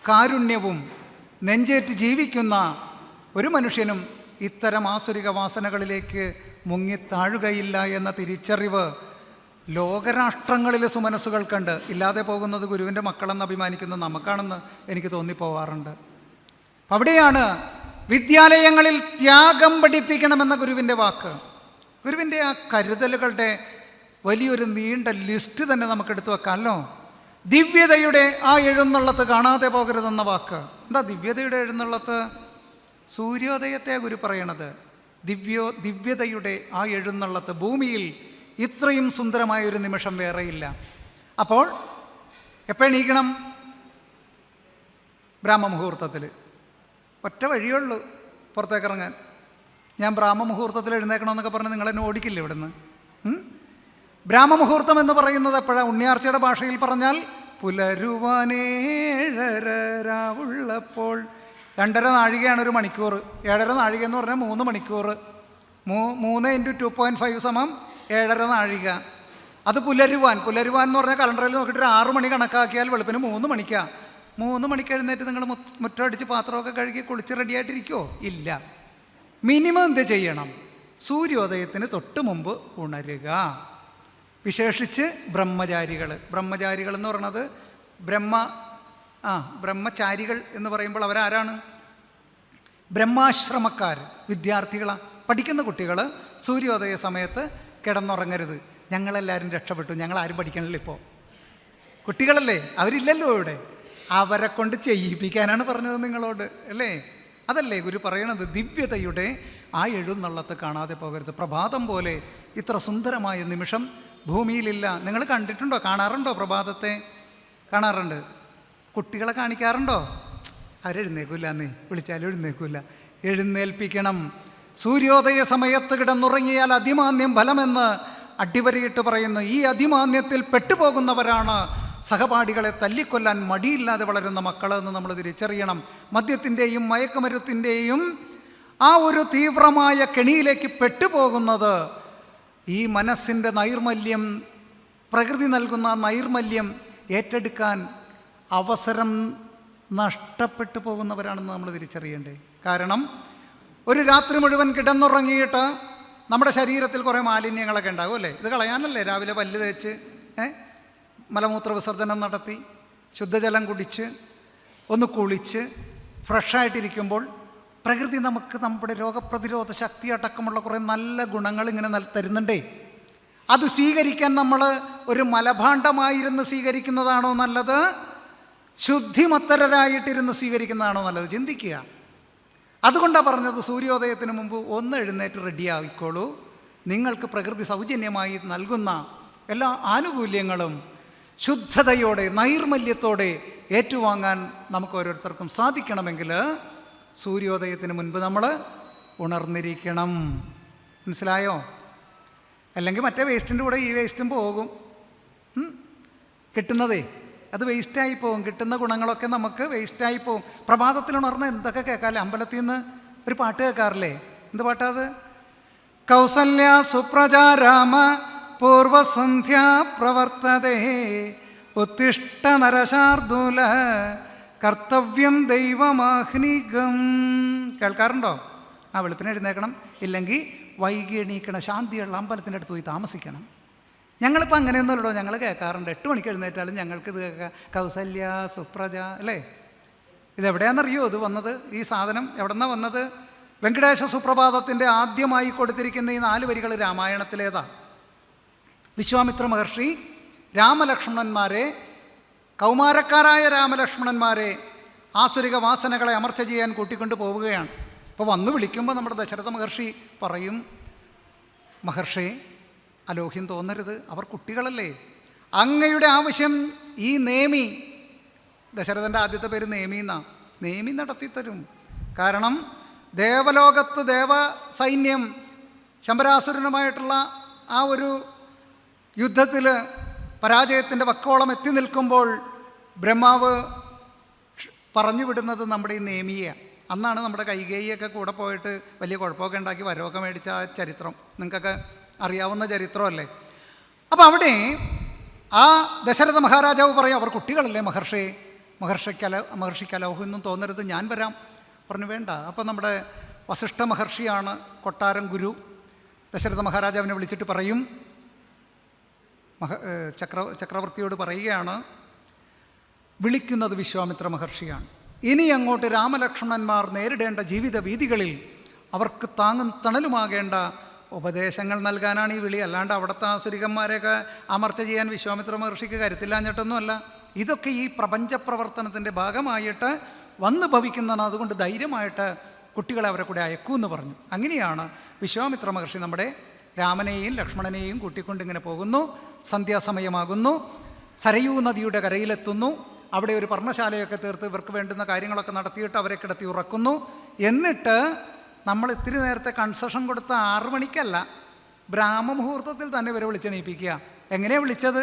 കാരുണ്യവും നെഞ്ചേറ്റ് ജീവിക്കുന്ന ഒരു മനുഷ്യനും ഇത്തരം ആസുരിക വാസനകളിലേക്ക് മുങ്ങിത്താഴുകയില്ല എന്ന തിരിച്ചറിവ് ലോകരാഷ്ട്രങ്ങളിലെ സുമനസ്സുകൾക്കുണ്ട്. ഇല്ലാതെ പോകുന്നത് ഗുരുവിൻ്റെ മക്കളെന്ന് അഭിമാനിക്കുന്ന നമുക്കാണെന്ന് എനിക്ക് തോന്നിപ്പോവാറുണ്ട്. അവിടെയാണ് വിദ്യാലയങ്ങളിൽ ത്യാഗം പഠിപ്പിക്കണമെന്ന ഗുരുവിൻ്റെ വാക്ക്. ഗുരുവിൻ്റെ ആ കരുതലുകളുടെ വലിയൊരു നീണ്ട ലിസ്റ്റ് തന്നെ നമുക്ക് എടുത്തു വെക്കാമല്ലോ. ദിവ്യതയുടെ ആ എഴുന്നള്ളത്ത് കാണാതെ പോകരുതെന്ന വാക്ക്. എന്താ ദിവ്യതയുടെ എഴുന്നള്ളത്ത്? സൂര്യോദയത്തെ ഗുരു പറയണത്. ദിവ്യതയുടെ ആ എഴുന്നള്ളത്ത്. ഭൂമിയിൽ ഇത്രയും സുന്ദരമായൊരു നിമിഷം വേറെയില്ല. അപ്പോൾ എപ്പോഴെണീക്കണം? ബ്രാഹ്മമുഹൂർത്തത്തിൽ. ഒറ്റ വഴിയുള്ളൂ പുറത്തേക്കിറങ്ങാൻ. ഞാൻ ബ്രാഹ്മമുഹൂർത്തത്തിൽ എഴുന്നേക്കണമെന്നൊക്കെ പറഞ്ഞ് നിങ്ങളെന്നെ ഓടിക്കില്ല ഇവിടുന്ന്. ബ്രാഹ്മമുഹൂർത്തം എന്ന് പറയുന്നത് എപ്പോഴാണ്? ഉണ്ണിയാർച്ചയുടെ ഭാഷയിൽ പറഞ്ഞാൽ പുലരുവാനേഴരരാവുള്ളപ്പോൾ. 2.5 നാഴികയാണ് ഒരു മണിക്കൂർ. 7.5 നാഴിക എന്ന് പറഞ്ഞാൽ 3 മണിക്കൂർ. 3 × 2.5 = 7.5 നാഴിക. അത് പുലരുവാൻ എന്ന് പറഞ്ഞാൽ കലണ്ടറിൽ നോക്കിയിട്ട് 6 മണി കണക്കാക്കിയാൽ വെളുപ്പിന് 3 മണിക്കാണ്. 3 മണിക്ക് എഴുന്നേറ്റ് നിങ്ങൾ മുറ്റമടിച്ച് പാത്രമൊക്കെ കഴുകി കുളിച്ച് റെഡിയായിട്ടിരിക്കുമോ? ഇല്ല. മിനിമം എന്ത് ചെയ്യണം? സൂര്യോദയത്തിന് തൊട്ട് മുമ്പ് ഉണരുക. വിശേഷിച്ച് ബ്രഹ്മചാരികൾ എന്ന് പറയുന്നത് ബ്രഹ്മചാരികൾ എന്ന് പറയുമ്പോൾ അവരാരാണ്? ബ്രഹ്മാശ്രമക്കാർ, വിദ്യാർത്ഥികളാണ്. പഠിക്കുന്ന കുട്ടികൾ സൂര്യോദയ സമയത്ത് കിടന്നുറങ്ങരുത്. ഞങ്ങളെല്ലാവരും രക്ഷപ്പെട്ടു, ഞങ്ങളാരും പഠിക്കണില്ല. ഇപ്പോൾ കുട്ടികളല്ലേ, അവരില്ലല്ലോ ഇവിടെ. അവരെ കൊണ്ട് ചെയ്യിപ്പിക്കാനാണ് പറഞ്ഞത് നിങ്ങളോട്, അല്ലേ? അതല്ലേ ഗുരു പറയണത്? ദിവ്യതയുടെ ആ എഴുന്നള്ളത്ത് കാണാതെ പോകരുത്. പ്രഭാതം പോലെ ഇത്ര സുന്ദരമായ നിമിഷം ഭൂമിയിലില്ല. നിങ്ങൾ കണ്ടിട്ടുണ്ടോ? കാണാറുണ്ടോ? പ്രഭാതത്തെ കാണാറുണ്ട്. കുട്ടികളെ കാണിക്കാറുണ്ടോ? അവരെഴുന്നേക്കില്ല. എന്നേ വിളിച്ചാലും എഴുന്നേക്കില്ല. എഴുന്നേൽപ്പിക്കണം. സൂര്യോദയ സമയത്ത് കിടന്നുറങ്ങിയാൽ അതിമാന്യം ഫലമെന്ന് അടിവരയിട്ട് പറയുന്നു. ഈ അതിമാന്യത്തിൽ പെട്ടുപോകുന്നവരാണ് സഹപാഠികളെ തല്ലിക്കൊല്ലാൻ മടിയില്ലാതെ വളരുന്ന മക്കളെന്ന് നമ്മൾ തിരിച്ചറിയണം. മദ്യത്തിൻ്റെയും മയക്കുമരുത്തിൻ്റെയും ആ ഒരു തീവ്രമായ കെണിയിലേക്ക് പെട്ടുപോകുന്നത് ഈ മനസ്സിൻ്റെ നൈർമല്യം, പ്രകൃതി നൽകുന്ന നൈർമല്യം ഏറ്റെടുക്കാൻ അവസരം നഷ്ടപ്പെട്ടു പോകുന്നവരാണെന്ന് നമ്മൾ തിരിച്ചറിയണ്ടേ. കാരണം ഒരു രാത്രി മുഴുവൻ കിടന്നുറങ്ങിയിട്ട് നമ്മുടെ ശരീരത്തിൽ കുറേ മാലിന്യങ്ങളൊക്കെ ഉണ്ടാകും, അല്ലേ? ഇത് കളയാനല്ലേ രാവിലെ പല്ല് തേച്ച് മലമൂത്ര വിസർജനം നടത്തി ശുദ്ധജലം കുടിച്ച് ഒന്ന് കുളിച്ച് ഫ്രഷായിട്ടിരിക്കുമ്പോൾ പ്രകൃതി നമുക്ക് നമ്മുടെ രോഗപ്രതിരോധ ശക്തി അടക്കമുള്ള കുറേ നല്ല ഗുണങ്ങൾ ഇങ്ങനെ തരുന്നുണ്ടേ. അത് സ്വീകരിക്കാൻ നമ്മൾ ഒരു മലഭാണ്ഡമായിരുന്ന് സ്വീകരിക്കുന്നതാണോ നല്ലത്? ശുദ്ധിമത്തരായിട്ടിരുന്ന് സ്വീകരിക്കുന്നതാണോ നല്ലത്? ചിന്തിക്കുക. അതുകൊണ്ടാണ് പറഞ്ഞത് സൂര്യോദയത്തിന് മുമ്പ് ഒന്ന് എഴുന്നേറ്റ് റെഡിയായിക്കോളൂ. നിങ്ങൾക്ക് പ്രകൃതി സൗജന്യമായി നൽകുന്ന എല്ലാ ആനുകൂല്യങ്ങളും ശുദ്ധതയോടെ നൈർമല്യത്തോടെ ഏറ്റുവാങ്ങാൻ നമുക്ക് ഓരോരുത്തർക്കും സാധിക്കണമെങ്കിൽ സൂര്യോദയത്തിന് മുൻപ് നമ്മൾ ഉണർന്നിരിക്കണം. മനസ്സിലായോ? അല്ലെങ്കിൽ മറ്റേ വേസ്റ്റിൻ്റെ കൂടെ ഈ വേസ്റ്റും പോകും. കിട്ടുന്നതേ അത് വേസ്റ്റായി പോകും. കിട്ടുന്ന ഗുണങ്ങളൊക്കെ നമുക്ക് വേസ്റ്റായി പോകും. പ്രഭാതത്തിൽ ഉണർന്ന് എന്തൊക്കെ കേൾക്കാമല്ലേ? അമ്പലത്തിൽ നിന്ന് ഒരു പാട്ട് കേൾക്കാറില്ലേ? എന്ത് പാട്ടാ അത്? കൗസല്യ സുപ്രജാരാമ പൂർവസന്ധ്യ പ്രവർത്തതേ ഉത്തിഷ്ഠ നരശാർദൂല കർത്തവ്യം ദൈവമാഹ്നികം. കേൾക്കാറുണ്ടോ? ആ വെളുപ്പിനെ എഴുന്നേക്കണം. ഇല്ലെങ്കിൽ വൈകി എണീക്കണം. ശാന്തിയുള്ള അമ്പലത്തിൻ്റെ അടുത്ത് പോയി താമസിക്കണം. ഞങ്ങളിപ്പോൾ അങ്ങനെയൊന്നുമല്ലോ, ഞങ്ങൾ കേൾക്കാറുണ്ട്. 8 മണിക്ക് എഴുന്നേറ്റാലും ഞങ്ങൾക്ക് ഇത് കേൾക്കാം. കൗസല്യ സുപ്രജ, അല്ലേ? ഇതെവിടെയാണെന്നറിയോ ഇത് വന്നത്? ഈ സാധനം എവിടെ നിന്നാണ് വന്നത്? വെങ്കടേശ സുപ്രഭാതത്തിൻ്റെ ആദ്യമായി കൊടുത്തിരിക്കുന്ന ഈ 4 വരികൾ രാമായണത്തിലേതാ? വിശ്വാമിത്ര മഹർഷി രാമലക്ഷ്മണന്മാരെ, കൗമാരക്കാരായ രാമലക്ഷ്മണന്മാരെ ആസുരിക വാസനകളെ അമർച്ച ചെയ്യാൻ കൂട്ടിക്കൊണ്ട് പോവുകയാണ്. അപ്പോൾ വന്ന് വിളിക്കുമ്പോൾ നമ്മുടെ ദശരഥ മഹർഷി പറയും, മഹർഷി അലോഹ്യം തോന്നരുത്, അവർ കുട്ടികളല്ലേ. അങ്ങയുടെ ആവശ്യം ഈ നേമി, ദശരഥൻ്റെ ആദ്യത്തെ പേര് നേമി എന്നാണ്, നേമി നടത്തിത്തരും. കാരണം ദേവലോകത്ത് ദേവസൈന്യം ശമ്പരാസുരനുമായിട്ടുള്ള ആ ഒരു യുദ്ധത്തിൽ പരാജയത്തിൻ്റെ വക്കോളം എത്തി നിൽക്കുമ്പോൾ ബ്രഹ്മാവ് പറഞ്ഞു വിടുന്നത് നമ്മുടെ ഈ നേമിയെ. അന്നാണ് നമ്മുടെ കൈകേയിയൊക്കെ കൂടെ പോയിട്ട് വലിയ കുഴപ്പമൊക്കെ ഉണ്ടാക്കി വരവൊക്കെ മേടിച്ച ആ ചരിത്രം നിങ്ങൾക്കൊക്കെ അറിയാവുന്ന ചരിത്രമല്ലേ. അപ്പോൾ അവിടെ ആ ദശരഥ മഹാരാജാവ് പറയും, അവർ കുട്ടികളല്ലേ മഹർഷിക്ക് അലോഹൊന്നും തോന്നരുത്, ഞാൻ വരാം. പറഞ്ഞു വേണ്ട. അപ്പോൾ നമ്മുടെ വസിഷ്ഠ മഹർഷിയാണ് കൊട്ടാരം ഗുരു. ദശരഥ മഹാരാജാവിനെ വിളിച്ചിട്ട് പറയും, ചക്രവർത്തിയോട് പറയുകയാണ്, വിളിക്കുന്നത് വിശ്വാമിത്ര മഹർഷിയാണ്. ഇനി അങ്ങോട്ട് രാമലക്ഷ്മണന്മാർ നേരിടേണ്ട ജീവിത വീതികളിൽ അവർക്ക് താങ്ങും തണലുമാകേണ്ട ഉപദേശങ്ങൾ നൽകാനാണ് ഈ വിളി. അല്ലാണ്ട് അവിടുത്തെ ആസുരികന്മാരെയൊക്കെ അമർച്ച ചെയ്യാൻ വിശ്വാമിത്ര മഹർഷിക്ക് കരുത്തില്ലാഞ്ഞിട്ടൊന്നുമല്ല. ഇതൊക്കെ ഈ പ്രപഞ്ച പ്രവർത്തനത്തിൻ്റെ ഭാഗമായിട്ട് വന്ന് ഭവിക്കുന്നതാണ്. അതുകൊണ്ട് ധൈര്യമായിട്ട് കുട്ടികളെ അവരെ കൂടെ അയക്കൂന്ന് പറഞ്ഞു. അങ്ങനെയാണ് വിശ്വാമിത്ര മഹർഷി നമ്മുടെ രാമനെയും ലക്ഷ്മണനെയും കൂട്ടിക്കൊണ്ടിങ്ങനെ പോകുന്നു. സന്ധ്യാസമയമാകുന്നു. സരയൂ നദിയുടെ കരയിലെത്തുന്നു. അവിടെ ഒരു പർണശാലയൊക്കെ തീർത്ത് ഇവർക്ക് വേണ്ടുന്ന കാര്യങ്ങളൊക്കെ നടത്തിയിട്ട് അവരെ കിടത്തി ഉറക്കുന്നു. എന്നിട്ട് നമ്മൾ ഇത്തിരി നേരത്തെ കൺസെഷൻ കൊടുത്ത 6 മണിക്കല്ല, ബ്രാഹ്മമുഹൂർത്തത്തിൽ തന്നെ ഇവരെ വിളിച്ചെണീപ്പിക്കുക. എങ്ങനെയാണ് വിളിച്ചത്?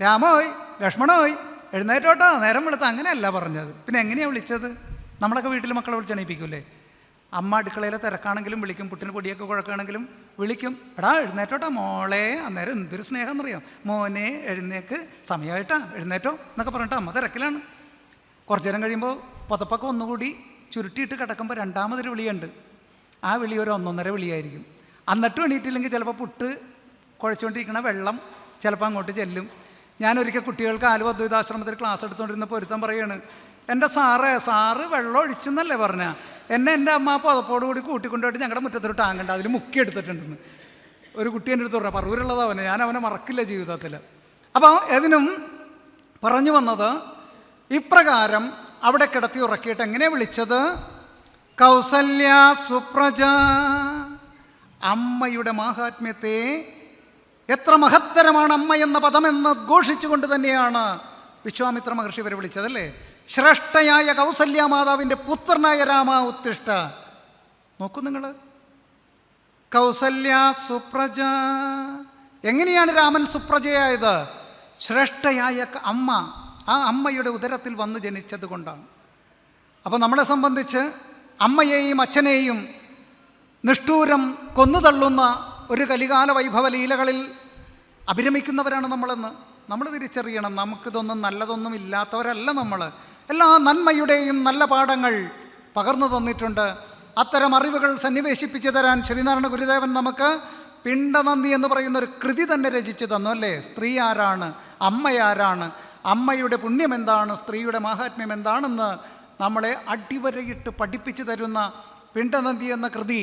രാമോയ് ലക്ഷ്മണോയ് എഴുന്നേറ്റോട്ടോ, നേരം വെളുത്ത, അങ്ങനെയല്ല പറഞ്ഞത്. പിന്നെ എങ്ങനെയാണ് വിളിച്ചത്? നമ്മളൊക്കെ വീട്ടിൽ മക്കളെ വിളിച്ചെണീപ്പിക്കൂലേ? അമ്മ അടുക്കളയിലെ തിരക്കാണെങ്കിലും വിളിക്കും, പുട്ടിന് പൊടിയൊക്കെ കുഴക്കുകയാണെങ്കിലും വിളിക്കും, എടാ എഴുന്നേറ്റോട്ടോ മോളെ. അന്നേരം എന്തൊരു സ്നേഹം എന്നറിയാം. മോനെ എഴുന്നേക്ക്, സമയമായിട്ടാ, എഴുന്നേറ്റോ എന്നൊക്കെ പറഞ്ഞിട്ട് അമ്മ തിരക്കിലാണ്. കുറച്ചു നേരം കഴിയുമ്പോൾ പുതപ്പൊക്കെ ഒന്നുകൂടി ചുരുട്ടിയിട്ട് കിടക്കുമ്പോൾ രണ്ടാമതൊരു വിളിയുണ്ട്. ആ വിളി ഒരു 1.5 വിളിയായിരിക്കും. എന്നിട്ടും എണീറ്റില്ലെങ്കിൽ ചിലപ്പോൾ പുട്ട് കുഴച്ചുകൊണ്ടിരിക്കണ വെള്ളം ചിലപ്പോൾ അങ്ങോട്ട് ചെല്ലും. ഞാനൊരിക്കൽ കുട്ടികൾക്ക് ആലുവ അദ്വൈതാശ്രമത്തിൽ ക്ലാസ് എടുത്തുകൊണ്ടിരുന്ന പൊരുത്തം പറയുകയാണ്, എൻ്റെ സാറ് വെള്ളം ഒഴിച്ചെന്നല്ലേ പറഞ്ഞാൽ, എൻ്റെ അമ്മ പുതപ്പോടുകൂടി കൂട്ടിക്കൊണ്ടുപോയിട്ട് ഞങ്ങളുടെ മുറ്റത്തൊരു ടാങ്കുണ്ട്, അതിൽ മുക്കിയെടുത്തിട്ടുണ്ടെന്ന് ഒരു കുട്ടി എൻ്റെ അടുത്ത് പറഞ്ഞു. പറവൂരുള്ളത് അവന്, ഞാൻ അവനെ മറക്കില്ല ജീവിതത്തിൽ. അപ്പോൾ ഇതിനും പറഞ്ഞു വന്നത് ഇപ്രകാരം അവിടെ കിടത്തി ഉറക്കിയിട്ട് എങ്ങനെ വിളിച്ചത്? കൗസല്യ സുപ്രജ, അമ്മയുടെ മാഹാത്മ്യത്തെ, എത്ര മഹത്തരമാണ് അമ്മ എന്ന പദമെന്ന് ഘോഷിച്ചുകൊണ്ട് തന്നെയാണ് വിശ്വാമിത്ര മഹർഷി ഇവരെ വിളിച്ചതല്ലേ. ശ്രേഷ്ഠയായ കൗസല്യ മാതാവിൻ്റെ പുത്രനായ രാമ ഉത്തിഷ്ഠ. നോക്കൂ നിങ്ങൾ, കൗസല്യ സുപ്രജ. എങ്ങനെയാണ് രാമൻ സുപ്രജയായത്? ശ്രേഷ്ഠയായ അമ്മ, ആ അമ്മയുടെ ഉദരത്തിൽ വന്ന് ജനിച്ചത് കൊണ്ടാണ്. അപ്പോൾ നമ്മളെ സംബന്ധിച്ച് അമ്മയെയും അച്ഛനെയും നിഷ്ഠൂരം കൊന്നുതള്ളുന്ന ഒരു കലികാല വൈഭവ ലീലകളിൽ അഭിരമിക്കുന്നവരാണ് നമ്മളെന്ന് നമ്മൾ തിരിച്ചറിയണം. നമുക്കിതൊന്നും നല്ലതൊന്നും ഇല്ലാത്തവരല്ല നമ്മൾ. എല്ലാ നന്മയുടെയും നല്ല പാഠങ്ങൾ പകർന്നു തന്നിട്ടുണ്ട്. അത്തരം അറിവുകൾ സന്നിവേശിപ്പിച്ചു തരാൻ ശ്രീനാരായണ ഗുരുദേവൻ നമുക്ക് പിണ്ടനന്ദി എന്ന് പറയുന്ന ഒരു കൃതി തന്നെ രചിച്ചു തന്നു അല്ലേ. സ്ത്രീ ആരാണ്, അമ്മയാരാണ്, അമ്മയുടെ പുണ്യം എന്താണ്, സ്ത്രീയുടെ മാഹാത്മ്യം എന്താണെന്ന് നമ്മളെ അടിവരയിട്ട് പഠിപ്പിച്ചു തരുന്ന പിണ്ടനന്ദി എന്ന കൃതി,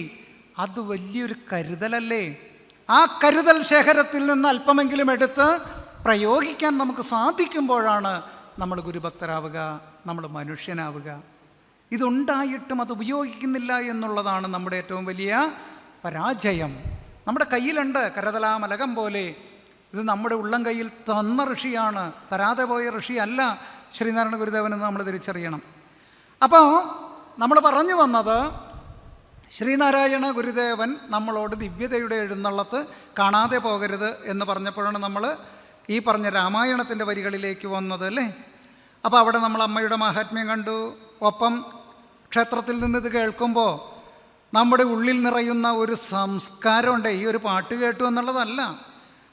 അത് വലിയൊരു കരുതലല്ലേ. ആ കരുതൽ ശേഖരത്തിൽ നിന്ന് അല്പമെങ്കിലും എടുത്ത് പ്രയോഗിക്കാൻ നമുക്ക് സാധിക്കുമ്പോഴാണ് നമ്മൾ ഗുരുഭക്തരാവുക, നമ്മൾ മനുഷ്യനാവുക. ഇതുണ്ടായിട്ടും അത് ഉപയോഗിക്കുന്നില്ല എന്നുള്ളതാണ് നമ്മുടെ ഏറ്റവും വലിയ പരാജയം. നമ്മുടെ കയ്യിലുണ്ട് കരതലാമലകം പോലെ. ഇത് നമ്മുടെ ഉള്ളം കയ്യിൽ തന്ന ഋഷിയാണ്, തരാതെ പോയ ഋഷി അല്ല ശ്രീനാരായണ ഗുരുദേവനെന്ന് നമ്മൾ തിരിച്ചറിയണം. അപ്പോൾ നമ്മൾ പറഞ്ഞു വന്നത്, ശ്രീനാരായണ ഗുരുദേവൻ നമ്മളോട് ദിവ്യതയുടെ എഴുന്നള്ളത്ത് കാണാതെ പോകരുത് എന്ന് പറഞ്ഞപ്പോഴാണ് നമ്മൾ ഈ പറഞ്ഞ രാമായണത്തിൻ്റെ വരികളിലേക്ക് വന്നത് അല്ലേ. അപ്പോൾ അവിടെ നമ്മൾ അമ്മയുടെ മാഹാത്മ്യം കണ്ടു. ഒപ്പം ക്ഷേത്രത്തിൽ നിന്ന് ഇത് കേൾക്കുമ്പോൾ നമ്മുടെ ഉള്ളിൽ നിറയുന്ന ഒരു സംസ്കാരമുണ്ട്. ഈ ഒരു പാട്ട് കേട്ടു എന്നുള്ളതല്ല,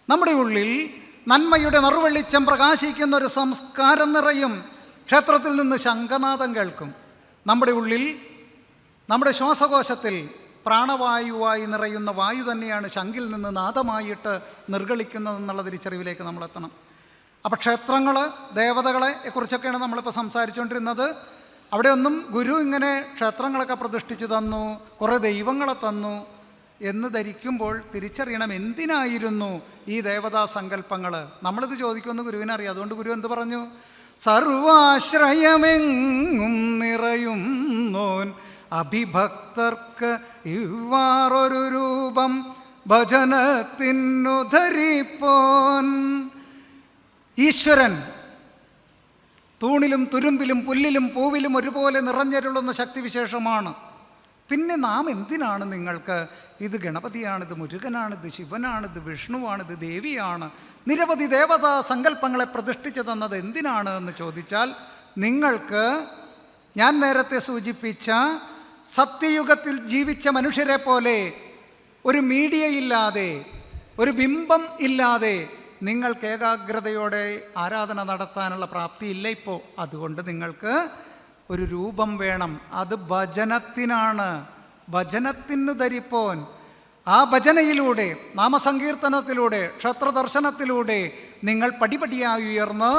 നമ്മുടെ ഉള്ളിൽ നന്മയുടെ നറുവെളിച്ചം പ്രകാശിക്കുന്ന ഒരു സംസ്കാരം നിറയും. ക്ഷേത്രത്തിൽ നിന്ന് ശംഖനാദം കേൾക്കും. നമ്മുടെ ഉള്ളിൽ, നമ്മുടെ ശ്വാസകോശത്തിൽ പ്രാണവായുവായി നിറയുന്ന വായു തന്നെയാണ് ശംഖിൽ നിന്ന് നാദമായിട്ട് നിർഗളിക്കുന്നതെന്നുള്ള തിരിച്ചറിവിലേക്ക് നമ്മളെത്തണം. അപ്പോൾ ക്ഷേത്രങ്ങൾ, ദേവതകളെ കുറിച്ചൊക്കെയാണ് നമ്മളിപ്പോൾ സംസാരിച്ചുകൊണ്ടിരുന്നത്. അവിടെയൊന്നും ഗുരു ഇങ്ങനെ ക്ഷേത്രങ്ങളൊക്കെ പ്രതിഷ്ഠിച്ച് തന്നു, കുറേ ദൈവങ്ങളെ തന്നു എന്ന് ധരിക്കുമ്പോൾ തിരിച്ചറിയണം എന്തിനായിരുന്നു ഈ ദേവതാ സങ്കല്പങ്ങൾ. നമ്മളിത് ചോദിക്കുമെന്ന് ഗുരുവിനറിയാം. അതുകൊണ്ട് ഗുരു എന്ത് പറഞ്ഞു? സർവാശ്രയമെങ്ങും നിറയുന്നോൻ അഭിഭക്തർക്ക് ഇവാറൊരു രൂപം ഭജനത്തിനു ധരിപ്പോൻ. ഈശ്വരൻ തൂണിലും തുരുമ്പിലും പുല്ലിലും പൂവിലും ഒരുപോലെ നിറഞ്ഞരുളുന്ന ശക്തിവിശേഷമാണ്. പിന്നെ നാം എന്തിനാണ് നിങ്ങൾക്ക് ഇത് ഗണപതിയാണ്, ഇത് മുരുകനാണ്, ഇത് ശിവനാണ്, ഇത് വിഷ്ണുവാണ്, ഇത് ദേവിയാണ്, നിരവധി ദേവതാ സങ്കല്പങ്ങളെ പ്രതിഷ്ഠിച്ചു തന്നത് എന്തിനാണ് എന്ന് ചോദിച്ചാൽ, നിങ്ങൾക്ക് ഞാൻ നേരത്തെ സൂചിപ്പിച്ച സത്യയുഗത്തിൽ ജീവിച്ച മനുഷ്യരെ പോലെ ഒരു മീഡിയ ഇല്ലാതെ, ഒരു ബിംബം ഇല്ലാതെ നിങ്ങൾക്ക് ഏകാഗ്രതയോടെ ആരാധന നടത്താനുള്ള പ്രാപ്തിയില്ല ഇപ്പോൾ. അതുകൊണ്ട് നിങ്ങൾക്ക് ഒരു രൂപം വേണം. അത് ഭജനത്തിനാണ്. ഭജനത്തിനു ധരിപ്പോൻ. ആ ഭജനയിലൂടെ, നാമസങ്കീർത്തനത്തിലൂടെ, ക്ഷേത്രദർശനത്തിലൂടെ നിങ്ങൾ പടിപടിയായി ഉയർന്ന്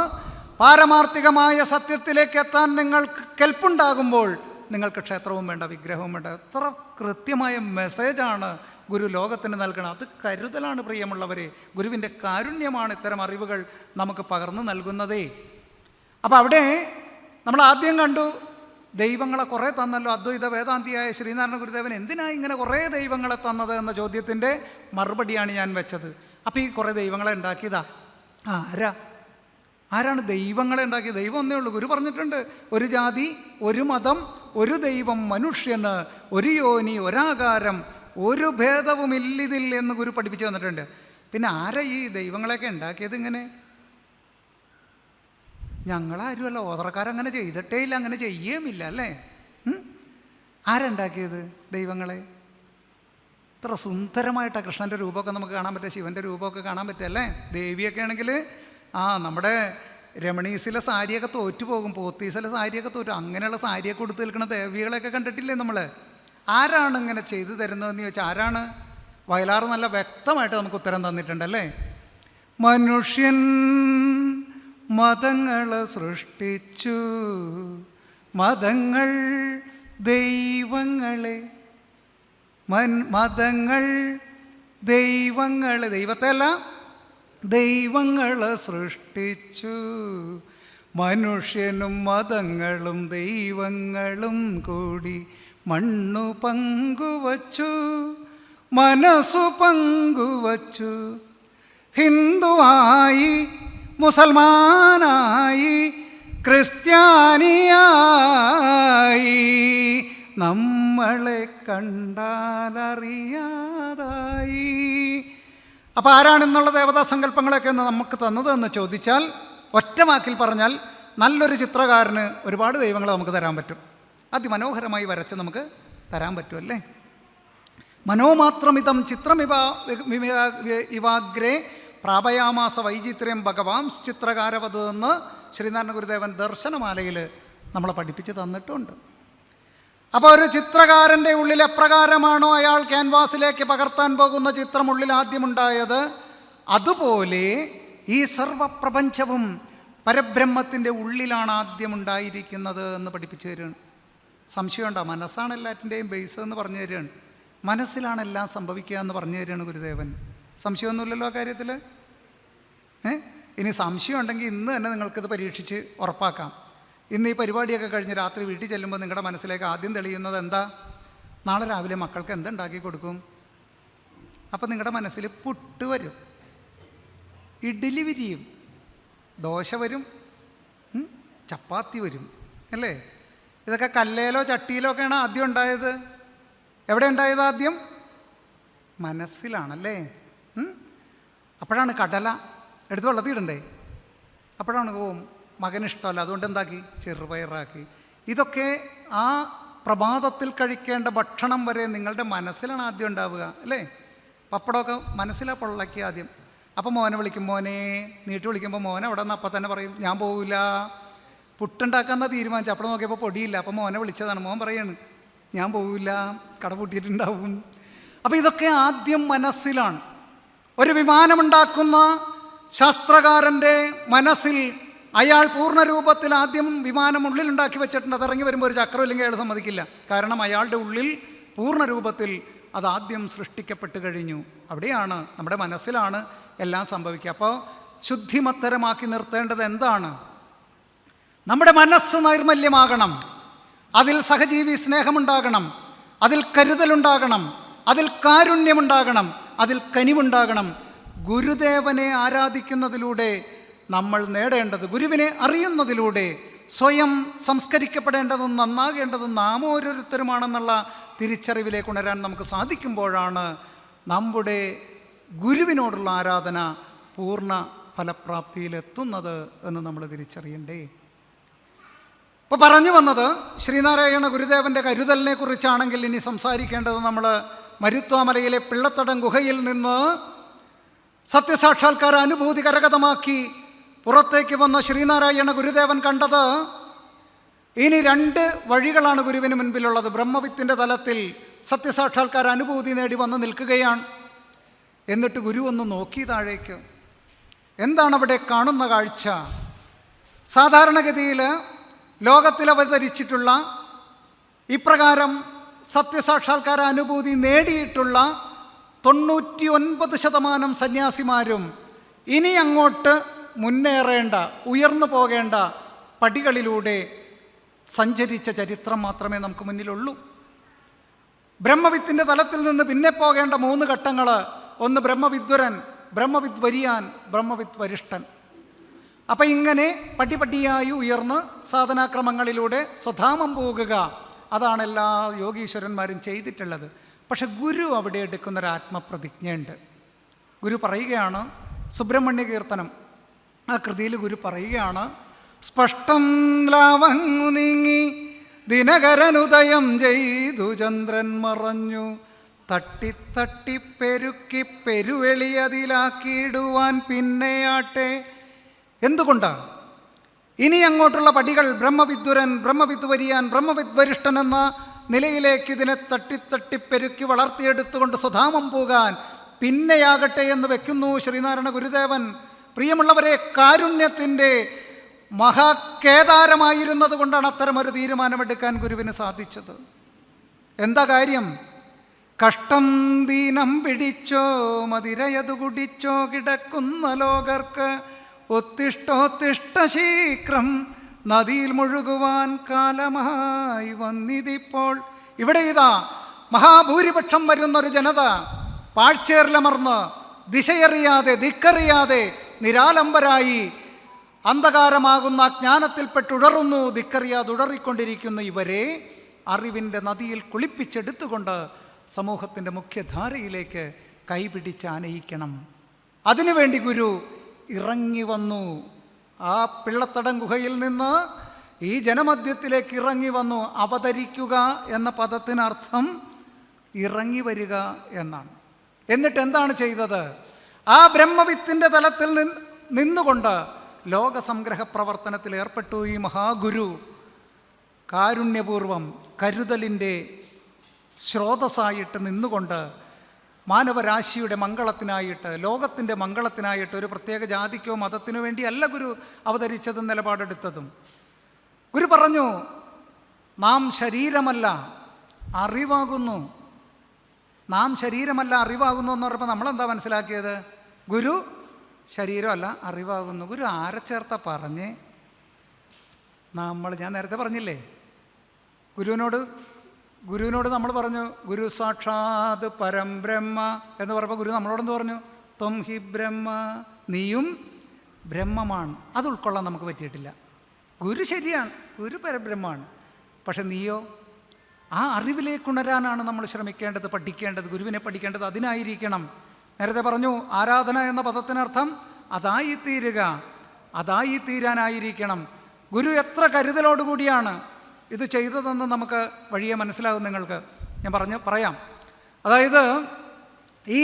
പാരമാർത്ഥികമായ സത്യത്തിലേക്ക് എത്താൻ നിങ്ങൾക്ക് കെൽപ്പുണ്ടാകുമ്പോൾ നിങ്ങൾക്ക് ക്ഷേത്രവും വേണ്ട, വിഗ്രഹവും വേണ്ട. എത്ര കൃത്യമായ മെസ്സേജാണ് ഗുരു ലോകത്തിന് നൽകണം. അത് കരുതലാണ് പ്രിയമുള്ളവരെ. ഗുരുവിൻ്റെ കാരുണ്യമാണ് ഇത്തരം അറിവുകൾ നമുക്ക് പകർന്നു നൽകുന്നതേ. അപ്പോൾ അവിടെ നമ്മൾ ആദ്യം കണ്ടു, ദൈവങ്ങളെ കുറേ തന്നല്ലോ. അദ്വൈത വേദാന്തിയായ ശ്രീനാരായണ ഗുരുദേവൻ എന്തിനാ ഇങ്ങനെ കുറേ ദൈവങ്ങളെ തന്നത് എന്ന ചോദ്യത്തിൻ്റെ മറുപടിയാണ് ഞാൻ വെച്ചത്. അപ്പോൾ ഈ കുറേ ദൈവങ്ങളെ ഉണ്ടാക്കിയതാ ആരാണ് ദൈവങ്ങളെ ഉണ്ടാക്കിയത്? ദൈവം ഒന്നേ ഉള്ളൂ. ഗുരു പറഞ്ഞിട്ടുണ്ട്, ഒരു ജാതി, ഒരു മതം, ഒരു ദൈവം, മനുഷ്യന് ഒരു യോനി, ഒരാകാരം, ഒരു ഭേദവുമില്ലിതിൽ എന്ന് ഗുരു പഠിപ്പിച്ചു തന്നിട്ടുണ്ട്. പിന്നെ ആരാ ഈ ദൈവങ്ങളെയൊക്കെ ഉണ്ടാക്കിയത്? ഇങ്ങനെ ഞങ്ങളാരുമല്ല, ഓതറക്കാരങ്ങനെ ചെയ്തിട്ടേ ഇല്ല, അങ്ങനെ ചെയ്യുകയുമില്ല അല്ലേ. ആരുണ്ടാക്കിയത് ദൈവങ്ങളെ? ഇത്ര സുന്ദരമായിട്ടാണ് കൃഷ്ണൻ്റെ രൂപമൊക്കെ നമുക്ക് കാണാൻ പറ്റുക, ശിവൻ്റെ രൂപമൊക്കെ കാണാൻ പറ്റുക അല്ലേ. ദേവിയൊക്കെ ആണെങ്കിൽ നമ്മുടെ രമണീസിലെ സാരിയൊക്കെ തോറ്റുപോകും, പോത്തീസിലെ സാരിയൊക്കെ തോറ്റു, അങ്ങനെയുള്ള സാരിയൊക്കെ കൊടുത്ത് നിൽക്കുന്ന ദേവികളെയൊക്കെ കണ്ടിട്ടില്ലേ നമ്മൾ? ആരാണ് ഇങ്ങനെ ചെയ്തു തരുന്നതെന്ന് ചോദിച്ചാൽ ആരാണ്? വയലാർ നല്ല വ്യക്തമായിട്ട് നമുക്ക് ഉത്തരം തന്നിട്ടുണ്ടല്ലേ. മനുഷ്യൻ മതങ്ങളെ സൃഷ്ടിച്ചു, മതങ്ങൾ ദൈവങ്ങളെ, മതങ്ങൾ ദൈവങ്ങളെ, ദൈവത്തെ അല്ല ദൈവങ്ങളെ സൃഷ്ടിച്ചു, മനുഷ്യനും മതങ്ങളും ദൈവങ്ങളും കൂടി മണ്ണു പങ്കുവച്ചു, മനസ്സു പങ്കുവച്ചു, ഹിന്ദുവായി, മുസൽമാനായി, ക്രിസ്ത്യാനിയായി, നമ്മളെ കണ്ടാലറിയാതായി. അപ്പോൾ ആരാണെന്നുള്ള ദേവതാ സങ്കല്പങ്ങളൊക്കെ നമുക്ക് തന്നത് എന്ന് ചോദിച്ചാൽ, ഒറ്റ വാക്കിൽ പറഞ്ഞാൽ നല്ലൊരു ചിത്രകാരന് ഒരുപാട് ദൈവങ്ങളെ നമുക്ക് തരാൻ പറ്റും. അതിമനോഹരമായി വരച്ച് നമുക്ക് തരാൻ പറ്റുമല്ലേ. മനോമാത്രമിതം ചിത്രമിവാഗ്രേ പ്രാപയാമാസ വൈചിത്ര്യം ഭഗവാൻ ചിത്രകാരവത് എന്ന് ശ്രീനാരായണ ഗുരുദേവൻ ദർശനമാലയിൽ നമ്മളെ പഠിപ്പിച്ച് തന്നിട്ടുണ്ട്. അപ്പോൾ ഒരു ചിത്രകാരൻ്റെ ഉള്ളിൽ എപ്രകാരമാണോ അയാൾ ക്യാൻവാസിലേക്ക് പകർത്താൻ പോകുന്ന ചിത്രം ഉള്ളിൽ ആദ്യമുണ്ടായത്, അതുപോലെ ഈ സർവപ്രപഞ്ചവും പരബ്രഹ്മത്തിൻ്റെ ഉള്ളിലാണ് ആദ്യമുണ്ടായിരിക്കുന്നത് എന്ന് പഠിപ്പിച്ചു തരികയാണ്. സംശയമുണ്ടോ? മനസ്സാണ് എല്ലാറ്റിൻ്റെയും ബേസ് എന്ന് പറഞ്ഞു തരികയാണ്. മനസ്സിലാണ് എല്ലാം സംഭവിക്കുക എന്ന് പറഞ്ഞു തരികയാണ് ഗുരുദേവൻ. സംശയമൊന്നുമില്ലല്ലോ ആ കാര്യത്തിൽ. ഇനി സംശയം ഉണ്ടെങ്കിൽ ഇന്ന് തന്നെ നിങ്ങൾക്കിത് പരീക്ഷിച്ച് ഉറപ്പാക്കാം. ഇന്ന് ഈ പരിപാടിയൊക്കെ കഴിഞ്ഞ് രാത്രി വീട്ടിൽ ചെല്ലുമ്പോൾ നിങ്ങളുടെ മനസ്സിലേക്ക് ആദ്യം തെളിയുന്നത് എന്താ? നാളെ രാവിലെ മക്കൾക്ക് എന്തുണ്ടാക്കി കൊടുക്കും? അപ്പം നിങ്ങളുടെ മനസ്സിൽ പുട്ട് വരും, ഇഡ്ഡലി വിരിയും, ദോശ വരും, ചപ്പാത്തി വരും അല്ലേ. ഇതൊക്കെ കല്ലേലോ ചട്ടിയിലോ ഒക്കെയാണ് ആദ്യം ഉണ്ടായത്. എവിടെ ഉണ്ടായത് ആദ്യം? മനസ്സിലാണല്ലേ. അപ്പോഴാണ് കടല എടുത്ത് വെള്ളത്തിയിടണ്ടേ, അപ്പോഴാണ് മകനിഷ്ടമല്ല, അതുകൊണ്ട് എന്താക്കി? ചെറുപയറാക്കി. ഇതൊക്കെ ആ പ്രഭാതത്തിൽ കഴിക്കേണ്ട ഭക്ഷണം വരെ നിങ്ങളുടെ മനസ്സിലാണ് ആദ്യം ഉണ്ടാവുക അല്ലേ. പപ്പടമൊക്കെ മനസ്സിലാണ് പൊള്ളക്കി ആദ്യം. അപ്പോൾ മോനെ വിളിക്കും, മോനെ നീട്ടി വിളിക്കുമ്പോൾ മോനെ അവിടെ നിന്ന് അപ്പം തന്നെ പറയും ഞാൻ പോവില്ല, പുട്ടുണ്ടാക്കാമെന്നാ തീരുമാനിച്ചു. അപ്പോൾ നോക്കിയപ്പോൾ പൊടിയില്ല, അപ്പോൾ മോനെ വിളിച്ചതാണ്. മോൻ പറയാണ് ഞാൻ പോവില്ല, കട പൂട്ടിയിട്ടുണ്ടാവും. അപ്പോൾ ഇതൊക്കെ ആദ്യം മനസ്സിലാണ്. ഒരു വിമാനമുണ്ടാക്കുന്ന ശാസ്ത്രകാരൻ്റെ മനസ്സിൽ അയാൾ പൂർണ്ണരൂപത്തിൽ ആദ്യം വിമാനം ഉള്ളിലുണ്ടാക്കി വെച്ചിട്ടുണ്ട്. അത് ഇറങ്ങി വരുമ്പോൾ ഒരു ചക്രം ഇല്ലെങ്കിൽ അയാൾ സമ്മതിക്കില്ല. കാരണം അയാളുടെ ഉള്ളിൽ പൂർണ്ണരൂപത്തിൽ അതാദ്യം സൃഷ്ടിക്കപ്പെട്ട് കഴിഞ്ഞു. അവിടെയാണ്, നമ്മുടെ മനസ്സിലാണ് എല്ലാം സംഭവിക്കുക. അപ്പോൾ ശുദ്ധിമത്തരമാക്കി നിർത്തേണ്ടത് എന്താണ്? നമ്മുടെ മനസ്സ് നൈർമല്യമാകണം, അതിൽ സഹജീവി സ്നേഹമുണ്ടാകണം, അതിൽ കരുതലുണ്ടാകണം, അതിൽ കാരുണ്യമുണ്ടാകണം, അതിൽ കനിവുണ്ടാകണം. ഗുരുദേവനെ ആരാധിക്കുന്നതിലൂടെ നമ്മൾ നേടേണ്ടത്, ഗുരുവിനെ അറിയുന്നതിലൂടെ സ്വയം സംസ്കരിക്കപ്പെടേണ്ടതും നന്നാകേണ്ടതും നാം ഓരോരുത്തരുമാണെന്നുള്ള തിരിച്ചറിവിലേക്ക് ഉണരാൻ നമുക്ക് സാധിക്കുമ്പോഴാണ് നമ്മുടെ ഗുരുവിനോടുള്ള ആരാധന പൂർണ്ണ ഫലപ്രാപ്തിയിലെത്തുന്നത് എന്ന് നമ്മൾ തിരിച്ചറിയണ്ടേ. അപ്പോൾ പറഞ്ഞു വന്നത് ശ്രീനാരായണ ഗുരുദേവൻ്റെ കരുതലിനെ കുറിച്ചാണെങ്കിൽ ഇനി സംസാരിക്കേണ്ടത് നമ്മൾ മരുത്വാമലയിലെ പിള്ളത്തടം ഗുഹയിൽ നിന്ന് സത്യസാക്ഷാത്കാര അനുഭൂതി കരഗതമാക്കി പുറത്തേക്ക് വന്ന ശ്രീനാരായണ ഗുരുദേവൻ കണ്ടത് ഇനി 2 വഴികളാണ് ഗുരുവിന് മുൻപിലുള്ളത്. ബ്രഹ്മവിത്തിൻ്റെ തലത്തിൽ സത്യസാക്ഷാത്കാര അനുഭൂതി നേടി വന്ന് നിൽക്കുകയാണ്. എന്നിട്ട് ഗുരു ഒന്ന് നോക്കി താഴേക്ക്. എന്താണ് അവിടെ കാണുന്ന കാഴ്ച? സാധാരണഗതിയിൽ ലോകത്തിൽ അവതരിച്ചിട്ടുള്ള ഇപ്രകാരം സത്യസാക്ഷാത്കാര അനുഭൂതി നേടിയിട്ടുള്ള 99% സന്യാസിമാരും ഇനി അങ്ങോട്ട് മുന്നേറേണ്ട, ഉയർന്നു പോകേണ്ട പടികളിലൂടെ സഞ്ചരിച്ച ചരിത്രം മാത്രമേ നമുക്ക് മുന്നിലുള്ളൂ. ബ്രഹ്മവിത്തിൻ്റെ തലത്തിൽ നിന്ന് പിന്നെ പോകേണ്ട 3 ഘട്ടങ്ങൾ: ഒന്ന് ബ്രഹ്മവിദ്വരൻ, ബ്രഹ്മവിദ്വരിയാൻ, ബ്രഹ്മവിദ് വരിഷ്ഠൻ. അപ്പം ഇങ്ങനെ പടിപടിയായി ഉയർന്ന് സാധനാക്രമങ്ങളിലൂടെ സ്വധാമം പോകുക, അതാണ് എല്ലാ യോഗീശ്വരന്മാരും ചെയ്തിട്ടുള്ളത്. പക്ഷെ ഗുരു അവിടെ എടുക്കുന്നൊരു ആത്മപ്രതിജ്ഞയുണ്ട്. ഗുരു പറയുകയാണ്, സുബ്രഹ്മണ്യ കീർത്തനം ആ കൃതിയിൽ ഗുരു പറയുകയാണ്, സ്പഷ്ടം ലാവങ്ങു നീങ്ങി ദിനകരനുദയം ചെയ്തു ചന്ദ്രൻ മറഞ്ഞു, തട്ടിത്തട്ടി പെരുക്കി പെരുവെളിയതിലാക്കിയിടുവാൻ പിന്നെയാട്ടെ. എന്തുകൊണ്ടാണ് ഇനി അങ്ങോട്ടുള്ള പടികൾ ബ്രഹ്മവിദ്വരൻ, ബ്രഹ്മവിദ്വരിയാൻ, ബ്രഹ്മവിദ് വരിഷ്ഠൻ എന്ന നിലയിലേക്ക് ഇതിനെ തട്ടിത്തട്ടിപ്പെരുക്കി വളർത്തിയെടുത്തുകൊണ്ട് സ്വധാമം പോകാൻ പിന്നെയാകട്ടെ എന്ന് വെക്കുന്നു ശ്രീനാരായണ ഗുരുദേവൻ. പ്രിയമുള്ളവരെ, കാരുണ്യത്തിൻ്റെ മഹാകേദാരമായിരുന്നത് കൊണ്ടാണ് അത്തരമൊരു തീരുമാനമെടുക്കാൻ ഗുരുവിന് സാധിച്ചത്. എന്താ കാര്യം? കഷ്ടം ദീനം പിടിച്ചോ മതിരയതു കുടിച്ചോ കിടക്കുന്ന ലോകർക്ക് ഒത്തിഷ്ടോത്തിഷ്ട ശീഘ്രം നദിയിൽ മുഴുകുവാൻ കാലമായി വന്നിതിപ്പോൾ. ഇവിടെ ഇതാ മഹാഭൂരിപക്ഷം വരുന്നൊരു ജനത പാഴ്ചേറിലമർന്ന് ദിശയറിയാതെ ദിക്കറിയാതെ നിരാലംബരായി അന്ധകാരമാകുന്ന അജ്ഞാനത്തിൽപ്പെട്ടുടറുന്നു. ദിക്കറിയാതെ ഉടറിക്കൊണ്ടിരിക്കുന്ന ഇവരെ അറിവിൻ്റെ നദിയിൽ കുളിപ്പിച്ചെടുത്തുകൊണ്ട് സമൂഹത്തിൻ്റെ മുഖ്യധാരയിലേക്ക് കൈപിടിച്ച് ആനയിക്കണം. അതിനുവേണ്ടി ഗുരു ഇറങ്ങി വന്നു. ആ പിള്ളത്തടം ഗുഹയിൽ നിന്ന് ഈ ജനമധ്യത്തിലേക്ക് ഇറങ്ങി വന്നു. അവതരിക്കുക എന്ന പദത്തിനർത്ഥം ഇറങ്ങി വരിക എന്നാണ്. എന്നിട്ട് എന്താണ് ചെയ്തത്? ആ ബ്രഹ്മവിത്തിൻ്റെ തലത്തിൽ നിന്നുകൊണ്ട് ലോകസംഗ്രഹ പ്രവർത്തനത്തിൽ ഏർപ്പെട്ടു ഈ മഹാഗുരു. കാരുണ്യപൂർവം കരുതലിൻ്റെ സ്രോതസ്സായിട്ട് നിന്നുകൊണ്ട് മാനവരാശിയുടെ മംഗളത്തിനായിട്ട്, ലോകത്തിൻ്റെ മംഗളത്തിനായിട്ട്, ഒരു പ്രത്യേക ജാതിക്കോ മതത്തിനോ വേണ്ടിയല്ല ഗുരു അവതരിച്ചതും നിലപാടെടുത്തതും. ഗുരു പറഞ്ഞു, നാം ശരീരമല്ല അറിവാകുന്നു. നാം ശരീരമല്ല അറിവാകുന്നു എന്ന് പറഞ്ഞപ്പോൾ നമ്മളെന്താ മനസ്സിലാക്കിയത്? ഗുരു ശരീരമല്ല അറിവാകുന്നു. ഗുരു ആരെ ചേർത്ത പറഞ്ഞേ? ഞാൻ നേരത്തെ പറഞ്ഞില്ലേ, ഗുരുവിനോട് നമ്മൾ പറഞ്ഞു ഗുരു സാക്ഷാത് പരം ബ്രഹ്മ എന്ന് പറഞ്ഞപ്പോൾ ഗുരു നമ്മളോടെന്ത് പറഞ്ഞു? ത്വം ഹി ബ്രഹ്മ, നീയും ബ്രഹ്മമാണ്. അത് ഉൾക്കൊള്ളാൻ നമുക്ക് പറ്റിയിട്ടില്ല. ഗുരു ശരിയാണ്, ഗുരു പരബ്രഹ്മമാണ്. പക്ഷെ നീയോ? ആ അറിവിലേക്കുണരാനാണ് നമ്മൾ ശ്രമിക്കേണ്ടത്, പഠിക്കേണ്ടത്, ഗുരുവിനെ പഠിക്കേണ്ടത് അതിനായിരിക്കണം. നേരത്തെ പറഞ്ഞു ആരാധന എന്ന പദത്തിനർത്ഥം അതായിത്തീരുക, അതായിത്തീരാനായിരിക്കണം. ഗുരു എത്ര കരുതലോടുകൂടിയാണ് ഇത് ചെയ്തതെന്ന് നമുക്ക് വഴിയെ മനസ്സിലാകും. നിങ്ങൾക്ക് ഞാൻ പറയാം. അതായത് ഈ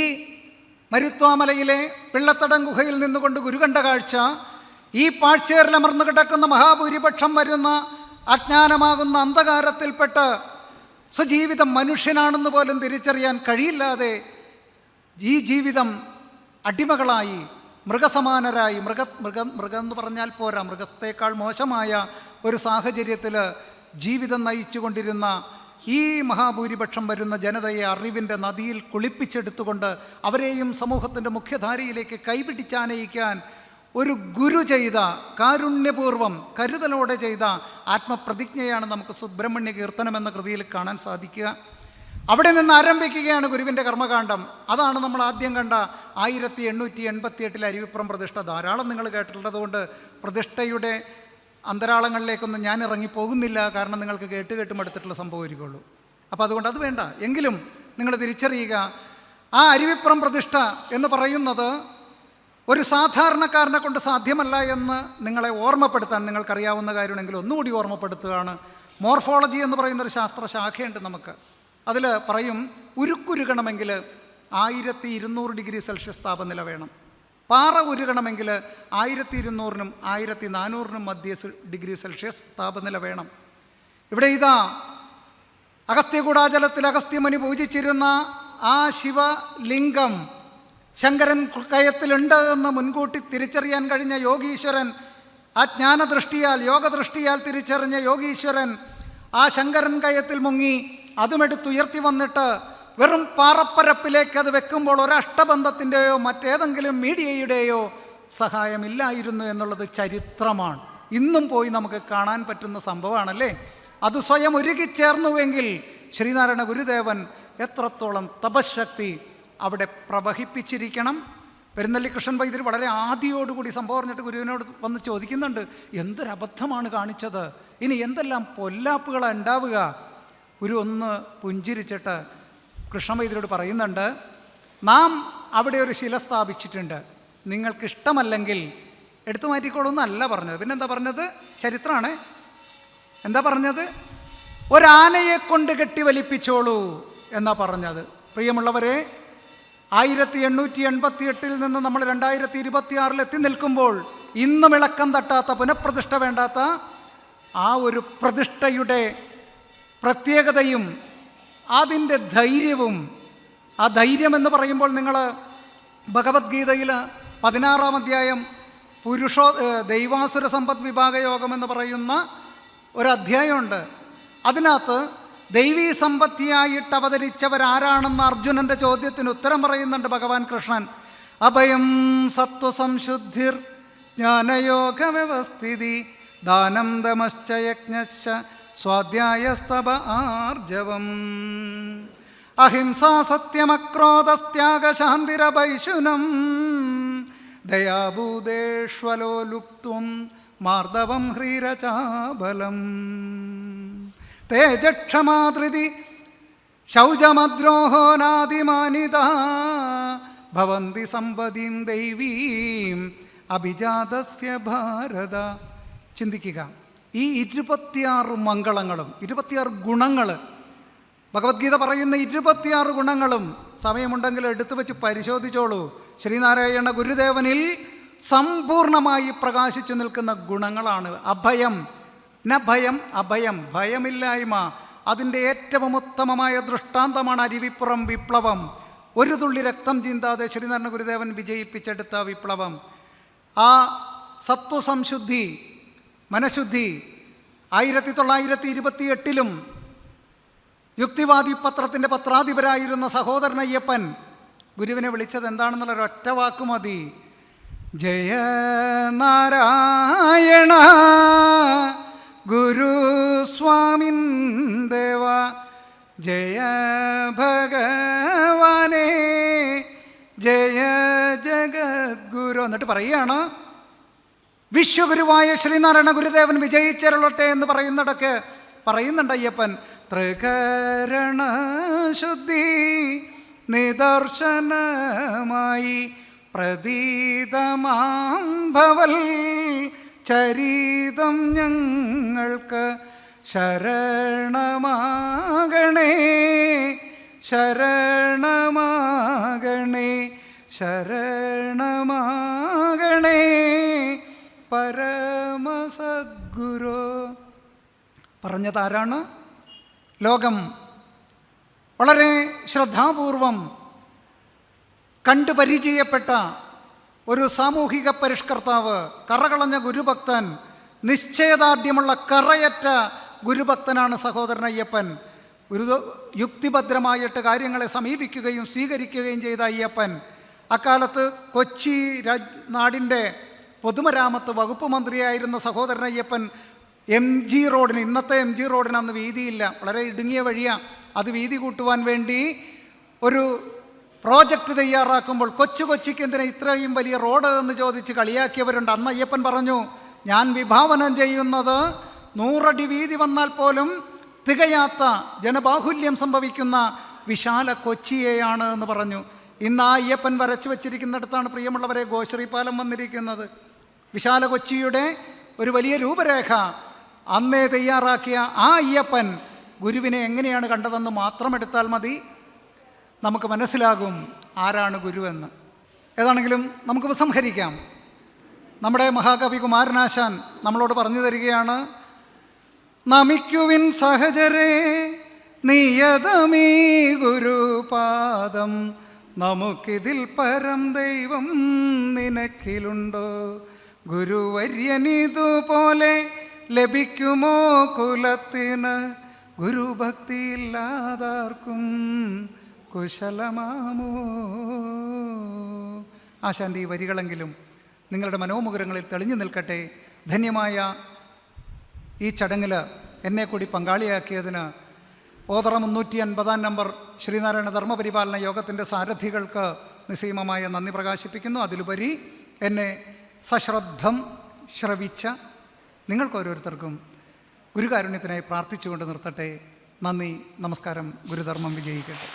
മരുത്വാമലയിലെ പിള്ളത്തടം ഗുഹയിൽ നിന്നുകൊണ്ട് ഗുരു കണ്ട കാഴ്ച, ഈ പാഴ്ചേറിലമർന്നു കിടക്കുന്ന മഹാഭൂരിപക്ഷം വരുന്ന അജ്ഞാനമാകുന്ന അന്ധകാരത്തിൽപ്പെട്ട് സ്വജീവിതം മനുഷ്യനാണെന്ന് പോലും തിരിച്ചറിയാൻ കഴിയില്ലാതെ ഈ ജീവിതം അടിമകളായി മൃഗസമാനരായി, മൃഗം എന്ന് പറഞ്ഞാൽ പോരാ, മൃഗത്തേക്കാൾ മോശമായ ഒരു സാഹചര്യത്തിൽ ജീവിതം നയിച്ചു കൊണ്ടിരുന്ന ഈ മഹാഭൂരിപക്ഷം വരുന്ന ജനതയെ അറിവിൻ്റെ നദിയിൽ കുളിപ്പിച്ചെടുത്തുകൊണ്ട് അവരെയും സമൂഹത്തിൻ്റെ മുഖ്യധാരയിലേക്ക് കൈപിടിച്ചാനയിക്കാൻ ഒരു ഗുരു ചെയ്ത, കാരുണ്യപൂർവം കരുതലോടെ ചെയ്ത ആത്മപ്രതിജ്ഞയാണ് നമുക്ക് സുബ്രഹ്മണ്യ കീർത്തനം എന്ന കൃതിയിൽ കാണാൻ സാധിക്കുക. അവിടെ നിന്ന് ആരംഭിക്കുകയാണ് ഗുരുവിൻ്റെ കർമ്മകാണ്ഡം. അതാണ് നമ്മൾ ആദ്യം കണ്ട 1888 അരുവിപ്പുറം പ്രതിഷ്ഠ. ധാരാളം നിങ്ങൾ കേട്ടിട്ടുള്ളതുകൊണ്ട് പ്രതിഷ്ഠയുടെ അന്തരാളങ്ങളിലേക്കൊന്നും ഞാൻ ഇറങ്ങിപ്പോകുന്നില്ല, കാരണം നിങ്ങൾക്ക് കേട്ട് മടുത്തിട്ടുള്ള സംഭവമായിരിക്കുള്ളൂ. അപ്പോൾ അതുകൊണ്ട് അത് വേണ്ട. എങ്കിലും നിങ്ങൾ തിരിച്ചറിയുക, ആ അരുവിപ്പുറം പ്രതിഷ്ഠ എന്ന് പറയുന്നത് ഒരു സാധാരണക്കാരനെ കൊണ്ട് സാധ്യമല്ല എന്ന് നിങ്ങളെ ഓർമ്മപ്പെടുത്താൻ നിങ്ങൾക്കറിയാവുന്ന കാര്യമാണെങ്കിൽ ഒന്നുകൂടി ഓർമ്മപ്പെടുത്തുകയാണ്. മോർഫോളജി എന്ന് പറയുന്നൊരു ശാസ്ത്രശാഖയുണ്ട് നമുക്ക്. അതിൽ പറയും ഉരുക്കുരുകണമെങ്കിൽ 1200 ഡിഗ്രി സെൽഷ്യസ് താപനില വേണം. പാറ ഉരുകണമെങ്കിൽ 1200-നും 1400-നും മധ്യ ഡിഗ്രി സെൽഷ്യസ് താപനില വേണം. ഇവിടെ ഇതാ അഗസ്ത്യകൂടാചലത്തിൽ അഗസ്ത്യമുനി പൂജിച്ചിരുന്ന ആ ശിവലിംഗം ശങ്കരൻ കയത്തിലുണ്ട് എന്ന് മുൻകൂട്ടി തിരിച്ചറിയാൻ കഴിഞ്ഞ യോഗീശ്വരൻ, ആ ജ്ഞാനദൃഷ്ടിയാൽ യോഗദൃഷ്ടിയാൽ തിരിച്ചറിഞ്ഞ യോഗീശ്വരൻ ആ ശങ്കരൻ കയത്തിൽ മുങ്ങി അതുമെടുത്തുയർത്തി വന്നിട്ട് വെറും പാറപ്പരപ്പിലേക്ക് അത് വെക്കുമ്പോൾ ഒരഷ്ടബന്ധത്തിൻ്റെയോ മറ്റേതെങ്കിലും മീഡിയയുടെയോ സഹായമില്ലായിരുന്നു എന്നുള്ളത് ചരിത്രമാണ്. ഇന്നും പോയി നമുക്ക് കാണാൻ പറ്റുന്ന സംഭവമാണല്ലേ. അത് സ്വയം ഉരുകിച്ചേർന്നുവെങ്കിൽ ശ്രീനാരായണ ഗുരുദേവൻ എത്രത്തോളം തപശക്തി അവിടെ പ്രവഹിപ്പിച്ചിരിക്കണം. പെരുന്നല്ലി കൃഷ്ണൻ വൈദ്യർ വളരെ ആദിയോടുകൂടി സംഭവം പറഞ്ഞിട്ട് ഗുരുവിനോട് വന്ന് ചോദിക്കുന്നുണ്ട്, എന്തൊരബദ്ധമാണ് കാണിച്ചത്, ഇനി എന്തെല്ലാം പൊല്ലാപ്പുകളാണ് ഉണ്ടാവുക. ഗുരു ഒന്ന് പുഞ്ചിരിച്ചിട്ട് കൃഷ്ണവൈദ്യരോട് പറയുന്നുണ്ട്, നാം അവിടെ ഒരു ശില സ്ഥാപിച്ചിട്ടുണ്ട്, നിങ്ങൾക്കിഷ്ടമല്ലെങ്കിൽ എടുത്തു മാറ്റിക്കോളൂ എന്നല്ല പറഞ്ഞത്. പിന്നെന്താ പറഞ്ഞത്? ചരിത്രമാണ്. എന്താ പറഞ്ഞത്? ഒരാനയെ കൊണ്ട് കെട്ടി വലിപ്പിച്ചോളൂ എന്നാ പറഞ്ഞത്. പ്രിയമുള്ളവരെ, 1888 നിന്ന് നമ്മൾ 2026 എത്തി നിൽക്കുമ്പോൾ ഇന്നും ഇളക്കം തട്ടാത്ത, പുനഃപ്രതിഷ്ഠ വേണ്ടാത്ത ആ ഒരു പ്രതിഷ്ഠയുടെ പ്രത്യേകതയും അതിൻ്റെ ധൈര്യവും, ആ ധൈര്യം എന്ന് പറയുമ്പോൾ നിങ്ങൾ ഭഗവത്ഗീതയിൽ 16-ാം അധ്യായം ദൈവാസുര സമ്പദ് വിഭാഗ യോഗം എന്ന് പറയുന്ന ഒരധ്യായമുണ്ട്. അതിനകത്ത് ദൈവീ സമ്പത്തിയായിട്ട് അവതരിച്ചവരാരാണെന്ന് അർജുനൻ്റെ ചോദ്യത്തിന് ഉത്തരം പറയുന്നുണ്ട് ഭഗവാൻ കൃഷ്ണൻ. അഭയം സത്വസംശുദ്ധിർ ജ്ഞാനയോഗ വ്യവസ്ഥിതി ദാനം ദമശ്ച യജ്ഞശ്ച സ്വാധ്യായസ്തപ ആർജവം അഹിംസാ സത്യമക്രോധസ്ത്യാഗശാന്തിരപൈശുനം ദയാഭൂതേഷ്വലോലുപ്ത്വം മാർദവം ഹ്രീരചാബലം തേജക്ഷമാധൃതി ശൗചമദ്രോഹോ നാദിമാനിതാ ഭവന്തി സമ്പദീം ദൈവീം അഭിജാതസ്യ ഭാരത. ചിന്തിക്കുക, ഈ 26 മംഗളങ്ങളും 26 ഗുണങ്ങൾ, ഭഗവത്ഗീത പറയുന്ന 26 ഗുണങ്ങളും സമയമുണ്ടെങ്കിൽ എടുത്തു വെച്ച് പരിശോധിച്ചോളൂ. ശ്രീനാരായണ ഗുരുദേവനിൽ സമ്പൂർണമായി പ്രകാശിച്ചു നിൽക്കുന്ന ഗുണങ്ങളാണ്. അഭയം, ഭയം, അഭയം, ഭയമില്ലായ്മ. അതിൻ്റെ ഏറ്റവും ഉത്തമമായ ദൃഷ്ടാന്തമാണ് അരുവിപ്പുറം വിപ്ലവം. ഒരു തുള്ളി രക്തം ചിന്താതെ ശ്രീനാരായണ ഗുരുദേവൻ വിജയിപ്പിച്ചെടുത്ത വിപ്ലവം. ആ സത്വസംശുദ്ധി, മനഃശുദ്ധി 1928 യുക്തിവാദി പത്രത്തിൻ്റെ പത്രാധിപരായിരുന്ന സഹോദരൻ അയ്യപ്പൻ ഗുരുവിനെ വിളിച്ചത് എന്താണെന്നുള്ളൊരൊറ്റ വാക്ക് മതി: ജയ നാരായണ ഗുരുസ്വാമിൻ ദേവ, ജയ ഭഗവാനേ, ജയ ജഗദ്ഗുരു. എന്നിട്ട് പറയുകയാണ്, വിശ്വഗുരുവായ ശ്രീനാരായണ ഗുരുദേവൻ വിജയിച്ചരുളട്ടെ എന്ന് പറയുന്നുണ്ട് അയ്യപ്പൻ. ത്രികരണ ശുദ്ധി നിദർശനമായി പ്രതീതമാം ഭവൽ ചരിതം ഞങ്ങൾക്ക് ശരണമാകണേ, ശരണമാകണേ, ശരണമാകണേ പരമസദ്ഗുരു. പറഞ്ഞതാരാണ്? ലോകം വളരെ ശ്രദ്ധാപൂർവം കണ്ടു പരിചയപ്പെട്ട ഒരു സാമൂഹിക പരിഷ്കർത്താവ്, കറകളഞ്ഞ ഗുരുഭക്തൻ, നിശ്ചയദാർഢ്യമുള്ള കറയറ്റ ഗുരുഭക്തനാണ് സഹോദരൻ അയ്യപ്പൻ. യുക്തിഭദ്രമായിട്ട് കാര്യങ്ങളെ സമീപിക്കുകയും സ്വീകരിക്കുകയും ചെയ്ത അയ്യപ്പൻ അക്കാലത്ത് കൊച്ചി നാടിൻ്റെ പൊതുമരാമത്ത് വകുപ്പ് മന്ത്രിയായിരുന്ന സഹോദരൻ അയ്യപ്പൻ MG റോഡിന്, ഇന്നത്തെ MG റോഡിന് അന്ന് വീതിയില്ല, വളരെ ഇടുങ്ങിയ വഴിയാണ്, അത് വീതി കൂട്ടുവാൻ വേണ്ടി ഒരു പ്രോജക്റ്റ് തയ്യാറാക്കുമ്പോൾ കൊച്ചിക്ക് എന്തിനാ ഇത്രയും വലിയ റോഡ് എന്ന് ചോദിച്ച് കളിയാക്കിയവരുണ്ട്. അന്ന് അയ്യപ്പൻ പറഞ്ഞു, ഞാൻ വിഭാവനം ചെയ്യുന്നത് 100 അടി വീതി വന്നാൽ പോലും തികയാത്ത ജനബാഹുല്യം സംഭവിക്കുന്ന വിശാല കൊച്ചിയെയാണ് എന്ന് പറഞ്ഞു. ഇന്ന് ആ അയ്യപ്പൻ വരച്ചു വച്ചിരിക്കുന്നിടത്താണ് പ്രിയമുള്ളവരെ ഗോശ്രീ പാലം വന്നിരിക്കുന്നത്. വിശാല കൊച്ചിയുടെ ഒരു വലിയ രൂപരേഖ അന്നേ തയ്യാറാക്കിയ ആ അയ്യപ്പൻ ഗുരുവിനെ എങ്ങനെയാണ് കണ്ടതെന്ന് മാത്രം എടുത്താൽ മതി, നമുക്ക് മനസ്സിലാകും ആരാണ് ഗുരുവെന്ന്. ഏതാണെങ്കിലും നമുക്ക് ഉപസംഹരിക്കാം. നമ്മുടെ മഹാകവി കുമാരനാശാൻ നമ്മളോട് പറഞ്ഞു തരികയാണ്, നമിക്കുവിൻ സഹചരേ നിയതമീ ഗുരുപാദം, നമുക്കിതിൽ പരം ദൈവം നിനക്കിലുണ്ടോ, ഗുരുവര്യനിതുപോലെ ലഭിക്കുമോ കുലത്തിന്, ഗുരുഭക്തിയില്ലാതാർക്കും കുശലമാമോ. ആശാൻ്റെ ഈ വരികളെങ്കിലും നിങ്ങളുടെ മനോമുകുരങ്ങളിൽ തെളിഞ്ഞു നിൽക്കട്ടെ. ധന്യമായ ഈ ചടങ്ങിൽ എന്നെ കൂടി പങ്കാളിയാക്കിയതിന് ഓതറ 350 നമ്പർ ശ്രീനാരായണ ധർമ്മപരിപാലന യോഗത്തിൻ്റെ സാരഥികൾക്ക് നിസ്സീമമായ നന്ദി പ്രകാശിപ്പിക്കുന്നു. അതിലുപരി എന്നെ സശ്രദ്ധം ശ്രവിച്ച നിങ്ങൾക്കോരോരുത്തർക്കും ഗുരുകാരുണ്യത്തിനായി പ്രാർത്ഥിച്ചുകൊണ്ട് നിർത്തട്ടെ. നന്ദി, നമസ്കാരം. ഗുരുധർമ്മം വിജയിക്കട്ടെ.